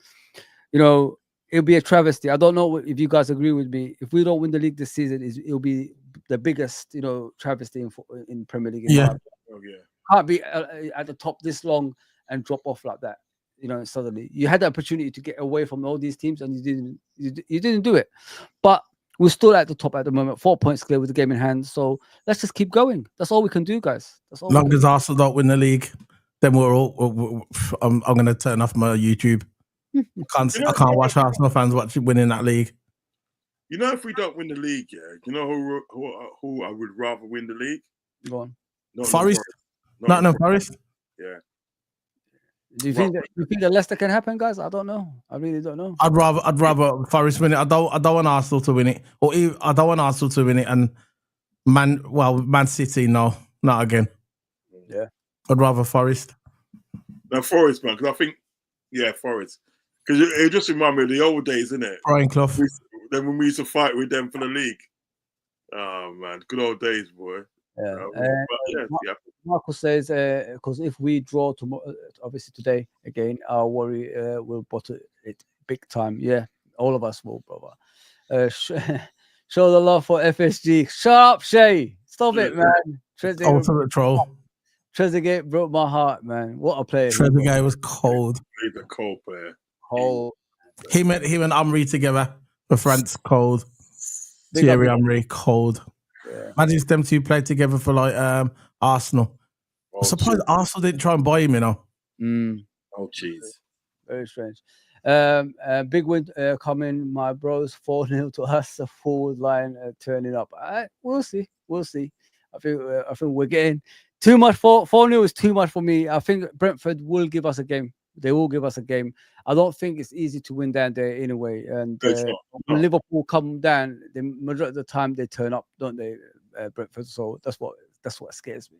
Speaker 2: it'll be a travesty. I don't know if you guys agree with me. If we don't win the league this season, it'll be the biggest, travesty in Premier League. Can't be at the top this long and drop off like that. Suddenly you had the opportunity to get away from all these teams and you didn't do it. But we're still at the top at the moment, 4 points clear with the game in hand. So let's just keep going. That's all we can do, guys. That's all.
Speaker 4: Long as Arsenal don't win the league, then I'm going to turn off my YouTube. I can't watch Arsenal fans winning that league.
Speaker 3: If we don't win the league, who I would rather win the league?
Speaker 2: Go on.
Speaker 4: Forest. Nottingham Forest.
Speaker 3: Yeah.
Speaker 2: Do you think that Leicester can happen, guys? I don't know. I really don't know.
Speaker 4: I'd rather Forest win it. I don't want Arsenal to win it, I don't want Arsenal to win it. And Man City, no, not again.
Speaker 2: Yeah,
Speaker 4: I'd rather Forest.
Speaker 3: No, Forest, man, because I think, Forest, because it just reminds me of the old days, isn't it?
Speaker 4: Brian Clough.
Speaker 3: Then when we used to fight with them for the league. Oh man, good old days, boy.
Speaker 2: Marco says, because if we draw tomorrow, obviously today again, our worry will bottle it big time. Yeah, all of us will, brother. Show the love for FSG. Shut up, Shay. Stop it, man.
Speaker 4: Ultimate troll.
Speaker 2: Trezeguet broke my heart, man. What a player.
Speaker 4: Trezeguet was cold.
Speaker 3: He's a cold player.
Speaker 2: Cold.
Speaker 4: Him and Amri together for France, cold. Thierry Amri, cold.
Speaker 2: Yeah.
Speaker 4: Imagine them two played together for Arsenal. I'm surprised Arsenal didn't try and buy him,
Speaker 3: Oh, jeez.
Speaker 2: Very strange. Big win coming, my bros. 4-0 to us. The forward line turning up. We'll see. I think we're getting too much. 4-0 is too much for me. I think Brentford will give us a game. They will give us a game. I don't think it's easy to win down there anyway. And when Liverpool come down, the majority of the time they turn up, don't they, Brentford? So that's what scares me.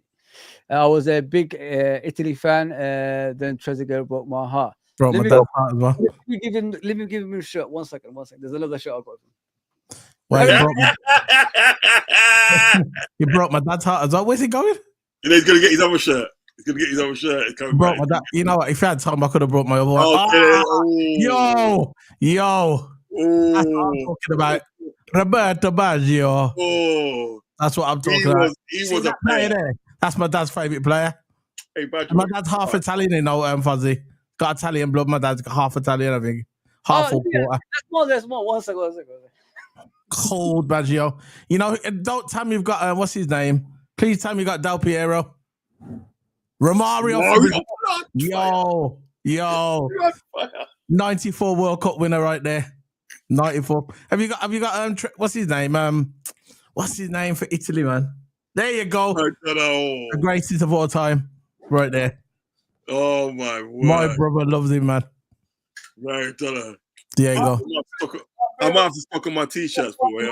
Speaker 2: I was a big Italy fan. Then Trezeguet broke my heart.
Speaker 4: Broke my dad's heart as well.
Speaker 2: Let me give him a shirt. One second. There's another shirt I got.
Speaker 4: Well, you broke my dad's heart as well. Where's he going?
Speaker 3: He's gonna get his other shirt.
Speaker 4: Brought my dad. You know what? If I had time, I could have brought my other one. Yo. That's what I'm talking about. Roberto Baggio. That's what I'm talking about.
Speaker 3: He was a player.
Speaker 4: There? That's my dad's favourite player.
Speaker 3: Hey, Baggio,
Speaker 4: my dad's half Italian, Fuzzy. Got Italian blood. My dad's half Italian, I think. Half or quarter.
Speaker 2: There's more. One second.
Speaker 4: Cold Baggio. Don't tell me you've got, what's his name? Please tell me you got Del Piero. Romario. Yo. 94 World Cup winner right there. 94. Have you got what's his name? What's his name for Italy, man? There you go. The greatest of all time. Right there.
Speaker 3: Oh my word.
Speaker 4: My brother loves him, man.
Speaker 3: Right,
Speaker 4: there you go.
Speaker 3: I might have to stock on my t-shirts, boy.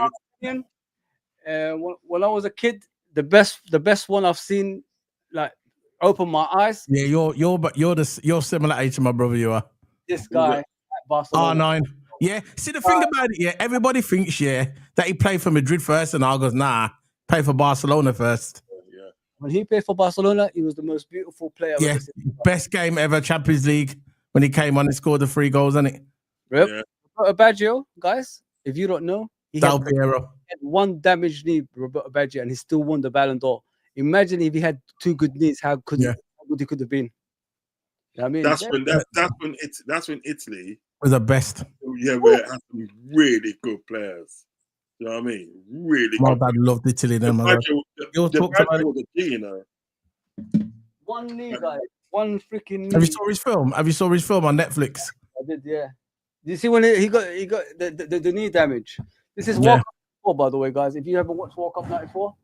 Speaker 2: When I was a kid, the best one I've seen, like, open my eyes.
Speaker 4: Yeah, you're similar age to my brother. You are.
Speaker 2: This guy at Barcelona.
Speaker 4: R9. Yeah. See, the thing about it, yeah, everybody thinks, that he played for Madrid first, and I goes, nah, play for Barcelona first.
Speaker 3: Yeah.
Speaker 2: When he played for Barcelona, he was the most beautiful player.
Speaker 4: Yeah, best game ever, Champions League. When he came on, he scored the 3 goals, didn't it?
Speaker 2: Yep. Yeah. Baggio, guys, if you don't know, He
Speaker 4: Del
Speaker 2: had
Speaker 4: Piero.
Speaker 2: one damaged knee, Roberto Baggio, and he still won the Ballon d'Or. Imagine if he had two good knees, how good he could have been. You know what I mean,
Speaker 3: that's when Italy
Speaker 4: was the best.
Speaker 3: Yeah, we had some really good players. You know what I mean? Really
Speaker 4: My
Speaker 3: good.
Speaker 4: dad loved Italy then.
Speaker 3: The Baggio was a G, you know.
Speaker 2: One knee, guy. One freaking knee.
Speaker 4: Have you saw his film? Have you saw his film on Netflix?
Speaker 2: I did, yeah. You see when he got the knee damage. This is World Cup 94, by the way, guys. If you haven't watched World Cup 94,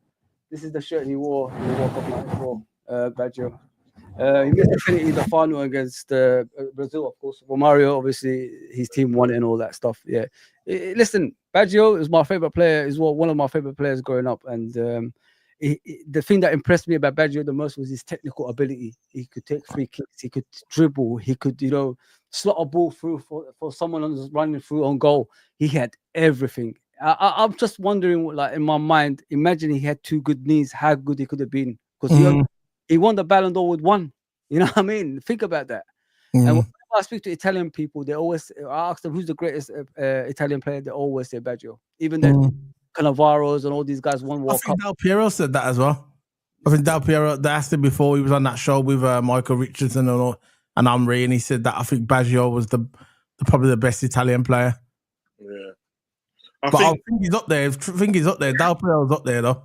Speaker 2: this is the shirt he wore in World Cup 94, Baggio. He missed the final against Brazil, of course. Romario, obviously, his team won it and all that stuff. Yeah. Listen, Baggio is my favorite player. Is one of my favorite players growing up. And the thing that impressed me about Baggio the most was his technical ability. He could take free kicks. He could dribble. He could, slot a ball through for someone who's running through on goal. He had everything. I'm just wondering, like in my mind, imagine he had two good knees, how good he could have been. Because he won the Ballon d'Or with one. You know what I mean? Think about that. And whenever I speak to Italian people, I ask them who's the greatest Italian player. They always say Baggio. Even the Cannavaros and all these guys won World Cup.
Speaker 4: Del Piero said that as well. I think Del Piero, they asked him before, he was on that show with Michael Richardson and Henry, and he said that I think Baggio was probably the best Italian player.
Speaker 3: Yeah.
Speaker 4: I think he's up there. Del Piero's up there, though.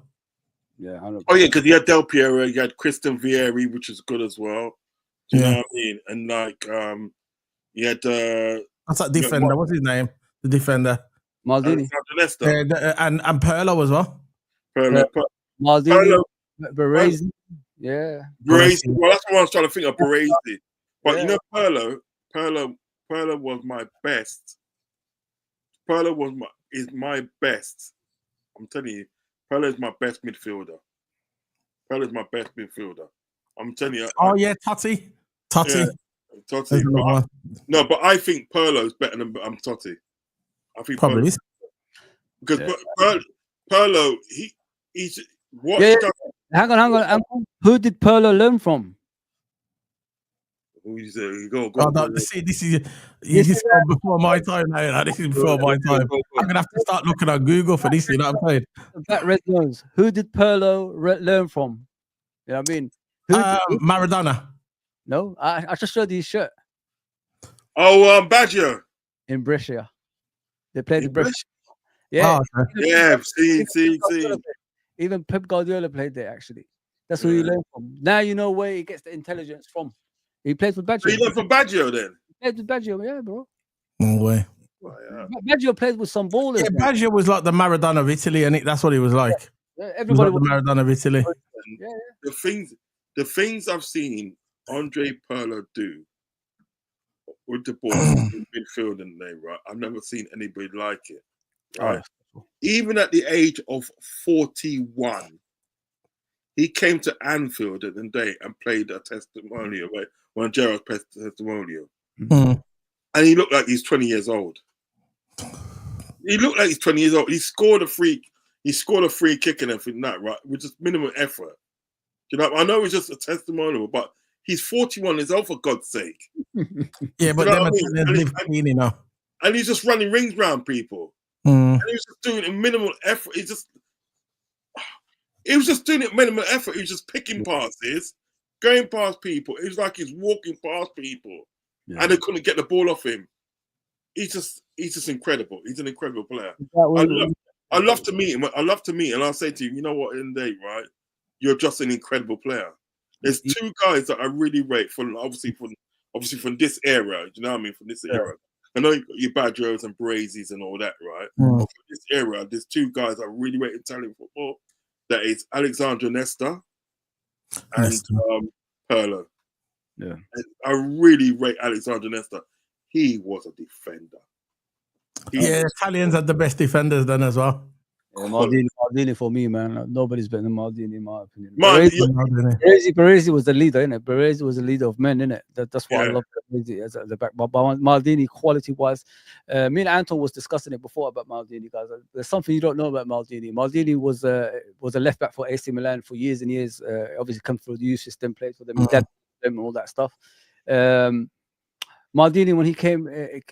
Speaker 2: Yeah. 100%.
Speaker 3: Oh, yeah, because you had Del Piero, you had Christian Vieri, which is good as well. Do you know what I mean? And like, you had
Speaker 4: what's that defender? What's his name? The defender.
Speaker 2: Maldini.
Speaker 4: And Pirlo as well.
Speaker 2: Maldini. Baresi. Yeah.
Speaker 3: Baresi. Well, that's what I was trying to think of, Baresi. But you know, Pirlo was my best. Pirlo is my best. I'm telling you, Pirlo is my best midfielder. I'm telling you.
Speaker 4: Oh yeah, Totti.
Speaker 3: Yeah, Totti. No, but I think Pirlo is better than Totti. I think
Speaker 4: probably is.
Speaker 3: Because Pirlo, he's what?
Speaker 2: Yeah. Hang on. Who did Pirlo learn from?
Speaker 3: This
Speaker 4: is before my time now. This is before my time. I'm gonna have to start looking on Google for this. You know what I'm saying?
Speaker 2: That red nose. Who did Pirlo learn from? You know what I mean?
Speaker 4: Maradona.
Speaker 2: No, I just showed you his shirt.
Speaker 3: Oh, Baggio
Speaker 2: in Brescia. They played in Brescia.
Speaker 3: Yeah, see.
Speaker 2: Even Pep Guardiola played there. Actually, that's who he learned from. Now you know where he gets the intelligence from. He played for Baggio.
Speaker 3: So he learned from Baggio then?
Speaker 2: He played with Baggio, yeah, bro.
Speaker 4: No way.
Speaker 3: Oh, yeah.
Speaker 2: Baggio played with some ballers.
Speaker 4: Yeah, Baggio was like the Maradona of Italy, and that's what he was like.
Speaker 2: Yeah, everybody
Speaker 4: was like the Maradona of Italy.
Speaker 3: Yeah. The things I've seen Andre Pirlo do with the ball in midfield and they, right? I've never seen anybody like it. Right. Even at the age of 41, he came to Anfield at the day and played a testimonial, when Gerrard played testimonial. And he looked like he's 20 years old. He scored a free kick and everything that, right? With just minimum effort. You know, I know it's just a testimonial, but he's 41 years old, for God's sake.
Speaker 4: Yeah, but
Speaker 3: and he's just running rings around people. And he was just doing a minimal effort. He was just doing it minimal effort. He was just picking passes, going past people. It was like he's walking past people, and they couldn't get the ball off him. He's just incredible. He's an incredible player. I love to meet him. And I'll say to you, you know what? In the day, right? You're just an incredible player. There's two guys that I really rate obviously from this era. You know what I mean? From this era. I know you've got your Badgers and Brazies and all that, right? But from this era, there's two guys I really rate in Italian football. That is Alexandro Nesta and Pirlo.
Speaker 2: Yeah.
Speaker 3: And I really rate Alexandro Nesta. He was a defender.
Speaker 4: Italians had the best defenders then as well.
Speaker 2: Yeah, Maldini for me, man. Nobody's better than Maldini in my opinion.
Speaker 3: Baresi
Speaker 2: was the leader, innit? Baresi was the leader of men, innit? That's why I love Baresi as at the back. But Maldini, quality-wise, me and Anton was discussing it before about Maldini, guys. There's something you don't know about Maldini. Maldini was a left back for AC Milan for years and years. Obviously, come through the youth system, played for them, dad and all that stuff. Maldini, when he came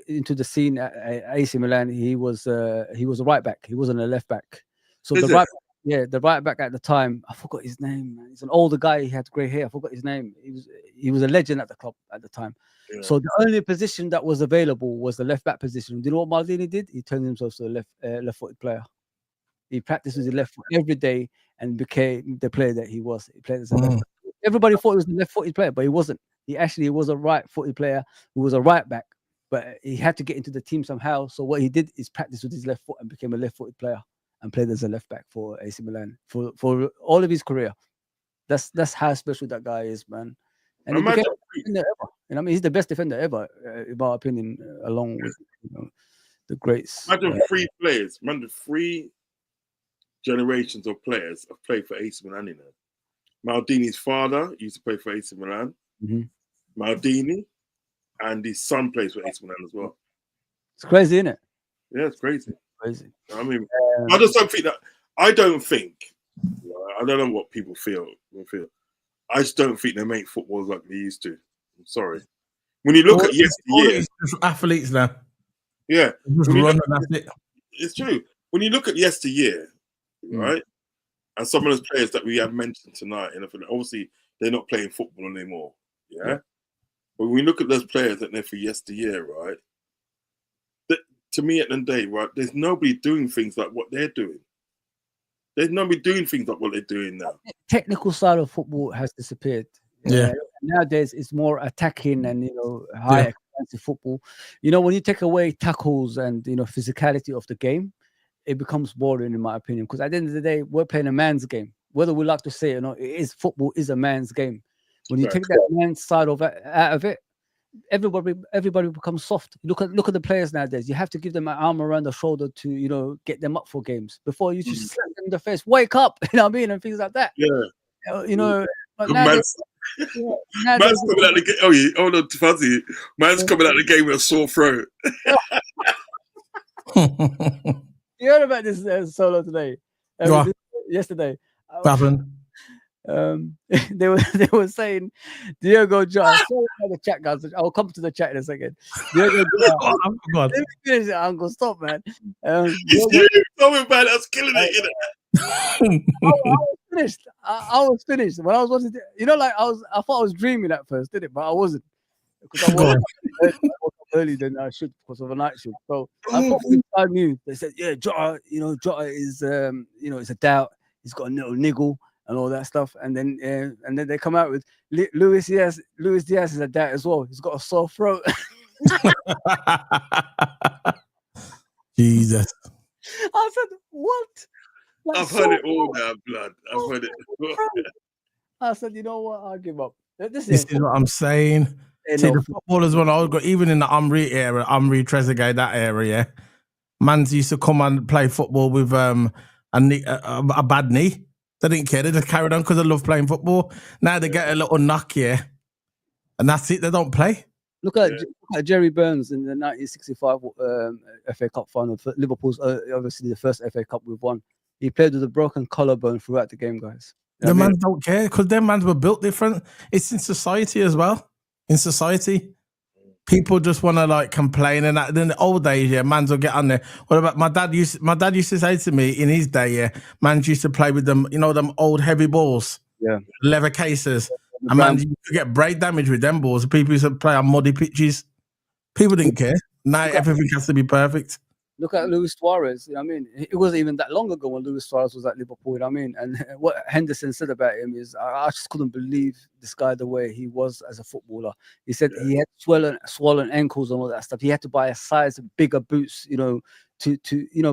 Speaker 2: into the scene at AC Milan, he was a right back. He wasn't a left back. So the right back at the time, I forgot his name. Man. He's an older guy. He had grey hair. I forgot his name. He was a legend at the club at the time. Yeah. So the only position that was available was the left back position. Do you know what Maldini did? He turned himself to a left-footed player. He practiced with the left foot every day and became the player that he was. He played as a left back. Everybody thought he was a left-footed player, but he wasn't. He actually was a right-footed player who was a right back, but he had to get into the team somehow. So what he did is practice with his left foot and became a left-footed player and played as a left back for AC Milan for all of his career. That's how special that guy is, man. And he became the best defender ever. You know, I mean, he's the best defender ever, in my opinion, along with the greats.
Speaker 3: Imagine three players. Imagine 3 generations of players have played for AC Milan. You know, Maldini's father used to play for AC Milan. Mm-hmm. Maldini and his son plays for AC Milan as well.
Speaker 2: It's crazy, isn't it?
Speaker 3: Yeah, it's crazy.
Speaker 2: Crazy.
Speaker 3: I mean, I just don't think that. I don't think. I don't know what people feel. I just don't think they make footballs like they used to. I'm sorry. When you look at yesteryear,
Speaker 4: athletes now.
Speaker 3: Yeah,
Speaker 4: it.
Speaker 3: It's true. When you look at yesteryear, right, and some of those players that we have mentioned tonight, and obviously they're not playing football anymore. Yeah, but when we look at those players that they're for yesteryear, right, to me at the end of the day, right, there's nobody doing things like what they're doing. There's nobody doing things like what they're doing now.
Speaker 2: Technical side of football has disappeared.
Speaker 4: Yeah.
Speaker 2: Nowadays, it's more attacking and, high expensive football. When you take away tackles and, physicality of the game, it becomes boring, in my opinion. Because at the end of the day, we're playing a man's game. Whether we like to say it or not, football is a man's game. When you take that man's side out of it, everybody becomes soft. Look at the players nowadays. You have to give them an arm around the shoulder to get them up for games. Before you just slap them in the face, wake up, you know what I mean, and things like that.
Speaker 3: Yeah.
Speaker 2: But
Speaker 3: man's coming out the game. Oh no, Fuzzy. Man's coming out the game with a sore throat.
Speaker 2: You heard about this solo today? Yesterday.
Speaker 4: What happened?
Speaker 2: They were saying Diogo Jota. Sorry about the chat, guys. I'll come to the chat in a second. Diogo Jota. Let me finish it, Uncle. Stop, man.
Speaker 3: Something bad. That's killing it.
Speaker 2: I was finished when I was watching. I thought I was dreaming at first, didn't it? But I wasn't because I woke up early than I should because of a night shift. So I thought I knew. They said, "Yeah, Jota. Jota is it's a doubt. He's got a little niggle." And all that stuff, and then they come out with Luis Diaz. Luis Diaz is a doubt as well. He's got a sore throat.
Speaker 4: Jesus!
Speaker 2: I said, "What?"
Speaker 3: I've heard it all now, blood. I've heard it.
Speaker 2: I said, "You know what? I'll give up."
Speaker 4: This is what I'm saying. See, the footballers when I was got even in the Amri era, Amri Trezeguet, that era, yeah. Mans used to come and play football with a bad knee. They didn't care. They just carried on because they love playing football. Now they get a little knock here, and that's it. They don't play.
Speaker 2: Look at Jerry Burns in the 1965 FA Cup final for Liverpool's obviously the first FA Cup we've won. He played with a broken collarbone throughout the game, guys.
Speaker 4: The man don't care because their mans were built different. It's in society as well. In society, people just want to complain, and that. Then the old days, yeah, mans will get on there. What about my dad used to say to me in his day, yeah, mans used to play with them, them old heavy balls, leather cases, and man, you could get brain damage with them balls. People used to play on muddy pitches. People didn't care. Now everything has to be perfect.
Speaker 2: Look at Luis Suarez. I mean, it wasn't even that long ago when Luis Suarez was at Liverpool. I mean, and what Henderson said about him is, I just couldn't believe this guy the way he was as a footballer. He said he had swollen ankles and all that stuff. He had to buy a size bigger boots, to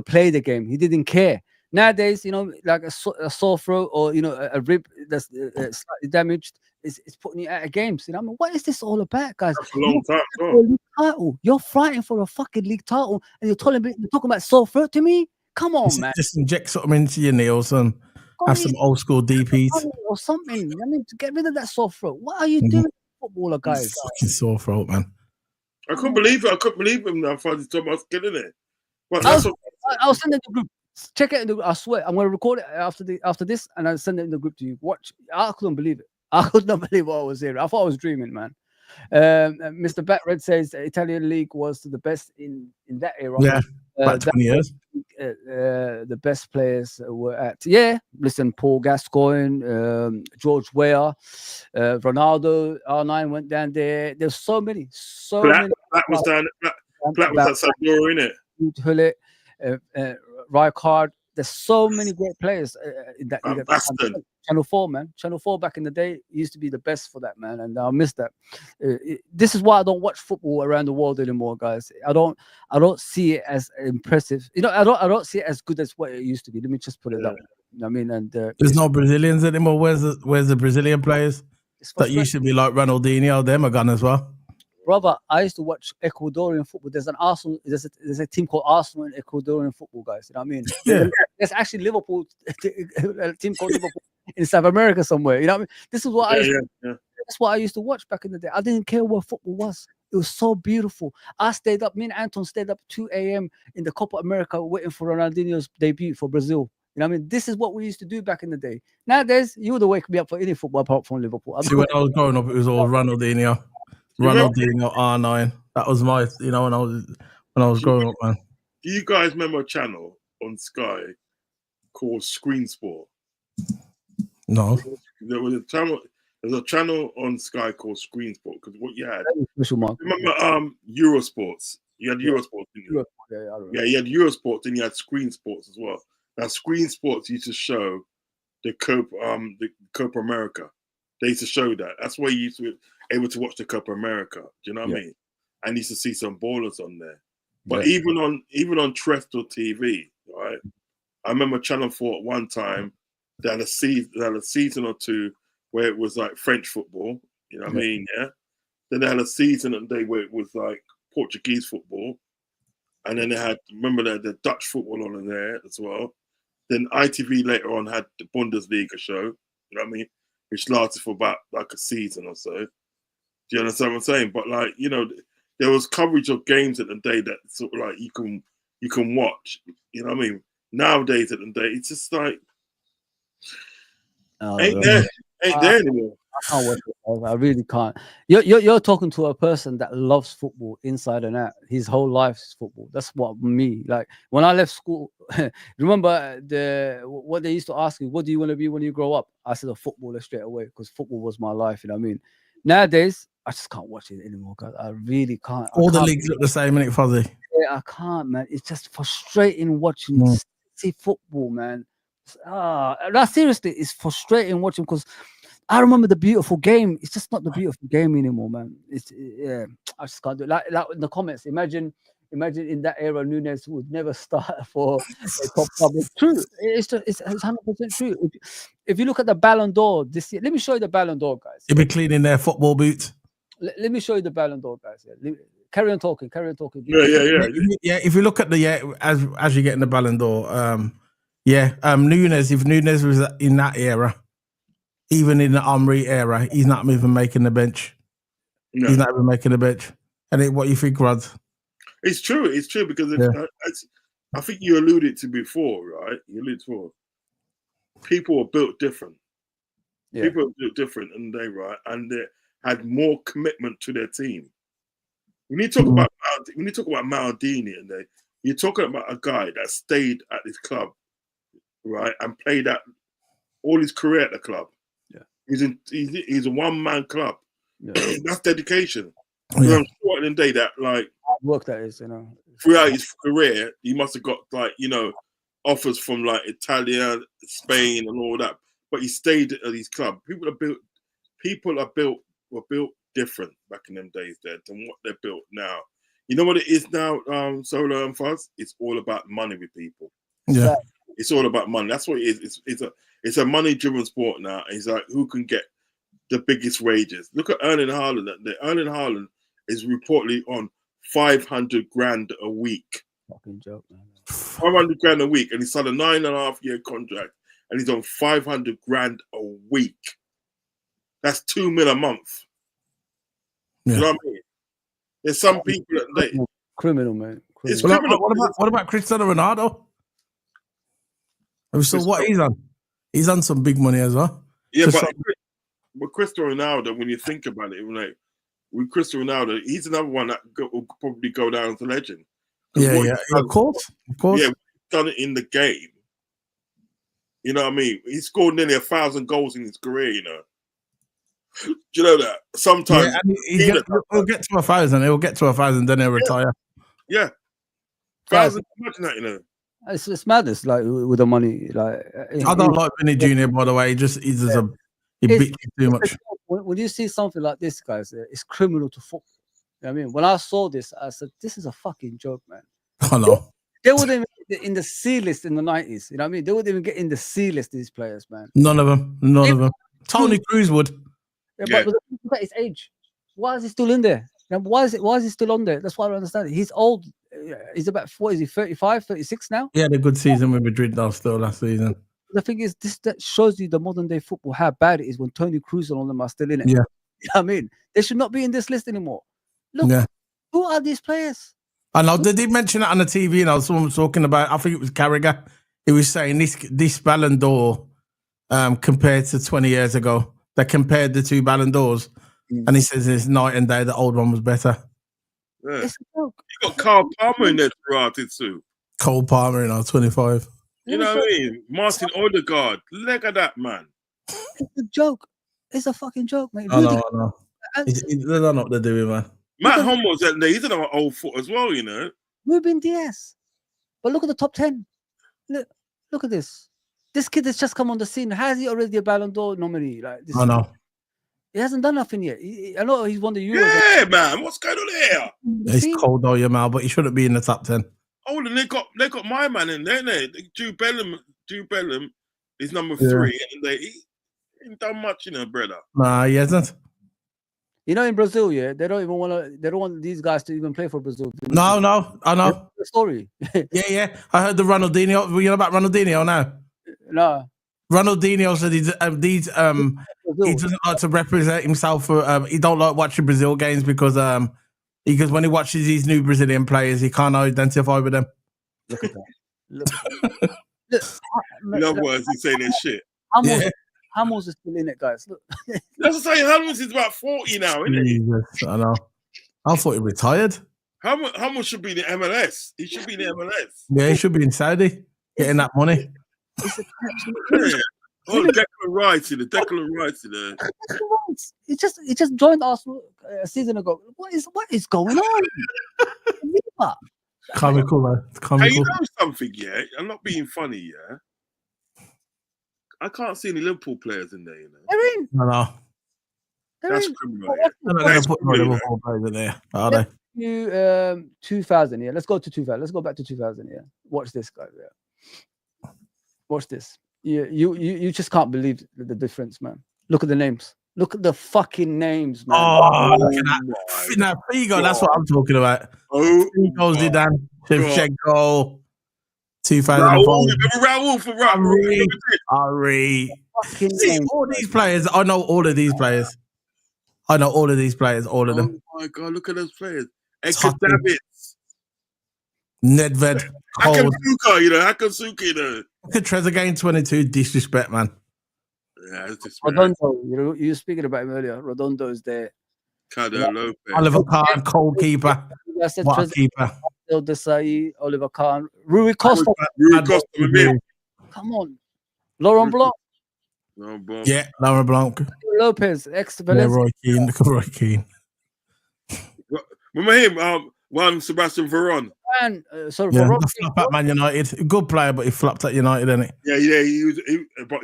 Speaker 2: play the game. He didn't care. Nowadays, like a sore throat or a rib that's slightly damaged, it's putting you out of games. I mean, what is this all about, guys?
Speaker 3: That's a long time.
Speaker 2: Title. You're fighting for a fucking league title, and you're talking about sore throat to me? Come on, man!
Speaker 4: Just inject something into your nails and have some old school DPs
Speaker 2: or something. I mean, to get rid of that sore throat. What are you doing, footballer guys?
Speaker 4: Fucking sore throat, man.
Speaker 3: I couldn't believe it. I couldn't believe him now. Father Thomas getting it.
Speaker 2: I'll send it to the group. Check it in the group. I swear, I'm going to record it after this, and I'll send it in the group to you. Watch. I couldn't believe it. I could not believe what I was hearing. I thought I was dreaming, man. Mr. Batred says the Italian league was the best in that era.
Speaker 4: Yeah, about 20 years.
Speaker 2: The best players were at. Yeah, listen, Paul Gascoigne, George Weah, Ronaldo, R9 went down there. There's so many.
Speaker 3: Black was down. Black was at Sampdoria, innit?
Speaker 2: Hullet, Rijkaard. There's so many great players in that. Channel 4, man. Channel 4 back in the day used to be the best for that, man, and I miss that. This is why I don't watch football around the world anymore, guys. I don't see it as impressive. You know, I don't see it as good as what it used to be. Let me just put it that way. You know what I mean, and
Speaker 4: there's no Brazilians anymore. Where's the Brazilian players that used to be like Ronaldinho? Them are gone as well.
Speaker 2: Brother, I used to watch Ecuadorian football. There's a team called Arsenal in Ecuadorian football, guys. You know what I mean?
Speaker 4: Yeah.
Speaker 2: There's actually Liverpool, a team called Liverpool in South America somewhere. You know what I mean? This is what that's what I used to watch back in the day. I didn't care where football was. It was so beautiful. I stayed up, me and Anton stayed up 2 a.m. in the Copa America waiting for Ronaldinho's debut for Brazil. You know what I mean? This is what we used to do back in the day. Nowadays, you would have wake me up for any football apart from Liverpool.
Speaker 4: See, when I was growing up, it was all Ronaldinho, R9. That was my, you know, when I was growing up, man.
Speaker 3: Do you guys remember a channel on Sky called Screen Sport?
Speaker 4: No.
Speaker 3: There was a channel. There's a channel on Sky called Screen Sport because what you had. Remember Eurosports? You had Eurosports, didn't you? Yeah, you had Eurosports and you had Screen Sports as well. Now Screen Sports used to show the Copa America. They used to show that. That's where you used to be able to watch the Copa America. Do you know what I mean? And you used to see some ballers on there. But even on terrestrial TV, right? I remember Channel 4 at one time. They had a season or two where it was like French football. You know what I mean? Yeah. Then they had a season where it was like Portuguese football, and then they had the Dutch football on there as well. Then ITV later on had the Bundesliga show. You know what I mean? Which lasted for about like a season or so. Do you understand what I'm saying? But like, you know, there was coverage of games at the day that sort of like you can watch. You know what I mean? Nowadays at the day, it's just like ain't there anymore.
Speaker 2: I can't watch it. I really can't. You're talking to a person that loves football inside and out. His whole life is football. That's what me. Like when I left school, remember what they used to ask me, what do you want to be when you grow up? I said a footballer straight away because football was my life. You know what I mean? Nowadays, I just can't watch it anymore, guys. I really can't.
Speaker 4: All the leagues look the same, innit, Fuzzy?
Speaker 2: Yeah, I can't, man. It's just frustrating watching football, man. Seriously, it's frustrating watching because I remember the beautiful game. It's just not the beautiful game anymore, man. I just can't do it. Like in the comments, imagine in that era, Nunes would never start for a top club. It's true. It's 100% true. If you look at the Ballon d'Or this year, let me show you the Ballon d'Or, guys.
Speaker 4: You'll be cleaning their football boots.
Speaker 2: Let me show you the Ballon d'Or, guys. Carry on talking.
Speaker 4: Yeah. If you look at as you get in the Ballon d'Or, Nunes. If Nunes was in that era, even in the Omri era, he's not even making the bench. No. He's not even making the bench. And what you think, Rod?
Speaker 3: It's true. It's true because I think you alluded to before, right? People are built different. Yeah. People are built different, and they had more commitment to their team. When you talk about Maldini, and you're talking about a guy that stayed at his club, right, and played at all his career at the club. Yeah, he's a one-man club. Yeah. That's dedication. Yeah. I'm sure at the end of the day that like
Speaker 2: work that is, you know,
Speaker 3: throughout his career, he must have got like, you know, offers from like Italia, Spain, and all that. But he stayed at his club. People were built different back in them days there than what they're built now. You know what it is now, Solo and Fuzz? It's all about money with people.
Speaker 4: Yeah.
Speaker 3: It's all about money. That's what it is. It's a money-driven sport now. And it's like who can get the biggest wages. Look at Erling Haaland. Erling Haaland is reportedly on 500 grand a week.
Speaker 2: Fucking joke, man.
Speaker 3: 500 grand a week, and he signed a 9.5-year contract, and he's on 500 grand a week. That's $2 million a month. Yeah. You know what I mean? There's some people that
Speaker 2: criminal, man.
Speaker 3: It's criminal.
Speaker 4: What about Cristiano Ronaldo? So what he's on? He's on some big money as well.
Speaker 3: Yeah, but Cristiano Ronaldo, when you think about it, like with Cristiano Ronaldo, he's another one that will probably go down as a legend.
Speaker 4: Yeah, of course.
Speaker 3: Yeah, he's done it in the game. You know what I mean? He scored nearly 1,000 goals in his career, you know. Do you know that? Sometimes
Speaker 4: he'll get to 1,000. He'll get to 1,000, then he'll retire.
Speaker 3: Yeah. 1,000, imagine that, you know.
Speaker 2: It's madness, like with the money. Like
Speaker 4: I don't like Vinny Jr. by the way. He bitches too much.
Speaker 2: When you see something like this, guys, it's criminal to football. You know what I mean? When I saw this, I said, "This is a fucking joke, man."
Speaker 4: I know.
Speaker 2: They wouldn't even get in the C list in the 90s. You know what I mean? They wouldn't even get in the C list. These players, man.
Speaker 4: None of them. Tony Cruz would.
Speaker 2: Yeah, but look at his age. Why is he still in there? Why is he still on there? That's why I don't understand. He's old. He's about 40. Is he 35, 36 now?
Speaker 4: He had a good season with Madrid though, still last season.
Speaker 2: The thing is, that shows you the modern day football, how bad it is when Tony Cruz and all them are still in it.
Speaker 4: Yeah.
Speaker 2: You know what I mean? They should not be in this list anymore. Look, who are these players?
Speaker 4: I know they did mention it on the TV, and someone was talking about, I think it was Carragher. He was saying this Ballon d'Or compared to 20 years ago, they compared the two Ballon d'Ors, and he says it's night and day, the old one was better.
Speaker 3: Yeah. You got Carl Palmer in there throughout it too.
Speaker 4: Cole Palmer, 25.
Speaker 3: You know what I mean? Martin Odegaard. Look at that, man.
Speaker 2: It's a joke. It's a fucking joke, mate.
Speaker 4: I know. They don't know what they're doing, man.
Speaker 3: Matt Hummels, he's another old foot as well, you know.
Speaker 2: Ruben Diaz. But look at the top 10. Look at this. This kid has just come on the scene. Has he already a Ballon d'Or nominee? Like this?
Speaker 4: I know.
Speaker 2: He hasn't done nothing yet. I know he's won the Euros.
Speaker 3: Yeah, man. What's going on here?
Speaker 4: It's cold though, your man, but he shouldn't be in the top 10.
Speaker 3: Oh, and they got my man in there, Jude Bellingham is number 3, and he ain't done much, you know, brother.
Speaker 4: Nah, he hasn't.
Speaker 2: You know, in Brazil, they don't even they don't want these guys to even play for Brazil.
Speaker 4: No, I know.
Speaker 2: The story.
Speaker 4: yeah. I heard the Ronaldinho. You know about Ronaldinho now?
Speaker 2: No.
Speaker 4: Ronaldinho said he doesn't like to represent himself for he don't like watching Brazil games because when he watches these new Brazilian players, he can't identify with them.
Speaker 2: Look at that. Look.
Speaker 3: In other words, he's saying this shit.
Speaker 2: Hummels is still in it, guys. Look.
Speaker 3: That's what I'm saying. Hummels is about 40 now, isn't he?
Speaker 4: Jesus, I know. I thought he retired.
Speaker 3: Hummels should be in the MLS. He should be in the MLS.
Speaker 4: Yeah, he should be in Saudi getting that money.
Speaker 3: Oh, Declan Rice, Declan Rice.
Speaker 2: He just joined Arsenal a season ago. What is going on?
Speaker 4: Comical, man.
Speaker 3: Hey, you know something, yeah? I'm not being funny, yeah? I can't see any Liverpool players in there, you know.
Speaker 2: They're in.
Speaker 4: No.
Speaker 3: That's criminal.
Speaker 4: They're not going to put Liverpool players in there, are they?
Speaker 2: 2000, yeah. Let's go to 2000. Let's go back to 2000, yeah. Watch this, guys. Yeah. Watch this. You just can't believe the difference, man. Look at the names. Look at the fucking names, man.
Speaker 4: Oh, look at that. Now, Figo, that's what I'm talking about. Figo, Zidane, Shevchenko, 2005.
Speaker 3: Raul for Raul.
Speaker 4: Ari. See, all these players, I know all of these players. All of them.
Speaker 3: Oh my God, look at those players. Edgar Davids.
Speaker 4: Nedved.
Speaker 3: Akatsuka, you know.
Speaker 4: Look at Trezeguet 22, disrespect, man.
Speaker 3: Yeah, it's disrespect.
Speaker 2: Redondo, you were speaking about him earlier. Redondo is there.
Speaker 3: Cadel Lopez.
Speaker 4: Oliver Kahn, goalkeeper. What a keeper.
Speaker 2: Desai, Oliver Kahn. Rui Costa. Come on. Laurent Blanc.
Speaker 4: Yeah, Laurent Blanc.
Speaker 2: Lopez,
Speaker 4: Roy Keane. Look at Roy Keane.
Speaker 3: Remember him? One Sebastian Veron.
Speaker 2: Veron.
Speaker 4: Flop at Man United. Good player, but he flopped at United, didn't he?
Speaker 3: Yeah. He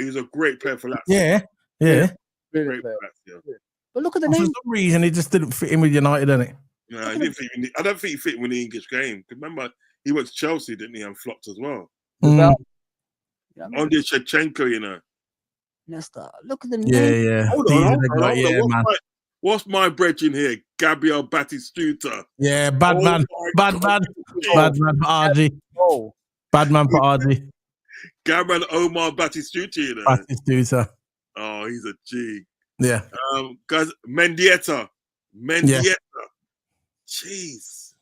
Speaker 3: was a great player for that.
Speaker 4: Yeah.
Speaker 3: Great player.
Speaker 2: But look at the name.
Speaker 4: For some reason, he just didn't fit in with United, didn't he?
Speaker 3: No, I don't think he fit in the English game. Remember, he went to Chelsea, didn't he, and flopped as well. Andriy Shevchenko, you know.
Speaker 2: Look at the name.
Speaker 4: Yeah.
Speaker 3: Hold on.
Speaker 4: Man.
Speaker 3: What's my brethren here? Gabriel Batistuta.
Speaker 4: Yeah, bad man for RG. Bad man for RG.
Speaker 3: Gabriel Omar Batistuta, you know.
Speaker 4: Batistuta.
Speaker 3: Oh, he's a G.
Speaker 4: Yeah.
Speaker 3: Guys, Mendieta.
Speaker 4: Yeah.
Speaker 3: Jeez.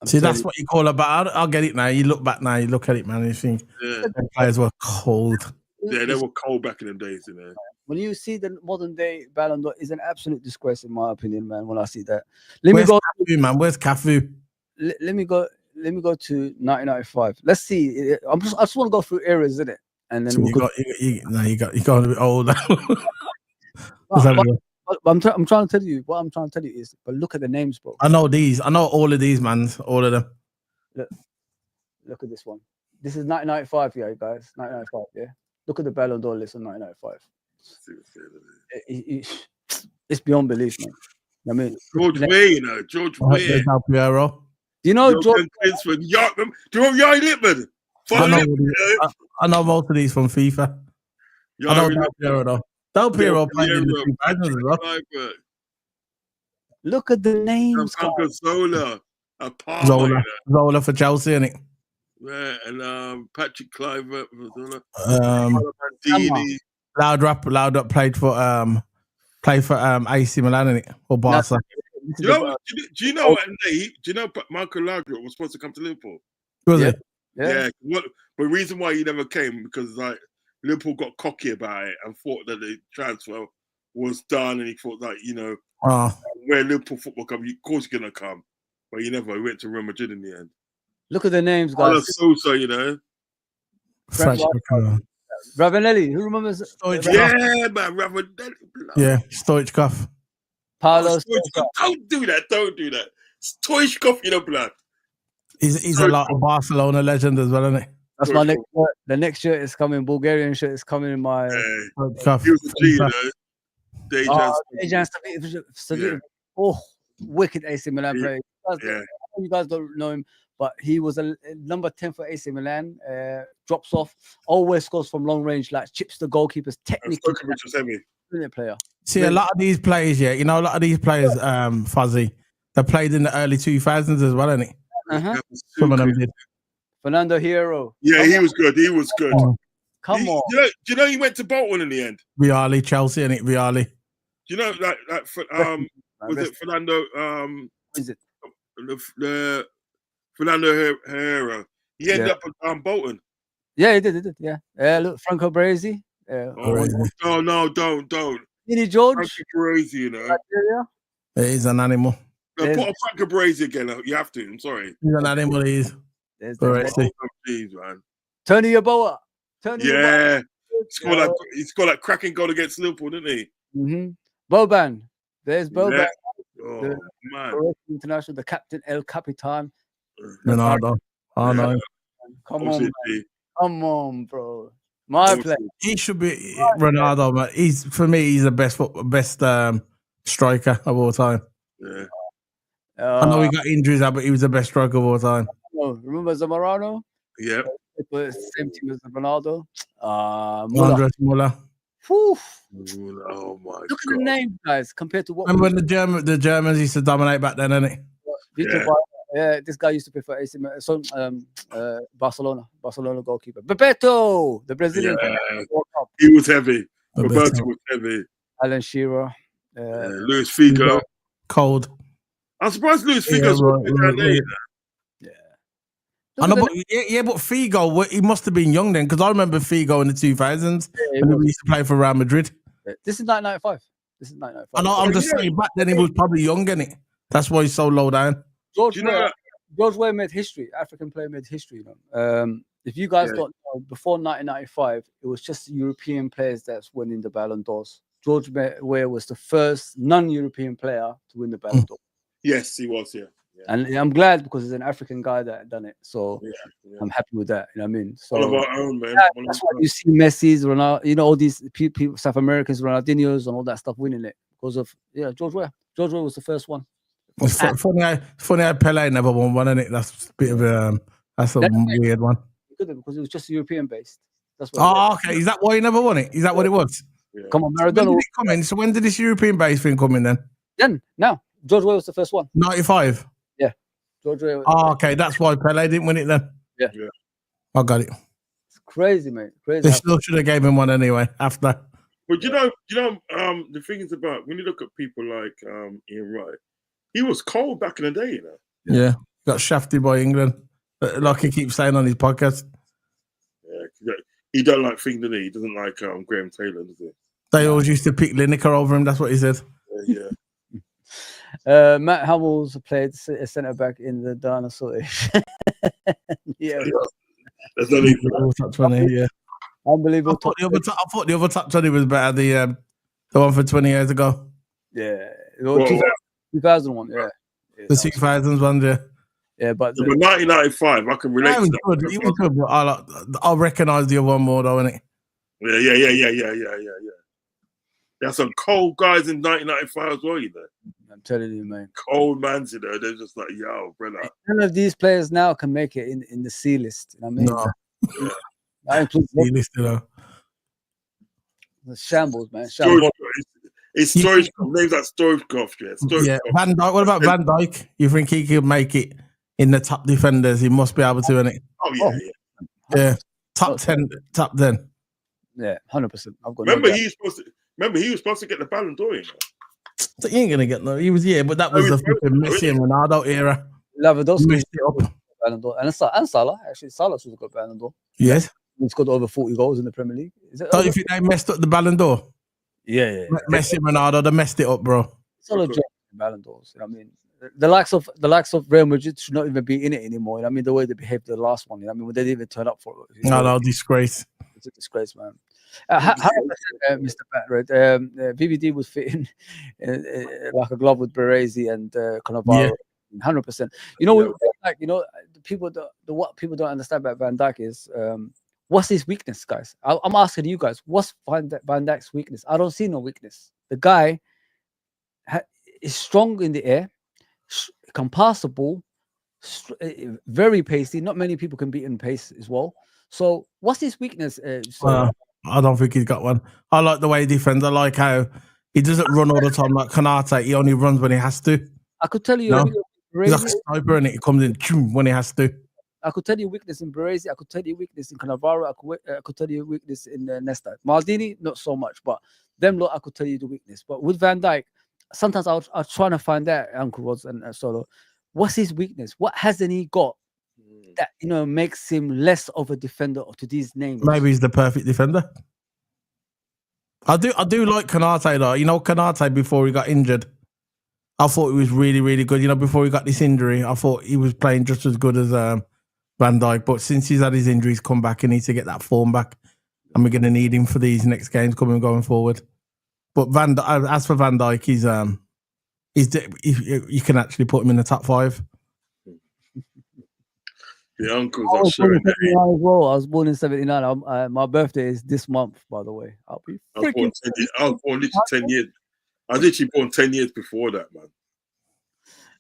Speaker 4: See, that's what you call about. I'll get it now. You look back now, you look at it, man, and you think the players were cold.
Speaker 3: Yeah, they were cold back in them days, you know.
Speaker 2: when you see the modern day Ballon d'Or, is an absolute disgrace in my opinion, man. When I see that, let
Speaker 4: Where's
Speaker 2: me go.
Speaker 4: Cafu, man? Where's Cafu?
Speaker 2: Let me go. Let me go to 1995. Let's see. I just want to go through eras, isn't it? And then
Speaker 4: You got a bit older.
Speaker 2: I'm trying to tell you. What I'm trying to tell you is, but look at the names, bro.
Speaker 4: I know these. I know all of these, man. All of them.
Speaker 2: Look at this one. This is 1995, yeah, guys. 1995, yeah. Look at the Ballon d'Or list in 1995. It's beyond belief, man. I mean,
Speaker 3: George Weah, George Weah.
Speaker 4: Del Piero.
Speaker 2: Do you know George?
Speaker 3: Do you know Yari Lippman?
Speaker 4: I know most of these from FIFA. I know Del Piero though. Del Piero played in the 2000s as well.
Speaker 2: Look at the names.
Speaker 4: Zola for Chelsea, innit?
Speaker 3: Yeah, and Patrick Kluivert,
Speaker 4: Laudrup played for AC Milan, innit? Or Barca.
Speaker 3: Do you know Michael Laudrup was supposed to come to Liverpool?
Speaker 4: Was it?
Speaker 3: Yeah. But the reason why he never came because like Liverpool got cocky about it and thought that the transfer was done, and he thought that where Liverpool football come, of course he's gonna come, but he never. He went to Real Madrid in the end.
Speaker 2: Look at the names, guys.
Speaker 3: Sosa, you know.
Speaker 2: Ravanelli, who remembers?
Speaker 3: Yeah, man, Ravanelli.
Speaker 4: Yeah, Stoichkov.
Speaker 2: Paulo.
Speaker 3: Don't do that. Stoichkov, you know, blood.
Speaker 4: He's a lot of Barcelona legend as well, isn't he?
Speaker 2: That's my next shirt. The next shirt is coming. Bulgarian shirt is coming in my.
Speaker 3: He was a G, you know.
Speaker 2: Dejan Stoichkov. Oh, wicked AC Milan player. You guys don't know him, but he was a number 10 for AC Milan. Drops off, always scores from long range, like chips the goalkeepers. Technically, brilliant player.
Speaker 4: See, a lot of these players, Fuzzy, they played in the early 2000s as well, innit? Some of them did.
Speaker 2: Fernando Hierro.
Speaker 3: Yeah, he was good.
Speaker 2: Come on.
Speaker 3: Do you know he went to Bolton in the end?
Speaker 4: Vialli, Chelsea, innit? Vialli.
Speaker 3: Do you know, was it Fernando?
Speaker 2: Is it?
Speaker 3: The Fernando Herrera. He ended up at Bolton.
Speaker 2: Yeah, he did. Yeah. Look, Franco Baresi.
Speaker 3: No, don't.
Speaker 2: Nini George.
Speaker 3: Franco Baresi, you know.
Speaker 4: He's an animal.
Speaker 3: Put on Franco Baresi again. You have to. I'm sorry.
Speaker 4: He's an animal. He's.
Speaker 3: Jeez, man.
Speaker 2: Tony Yeboah.
Speaker 3: He scored that cracking goal against Liverpool, didn't he?
Speaker 2: Mm-hmm. Boban. There's Boban.
Speaker 3: Yeah. Oh, man.
Speaker 2: International, the captain, El Capitan.
Speaker 4: Ronaldo. Oh, no.
Speaker 2: Come on, bro. My player.
Speaker 4: He should be Ronaldo, but he's the best striker of all time.
Speaker 3: Yeah.
Speaker 4: I know he got injuries, but he was the best striker of all time.
Speaker 2: Remember Zamorano?
Speaker 3: Yeah.
Speaker 2: Same team as Ronaldo.
Speaker 4: Andres Muller.
Speaker 2: Oh
Speaker 3: my God.
Speaker 2: Look at the names, guys, compared to what.
Speaker 4: Remember when the Germans used to dominate back then, didn't it?
Speaker 2: Yeah, this guy used to play for AC Barcelona goalkeeper. Bebeto, the Brazilian.
Speaker 3: Yeah. He was heavy. Roberto was heavy.
Speaker 2: Alan Shearer.
Speaker 3: Luis Figo.
Speaker 4: Cold.
Speaker 3: I'm surprised Luis Figo's down there.
Speaker 2: Yeah.
Speaker 4: I know, but Figo, he must have been young then, because I remember Figo in the 2000s when he used to play for Real Madrid.
Speaker 2: This is 1995.
Speaker 4: I know, I'm just saying, back then he was probably young, innit? That's why he's so low down.
Speaker 2: George Weah made history. African player made history. You know? If you guys don't know, before 1995, it was just European players that's winning the Ballon d'Ors. George Weah was the first non-European player to win the Ballon d'Or.
Speaker 3: Yes, he was. Yeah.
Speaker 2: And I'm glad because he's an African guy that done it. So I'm happy with that. You know what I mean? So
Speaker 3: one of our own, man.
Speaker 2: That's why you see Messi's, Ronaldo, you know, all these people, South Americans, Ronaldinho's, and all that stuff winning it because of George Weah. George Weah was the first one.
Speaker 4: It's funny how Pele never won one, isn't it? That's a bit of a weird one.
Speaker 2: Because it was just European based. That's
Speaker 4: what. Okay. Is that why he never won it? Is that what it was?
Speaker 2: Yeah. Come on, Maradona.
Speaker 4: So when did it come in? So when did this European based thing come in then?
Speaker 2: No. George Weah was the first one.
Speaker 4: 95.
Speaker 2: Yeah. George Weah.
Speaker 4: Okay. That's why Pele didn't win it then.
Speaker 2: Yeah.
Speaker 4: I got it.
Speaker 2: It's crazy, mate. Crazy.
Speaker 4: They still should have gave him one anyway after.
Speaker 3: But you know, the thing is about when you look at people like Ian Wright, he was cold back in the day, you know.
Speaker 4: Yeah, got shafted by England, like he keeps saying on his podcast.
Speaker 3: Yeah, he don't like things, does he? He doesn't like Graham Taylor, does he?
Speaker 4: They always used to pick Lineker over him. That's what he said.
Speaker 3: Yeah.
Speaker 2: Matt Hamills played centre back in the dinosaur age. Yeah,
Speaker 3: There's no need for that.
Speaker 4: Touch on it, yeah.
Speaker 2: unbelievable.
Speaker 4: I thought the other touch on it was better. The one for 20 years ago.
Speaker 2: Yeah,
Speaker 3: Well,
Speaker 2: 2001. Yeah,
Speaker 4: The 2000s one, yeah.
Speaker 2: yeah, but
Speaker 3: but 1995, I can relate
Speaker 4: He was
Speaker 3: to
Speaker 4: good.
Speaker 3: that.
Speaker 4: He was good, but I recognise the other one more, though, innit?
Speaker 3: Yeah. There's some cold guys in 1995 as well, you know.
Speaker 2: I'm telling you, man.
Speaker 3: Cold mans, you know. They're just like, yo, brother.
Speaker 2: None of these players now can make it in the C list. You know what I mean?
Speaker 4: No.
Speaker 2: I include
Speaker 4: He listed her.
Speaker 2: the shambles, man.
Speaker 3: Storage,
Speaker 2: Shambles.
Speaker 3: it's storage. Names like Storage Golf, yeah.
Speaker 4: Yeah, Van Dijk. What about Van Dijk? You think he could make it in the top defenders? He must be able to, innit?
Speaker 3: Oh, yeah.
Speaker 4: Yeah. Top 10. Top 10.
Speaker 2: Yeah, 100%. I've got.
Speaker 3: Remember, he was supposed to get the Ballon d'Or, you know.
Speaker 4: So he ain't gonna get no. He was but that was the fucking Messi and Ronaldo era.
Speaker 2: Lewandowski
Speaker 4: Messed it up.
Speaker 2: Ballon d'Or, and Salah. Actually, Salah's also got Ballon d'Or.
Speaker 4: Yes.
Speaker 2: He's got over 40 goals in the Premier League. Is it?
Speaker 4: Don't you think they messed up the Ballon d'Or?
Speaker 2: Yeah.
Speaker 4: Messi and Ronaldo, they messed it up, bro.
Speaker 2: Salah Ballon d'Ors. You know what I mean, the likes of Real Madrid should not even be in it anymore. You know what I mean, the way they behaved the last one. You know what I mean, when they didn't even turn up for it.
Speaker 4: No, disgrace.
Speaker 2: It's a disgrace, man. Mr. Patrick, VVD was fitting like a glove with Baresi and Cannavaro, 100%. You know, like the people what people don't understand about Van Dijk is what's his weakness, guys. I'm asking you guys, what's Van Dijk's weakness? I don't see no weakness. The guy is strong in the air, can pass the ball, very pacey. Not many people can beat in pace as well. So what's his weakness?
Speaker 4: I don't think he's got one. I like the way he defends. I like how he doesn't run all the time like Konate. He only runs when he has to.
Speaker 2: I could tell you.
Speaker 4: He's like a sniper and he comes in when he has to.
Speaker 2: I could tell you weakness in Baresi. I could tell you weakness in Cannavaro. I could tell you weakness in Nesta. Maldini, not so much, but them lot I could tell you the weakness. But with Van Dijk, sometimes I'll try to find out, Uncle Rods and Solo, what's his weakness? What hasn't he got that makes him less of a defender to these names?
Speaker 4: Maybe he's the perfect defender. I do like Konate though. Konate before he got injured, I thought he was really, really good. Before he got this injury, I thought he was playing just as good as Van Dijk. But since he's had his injuries come back, he needs to get that form back, and we're going to need him for these next games going forward. But as for Van Dijk, you can actually put him in the top 5.
Speaker 3: The uncles
Speaker 2: I
Speaker 3: are
Speaker 2: was born
Speaker 3: showing
Speaker 2: in 79 as well. I was born in 79. My birthday is this month, by the way. I'll be freaking.
Speaker 3: I was born literally 10 years. I was literally born 10 years before that, man.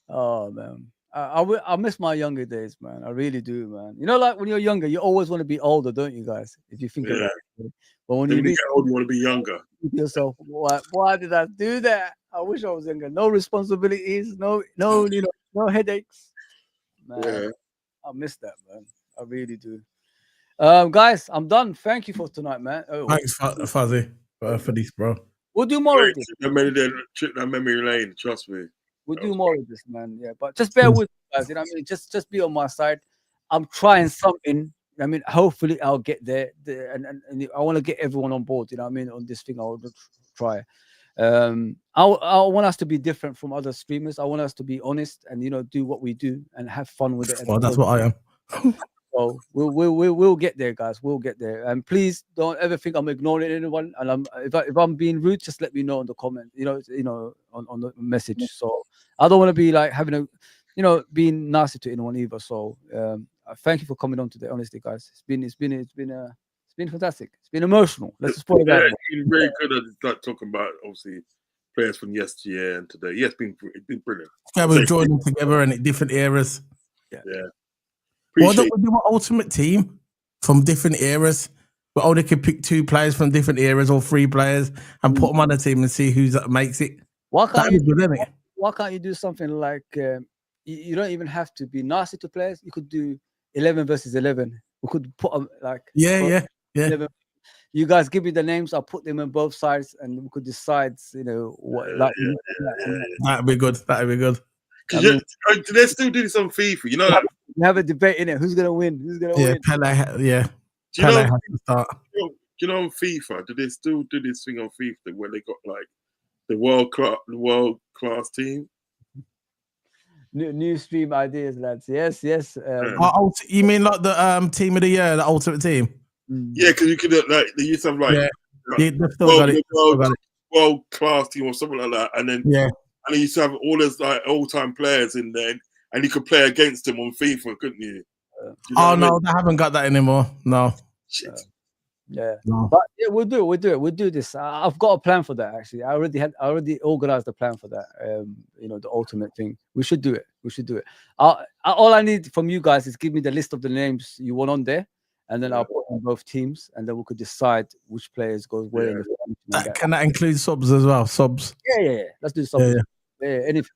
Speaker 2: Oh, man. I miss my younger days, man. I really do, man. Like when you're younger, you always want to be older, don't you guys? If you think about it. But when you
Speaker 3: get older, you want to be younger.
Speaker 2: Yourself, why did I do that? I wish I was younger. No responsibilities, no headaches. Man,
Speaker 3: Yeah.
Speaker 2: I miss that, man. I really do. Guys, I'm done. Thank you for tonight, man.
Speaker 4: Thanks, Fuzzy, for this, bro.
Speaker 2: We'll do more of this.
Speaker 3: Trip that memory lane, trust me.
Speaker 2: We'll do more of this, man. Yeah, but just bear with me, guys. You know what I mean? Just be on my side. I'm trying something. I mean, hopefully I'll get there. And I want to get everyone on board. You know what I mean? On this thing, I'll try. I want us to be different from other streamers. I want us to be honest and do what we do and have fun with it.
Speaker 4: Well, that's what I am.
Speaker 2: So we'll get there, guys. We'll get there. And please don't ever think I'm ignoring anyone. And if I'm being rude, just let me know in the comment. On the message. So I don't want to be like having being nasty to anyone either. So thank you for coming on today. Honestly, guys, it's been fantastic. It's been emotional. Let's just put it that way.
Speaker 3: It's been very good at talking about obviously players from yesteryear and today. Yeah, it's been brilliant.
Speaker 4: Yeah, we're joining together in different eras.
Speaker 3: Yeah.
Speaker 4: Why don't we do an ultimate team from different eras? We only can pick 2 players from different eras or 3 players and put them on a team and see who makes it.
Speaker 2: Why can't you do something like you don't even have to be nasty to players? You could do 11 versus 11. We could put them like 11. You guys give me the names. I'll put them on both sides, and we could decide. What
Speaker 4: that'd be good.
Speaker 3: Do they still do this on FIFA?
Speaker 2: We have a debate in it. Who's gonna win?
Speaker 4: Pele. Yeah.
Speaker 3: Do you know
Speaker 4: has to start.
Speaker 3: you know, on FIFA, do they still do this thing on FIFA where they got like the world class team?
Speaker 2: New stream ideas, lads. Yes.
Speaker 4: You mean like the team of the year, the ultimate team?
Speaker 3: Yeah, because you could like they used to have like world class team or something like that, and then they used to have all those like old time players in there, and you could play against them on FIFA, couldn't you?
Speaker 4: You know they haven't got that anymore. No.
Speaker 3: Shit.
Speaker 2: No. But yeah, we'll do this. I've got a plan for that. Actually, I already organized a plan for that. You know, the ultimate thing. We should do it. All I need from you guys is give me the list of the names you want on there, and then I'll put on both teams, and then we could decide which players goes where.
Speaker 4: Can that include subs as well? Subs.
Speaker 2: Yeah. Let's do subs. Yeah. Anything.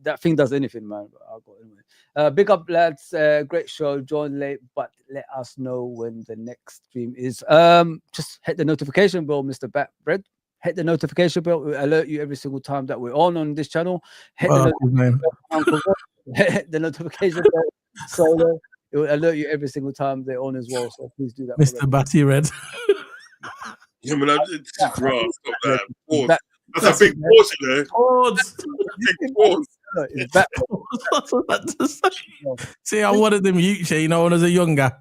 Speaker 2: That thing does anything, man. I'll go anyway. Big up, lads. Great show. Join late, but let us know when the next stream is. Just hit the notification bell, Mr. Bread. Hit the notification bell. It will alert you every single time that we're on this channel. Hit the notification bell. So it will alert you every single time they're on as well. So please do that.
Speaker 4: Mr. Batty Red.
Speaker 3: Yeah, but it's grass. That's a big pause, you know. Big pause.
Speaker 4: See, I'm one of them youths, you know, when I was a younger.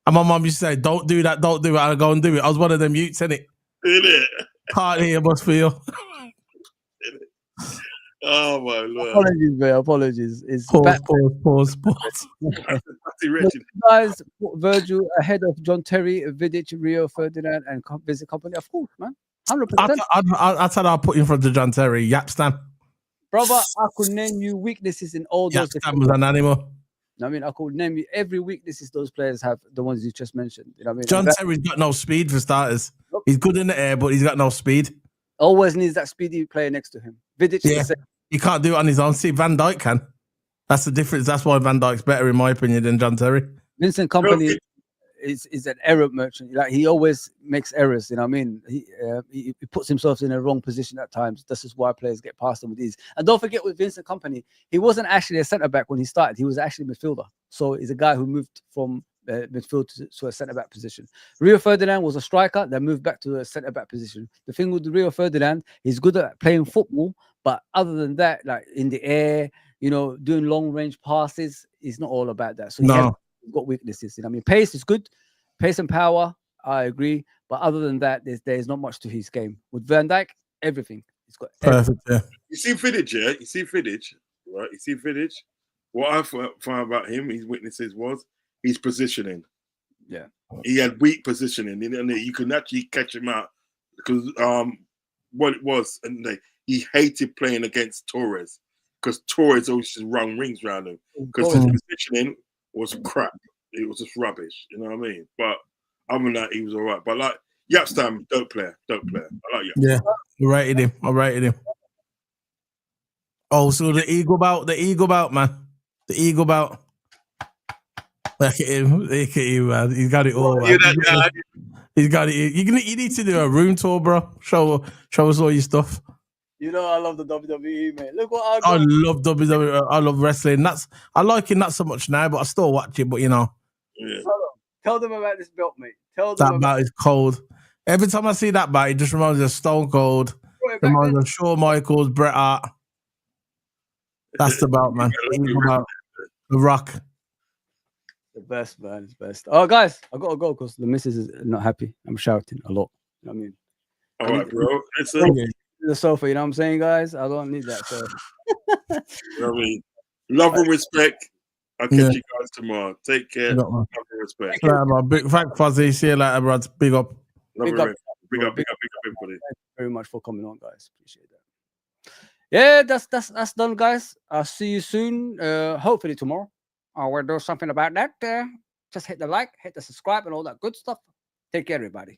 Speaker 4: And my mum used to say, don't do that, don't do it. I'll go and do it. I was one of them youths, innit? Can't hear, must feel.
Speaker 3: Oh, my Lord.
Speaker 2: Apologies, man. Apologies. It's
Speaker 4: pause.
Speaker 2: Guys, Virgil ahead of John Terry, Vidic, Rio Ferdinand, and Visit Company. Of course, man. 100%.
Speaker 4: I thought I'll put in front of John Terry. Yapstam.
Speaker 2: Brother, I could name you weaknesses in all those.
Speaker 4: Yapstam was an animal.
Speaker 2: I mean, I could name you every weaknesses those players have, the ones you just mentioned. You know what I mean?
Speaker 4: John Terry's got no speed for starters. He's good in the air, but he's got no speed.
Speaker 2: Always needs that speedy player next to him. Vidic,
Speaker 4: he can't do it on his own. See, Van Dijk can. That's the difference. That's why Van Dijk's better, in my opinion, than John Terry.
Speaker 2: Vincent Kompany is an error merchant. Like, he always makes errors. You know what I mean? He puts himself in a wrong position at times. This is why players get past him with these. And don't forget, with Vincent Kompany, he wasn't actually a centre back when he started. He was actually a midfielder. So he's a guy who moved from midfield to a centre back position. Rio Ferdinand was a striker that moved back to a centre back position. The thing with Rio Ferdinand, he's good at playing football, but other than that, like in the air, you know, doing long range passes, he's not all about that. So he's got weaknesses. You know what I mean? Pace is good, pace and power, I agree. But other than that, there's not much to his game. With Van Dijk, everything. He's got
Speaker 4: perfect. Yeah.
Speaker 3: You see Vidic, yeah? You see Vidic, right? You see Vidic. What I found about him, his weaknesses was his positioning.
Speaker 2: Yeah.
Speaker 3: He had weak positioning, and you can actually catch him out because what it was, and he hated playing against Torres because Torres always just run rings around him because his positioning was crap. It was just rubbish. You know what I mean? But other than that, he was all right. But like Yapstam, dope player. I like Yapstam.
Speaker 4: Yeah, I rated him. Oh, so the eagle bout, man. The eagle bout. Look at him, man. He's got it all. Man. He's got it. You need to do a room tour, bro. Show us all your stuff.
Speaker 2: You know, I love the WWE, man. Look what I
Speaker 4: love WWE. I love wrestling. I like it not so much now, but I still watch it. But you know,
Speaker 2: tell them about this belt, mate. Tell them
Speaker 4: that belt is cold. Every time I see that belt, it just reminds me of Stone Cold. Reminds me of Shawn Michaels, Bret Hart. That's the belt, man. The Rock.
Speaker 2: The best, man. It's best. Oh, guys, I gotta go because the missus is not happy. I'm shouting a lot. You know what I mean?
Speaker 3: All right, bro. It's
Speaker 2: the sofa. You know what I'm saying, guys? I don't need that. So.
Speaker 3: You know what I mean? Love and respect. I'll catch you guys tomorrow. Take care. Love and respect.
Speaker 4: Big thank Fuzzy. See you later, bro. Big up.
Speaker 3: Big up, everybody.
Speaker 2: Thank you very much for coming on, guys. Appreciate that. Yeah, that's done, guys. I'll see you soon. Hopefully tomorrow. We'll do something about that. Just hit the like, hit the subscribe, and all that good stuff. Take care, everybody.